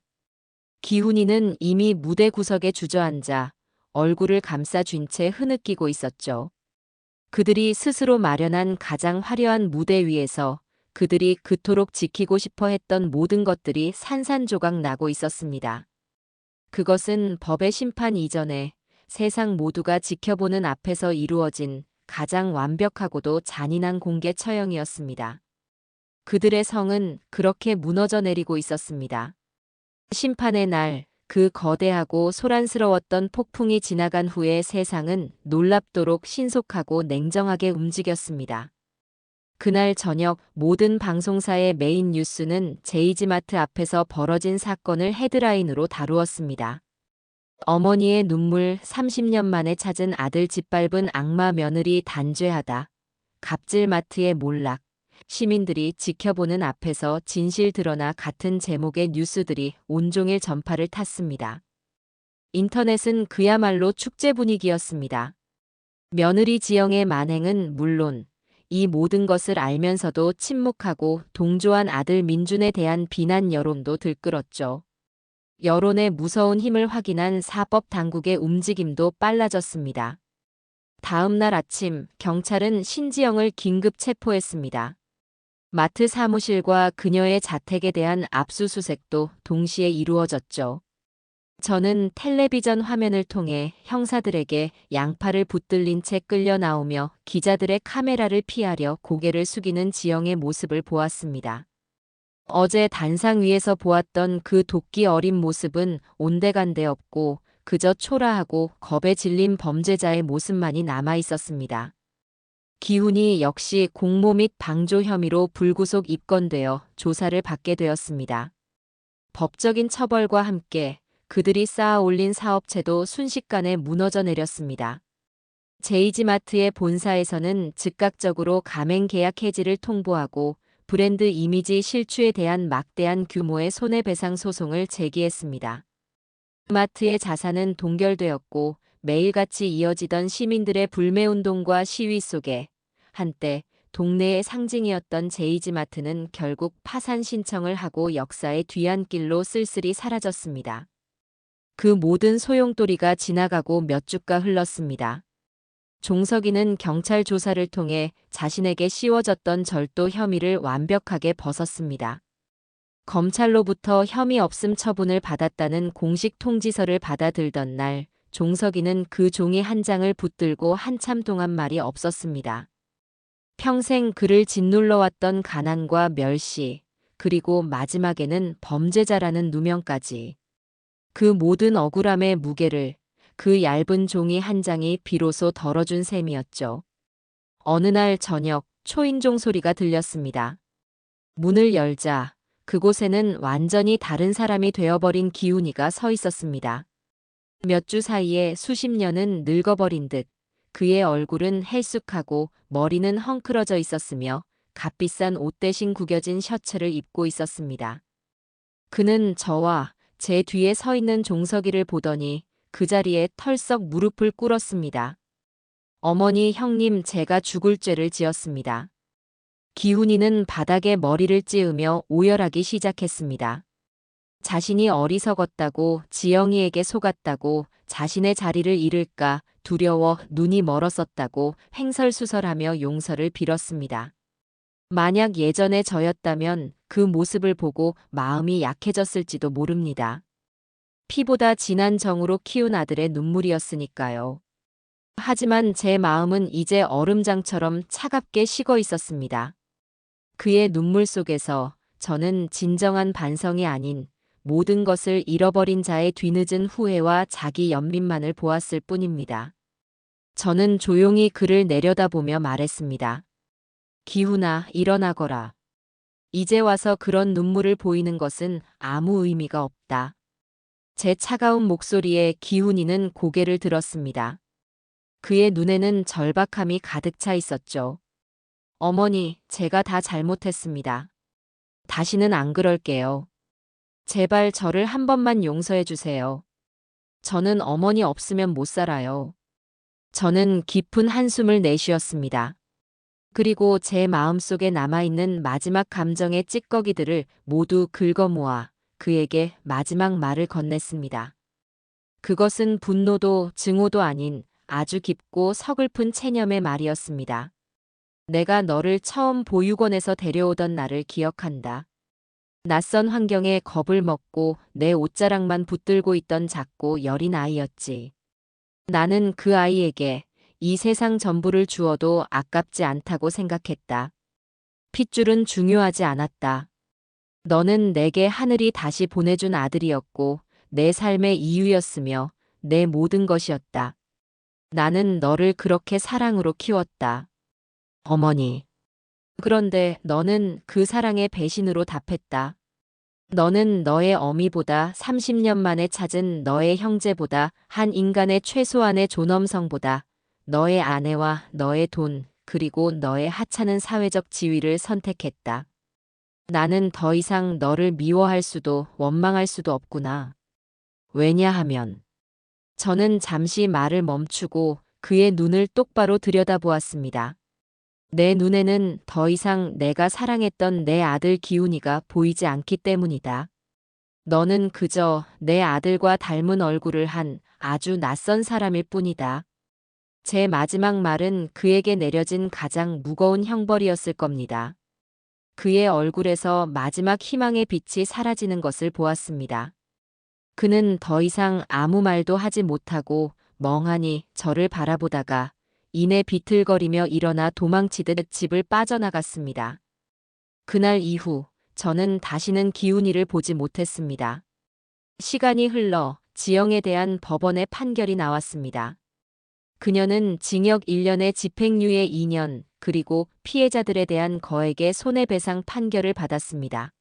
기훈이는 이미 무대 구석에 주저앉아 얼굴을 감싸쥔 채 흐느끼고 있었죠. 그들이 스스로 마련한 가장 화려한 무대 위에서 그들이 그토록 지키고 싶어 했던 모든 것들이 산산조각 나고 있었습니다. 그것은 법의 심판 이전에 세상 모두가 지켜보는 앞에서 이루어진 가장 완벽하고도 잔인한 공개 처형이었습니다. 그들의 성은 그렇게 무너져 내리고 있었습니다. 심판의 날, 그 거대하고 소란스러웠던 폭풍이 지나간 후에 세상은 놀랍도록 신속하고 냉정하게 움직였습니다. 그날 저녁 모든 방송사의 메인 뉴스는 제이지마트 앞에서 벌어진 사건을 헤드라인으로 다루었습니다. 어머니의 눈물, 30년 만에 찾은 아들 짓밟은 악마 며느리 단죄하다. 갑질마트의 몰락. 시민들이 지켜보는 앞에서 진실 드러나 같은 제목의 뉴스들이 온종일 전파를 탔습니다. 인터넷은 그야말로 축제 분위기였습니다. 며느리 지영의 만행은 물론 이 모든 것을 알면서도 침묵하고 동조한 아들 민준에 대한 비난 여론도 들끓었죠. 여론의 무서운 힘을 확인한 사법 당국의 움직임도 빨라졌습니다. 다음 날 아침 경찰은 신지영을 긴급 체포했습니다. 마트 사무실과 그녀의 자택에 대한 압수수색도 동시에 이루어졌죠. 저는 텔레비전 화면을 통해 형사들에게 양팔을 붙들린 채 끌려 나오며 기자들의 카메라를 피하려 고개를 숙이는 지영의 모습을 보았습니다. 어제 단상 위에서 보았던 그 도끼 어린 모습은 온데간데 없고 그저 초라하고 겁에 질린 범죄자의 모습만이 남아 있었습니다. 기훈이 역시 공모 및 방조 혐의로 불구속 입건되어 조사를 받게 되었습니다. 법적인 처벌과 함께 그들이 쌓아 올린 사업체도 순식간에 무너져 내렸습니다. 제이지마트의 본사에서는 즉각적으로 가맹 계약 해지를 통보하고 브랜드 이미지 실추에 대한 막대한 규모의 손해배상 소송을 제기했습니다. 마트의 자산은 동결되었고 매일같이 이어지던 시민들의 불매운동과 시위 속에 한때 동네의 상징이었던 제이지마트는 결국 파산 신청을 하고 역사의 뒤안길로 쓸쓸히 사라졌습니다. 그 모든 소용돌이가 지나가고 몇 주가 흘렀습니다. 종석이는 경찰 조사를 통해 자신에게 씌워졌던 절도 혐의를 완벽하게 벗었습니다. 검찰로부터 혐의 없음 처분을 받았다는 공식 통지서를 받아들던 날, 종석이는 그 종이 한 장을 붙들고 한참 동안 말이 없었습니다. 평생 그를 짓눌러왔던 가난과 멸시, 그리고 마지막에는 범죄자라는 누명까지. 그 모든 억울함의 무게를 그 얇은 종이 한 장이 비로소 덜어준 셈이었죠. 어느 날 저녁 초인종 소리가 들렸습니다. 문을 열자 그곳에는 완전히 다른 사람이 되어버린 기훈이가 서 있었습니다. 몇 주 사이에 수십 년은 늙어버린 듯 그의 얼굴은 헬쑥하고 머리는 헝클어져 있었으며 값비싼 옷 대신 구겨진 셔츠를 입고 있었습니다. 그는 저와 제 뒤에 서 있는 종석이를 보더니 그 자리에 털썩 무릎을 꿇었습니다. 어머니, 형님, 제가 죽을 죄를 지었습니다. 기훈이는 바닥에 머리를 찌으며 오열하기 시작했습니다. 자신이 어리석었다고, 지영이에게 속았다고, 자신의 자리를 잃을까 두려워 눈이 멀었었다고 횡설수설하며 용서를 빌었습니다. 만약 예전의 저였다면 그 모습을 보고 마음이 약해졌을지도 모릅니다. 피보다 진한 정으로 키운 아들의 눈물이었으니까요. 하지만 제 마음은 이제 얼음장처럼 차갑게 식어 있었습니다. 그의 눈물 속에서 저는 진정한 반성이 아닌 모든 것을 잃어버린 자의 뒤늦은 후회와 자기 연민만을 보았을 뿐입니다. 저는 조용히 그를 내려다보며 말했습니다. 기훈아, 일어나거라. 이제 와서 그런 눈물을 보이는 것은 아무 의미가 없다. 제 차가운 목소리에 기훈이는 고개를 들었습니다. 그의 눈에는 절박함이 가득 차 있었죠. 어머니, 제가 다 잘못했습니다. 다시는 안 그럴게요. 제발 저를 한 번만 용서해 주세요. 저는 어머니 없으면 못 살아요. 저는 깊은 한숨을 내쉬었습니다. 그리고 제 마음속에 남아있는 마지막 감정의 찌꺼기들을 모두 긁어모아 그에게 마지막 말을 건넸습니다. 그것은 분노도 증오도 아닌 아주 깊고 서글픈 체념의 말이었습니다. 내가 너를 처음 보육원에서 데려오던 날을 기억한다. 낯선 환경에 겁을 먹고 내 옷자락만 붙들고 있던 작고 여린 아이였지. 나는 그 아이에게 이 세상 전부를 주어도 아깝지 않다고 생각했다. 핏줄은 중요하지 않았다. 너는 내게 하늘이 다시 보내준 아들이었고 내 삶의 이유였으며 내 모든 것이었다. 나는 너를 그렇게 사랑으로 키웠다. 어머니. 그런데 너는 그 사랑의 배신으로 답했다. 너는 너의 어미보다 30년 만에 찾은 너의 형제보다 한 인간의 최소한의 존엄성보다 너의 아내와 너의 돈, 그리고 너의 하찮은 사회적 지위를 선택했다. 나는 더 이상 너를 미워할 수도 원망할 수도 없구나. 왜냐하면 저는 잠시 말을 멈추고 그의 눈을 똑바로 들여다보았습니다. 내 눈에는 더 이상 내가 사랑했던 내 아들 기훈이가 보이지 않기 때문이다. 너는 그저 내 아들과 닮은 얼굴을 한 아주 낯선 사람일 뿐이다. 제 마지막 말은 그에게 내려진 가장 무거운 형벌이었을 겁니다. 그의 얼굴에서 마지막 희망의 빛이 사라지는 것을 보았습니다. 그는 더 이상 아무 말도 하지 못하고 멍하니 저를 바라보다가 이내 비틀거리며 일어나 도망치듯 집을 빠져나갔습니다. 그날 이후 저는 다시는 기훈이를 보지 못했습니다. 시간이 흘러 지영에 대한 법원의 판결이 나왔습니다. 그녀는 징역 1년에 집행유예 2년, 그리고 피해자들에 대한 거액의 손해배상 판결을 받았습니다.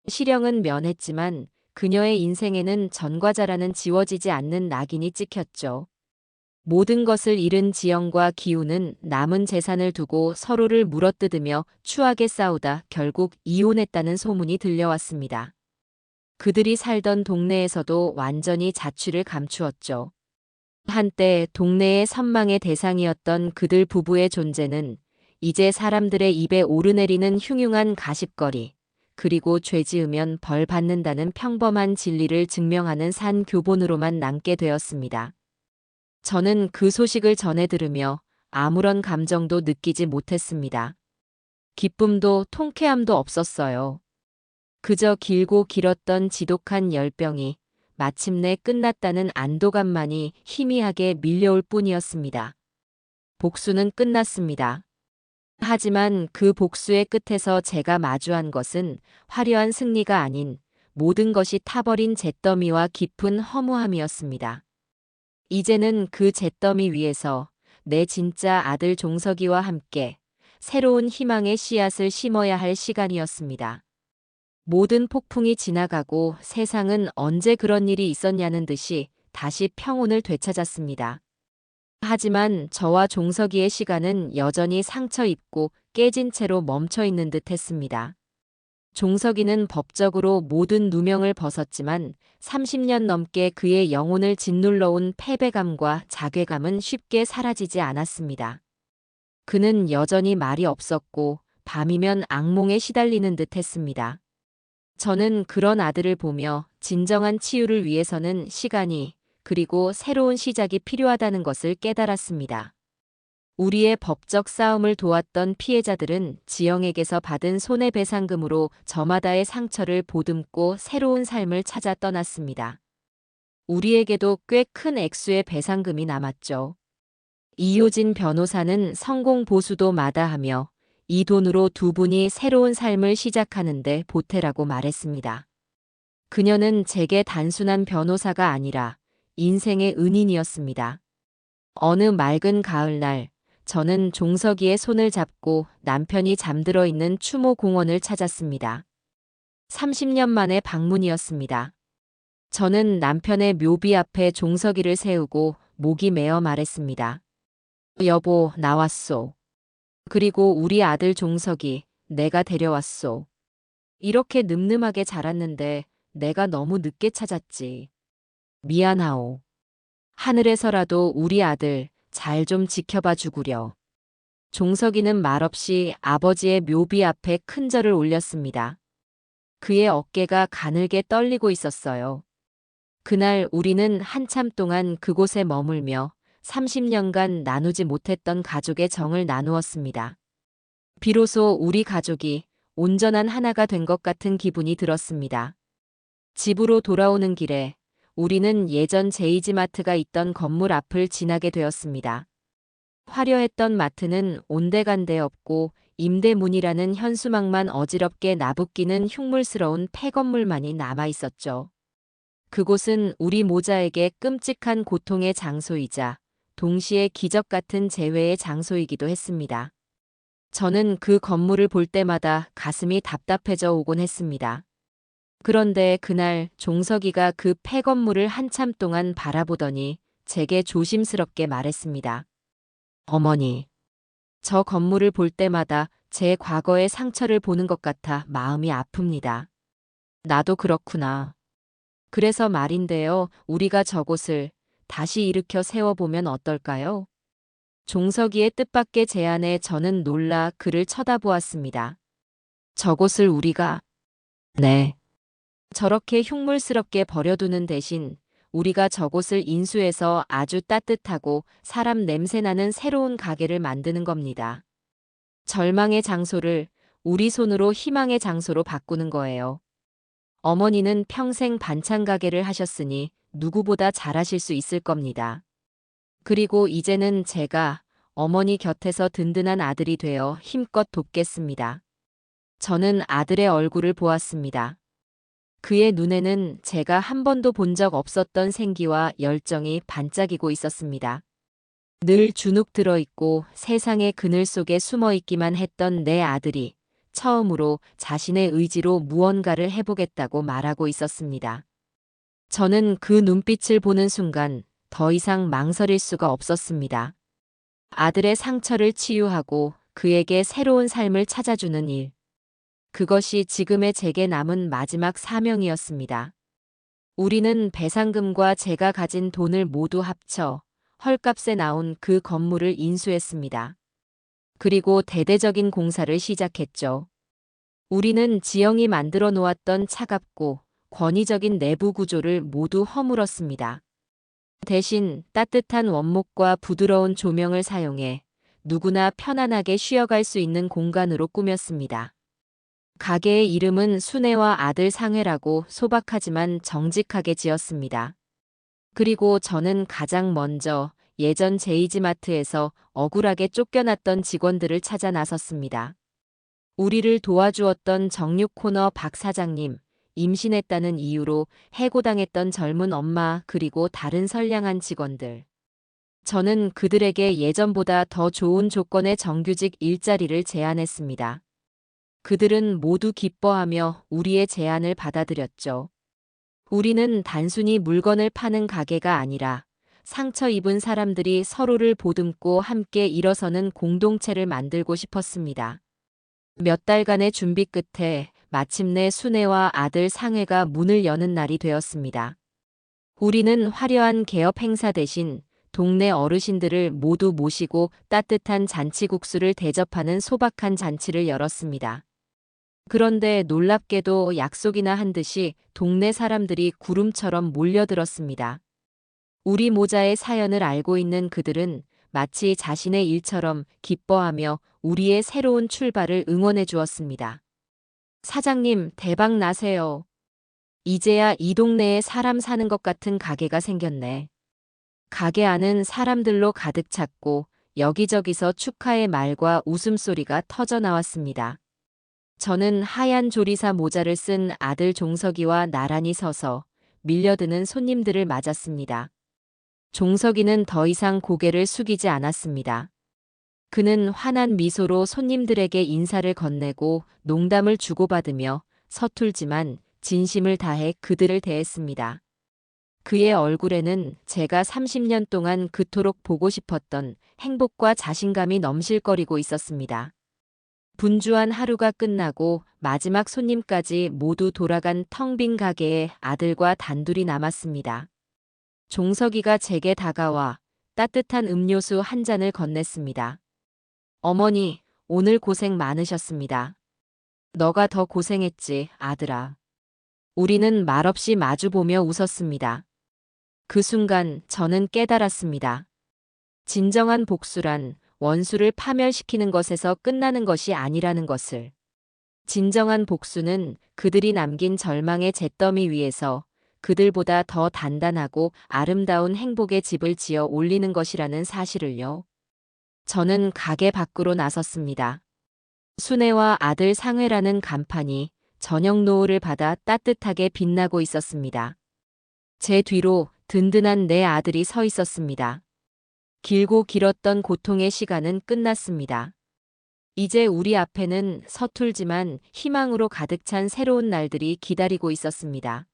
실형은 면했지만 그녀의 인생에는 전과자라는 지워지지 않는 낙인이 찍혔죠. 모든 것을 잃은 지영과 기훈은 남은 재산을 두고 서로를 물어뜯으며 추하게 싸우다 결국 이혼했다는 소문이 들려왔습니다. 그들이 살던 동네에서도 완전히 자취를 감추었죠. 한때 동네의 선망의 대상이었던 그들 부부의 존재는 이제 사람들의 입에 오르내리는 흉흉한 가십거리, 그리고 죄 지으면 벌 받는다는 평범한 진리를 증명하는 산 교본으로만 남게 되었습니다. 저는 그 소식을 전해 들으며 아무런 감정도 느끼지 못했습니다. 기쁨도 통쾌함도 없었어요. 그저 길고 길었던 지독한 열병이 마침내 끝났다는 안도감만이 희미하게 밀려올 뿐이었습니다. 복수는 끝났습니다. 하지만 그 복수의 끝에서 제가 마주한 것은 화려한 승리가 아닌 모든 것이 타버린 잿더미와 깊은 허무함이었습니다. 이제는 그 잿더미 위에서 내 진짜 아들 종석이와 함께 새로운 희망의 씨앗을 심어야 할 시간이었습니다. 모든 폭풍이 지나가고 세상은 언제 그런 일이 있었냐는 듯이 다시 평온을 되찾았습니다. 하지만 저와 종석이의 시간은 여전히 상처 입고 깨진 채로 멈춰 있는 듯 했습니다. 종석이는 법적으로 모든 누명을 벗었지만 30년 넘게 그의 영혼을 짓눌러온 패배감과 자괴감은 쉽게 사라지지 않았습니다. 그는 여전히 말이 없었고 밤이면 악몽에 시달리는 듯 했습니다. 저는 그런 아들을 보며 진정한 치유를 위해서는 시간이, 그리고 새로운 시작이 필요하다는 것을 깨달았습니다. 우리의 법적 싸움을 도왔던 피해자들은 지영에게서 받은 손해배상금으로 저마다의 상처를 보듬고 새로운 삶을 찾아 떠났습니다. 우리에게도 꽤 큰 액수의 배상금이 남았죠. 이효진 변호사는 성공 보수도 마다하며 이 돈으로 두 분이 새로운 삶을 시작하는데 보태라고 말했습니다. 그녀는 제게 단순한 변호사가 아니라 인생의 은인이었습니다. 어느 맑은 가을날, 저는 종석이의 손을 잡고 남편이 잠들어 있는 추모 공원을 찾았습니다. 30년 만의 방문이었습니다. 저는 남편의 묘비 앞에 종석이를 세우고 목이 메어 말했습니다. 여보, 나왔소. 그리고 우리 아들 종석이 내가 데려왔소. 이렇게 늠름하게 자랐는데 내가 너무 늦게 찾았지. 미안하오. 하늘에서라도 우리 아들 잘 좀 지켜봐 주구려. 종석이는 말없이 아버지의 묘비 앞에 큰 절을 올렸습니다. 그의 어깨가 가늘게 떨리고 있었어요. 그날 우리는 한참 동안 그곳에 머물며 30년간 나누지 못했던 가족의 정을 나누었습니다. 비로소 우리 가족이 온전한 하나가 된 것 같은 기분이 들었습니다. 집으로 돌아오는 길에 우리는 예전 제이지마트가 있던 건물 앞을 지나게 되었습니다. 화려했던 마트는 온데간데 없고 임대문이라는 현수막만 어지럽게 나부끼는 흉물스러운 폐건물만이 남아 있었죠. 그곳은 우리 모자에게 끔찍한 고통의 장소이자 동시에 기적 같은 재회의 장소이기도 했습니다. 저는 그 건물을 볼 때마다 가슴이 답답해져 오곤 했습니다. 그런데 그날 종석이가 그 폐건물을 한참 동안 바라보더니 제게 조심스럽게 말했습니다. 어머니, 저 건물을 볼 때마다 제 과거의 상처를 보는 것 같아 마음이 아픕니다. 나도 그렇구나. 그래서 말인데요, 우리가 저곳을 다시 일으켜 세워보면 어떨까요? 종석이의 뜻밖의 제안에 저는 놀라 그를 쳐다보았습니다. 저곳을 우리가, 네. 저렇게 흉물스럽게 버려두는 대신 우리가 저곳을 인수해서 아주 따뜻하고 사람 냄새나는 새로운 가게를 만드는 겁니다. 절망의 장소를 우리 손으로 희망의 장소로 바꾸는 거예요. 어머니는 평생 반찬 가게를 하셨으니 누구보다 잘하실 수 있을 겁니다. 그리고 이제는 제가 어머니 곁에서 든든한 아들이 되어 힘껏 돕겠습니다. 저는 아들의 얼굴을 보았습니다. 그의 눈에는 제가 한 번도 본 적 없었던 생기와 열정이 반짝이고 있었습니다. 늘 주눅 들어 있고 세상의 그늘 속에 숨어 있기만 했던 내 아들이 처음으로 자신의 의지로 무언가를 해보겠다고 말하고 있었습니다. 저는 그 눈빛을 보는 순간 더 이상 망설일 수가 없었습니다. 아들의 상처를 치유하고 그에게 새로운 삶을 찾아주는 일. 그것이 지금의 제게 남은 마지막 사명이었습니다. 우리는 배상금과 제가 가진 돈을 모두 합쳐 헐값에 나온 그 건물을 인수했습니다. 그리고 대대적인 공사를 시작했죠. 우리는 지영이 만들어 놓았던 차갑고 권위적인 내부 구조를 모두 허물었습니다. 대신 따뜻한 원목과 부드러운 조명을 사용해 누구나 편안하게 쉬어갈 수 있는 공간으로 꾸몄습니다. 가게의 이름은 순애와 아들 상회라고 소박하지만 정직하게 지었습니다. 그리고 저는 가장 먼저 예전 제이지마트에서 억울하게 쫓겨났던 직원들을 찾아 나섰습니다. 우리를 도와주었던 정육 코너 박 사장님, 임신했다는 이유로 해고당했던 젊은 엄마 그리고 다른 선량한 직원들. 저는 그들에게 예전보다 더 좋은 조건의 정규직 일자리를 제안했습니다. 그들은 모두 기뻐하며 우리의 제안을 받아들였죠. 우리는 단순히 물건을 파는 가게가 아니라 상처 입은 사람들이 서로를 보듬고 함께 일어서는 공동체를 만들고 싶었습니다. 몇 달간의 준비 끝에 마침내 순애와 아들 상회가 문을 여는 날이 되었습니다. 우리는 화려한 개업 행사 대신 동네 어르신들을 모두 모시고 따뜻한 잔치국수를 대접하는 소박한 잔치를 열었습니다. 그런데 놀랍게도 약속이나 한 듯이 동네 사람들이 구름처럼 몰려들었습니다. 우리 모자의 사연을 알고 있는 그들은 마치 자신의 일처럼 기뻐하며 우리의 새로운 출발을 응원해 주었습니다. 사장님, 대박 나세요. 이제야 이 동네에 사람 사는 것 같은 가게가 생겼네. 가게 안은 사람들로 가득 찼고 여기저기서 축하의 말과 웃음소리가 터져 나왔습니다. 저는 하얀 조리사 모자를 쓴 아들 종석이와 나란히 서서 밀려드는 손님들을 맞았습니다. 종석이는 더 이상 고개를 숙이지 않았습니다. 그는 환한 미소로 손님들에게 인사를 건네고 농담을 주고받으며 서툴지만 진심을 다해 그들을 대했습니다. 그의 얼굴에는 제가 30년 동안 그토록 보고 싶었던 행복과 자신감이 넘실거리고 있었습니다. 분주한 하루가 끝나고 마지막 손님까지 모두 돌아간 텅 빈 가게에 아들과 단둘이 남았습니다. 종석이가 제게 다가와 따뜻한 음료수 한 잔을 건넸습니다. 어머니, 오늘 고생 많으셨습니다. 너가 더 고생했지, 아들아. 우리는 말없이 마주보며 웃었습니다. 그 순간 저는 깨달았습니다. 진정한 복수란 원수를 파멸시키는 것에서 끝나는 것이 아니라는 것을. 진정한 복수는 그들이 남긴 절망의 잿더미 위에서 그들보다 더 단단하고 아름다운 행복의 집을 지어 올리는 것이라는 사실을요. 저는 가게 밖으로 나섰습니다. 순애와 아들 상회라는 간판이 저녁 노을을 받아 따뜻하게 빛나고 있었습니다. 제 뒤로 든든한 내 아들이 서 있었습니다. 길고 길었던 고통의 시간은 끝났습니다. 이제 우리 앞에는 서툴지만 희망으로 가득 찬 새로운 날들이 기다리고 있었습니다.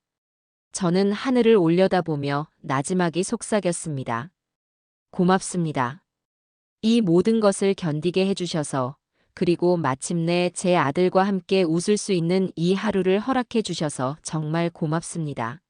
저는 하늘을 올려다보며 나지막이 속삭였습니다. 고맙습니다. 이 모든 것을 견디게 해주셔서, 그리고 마침내 제 아들과 함께 웃을 수 있는 이 하루를 허락해 주셔서 정말 고맙습니다.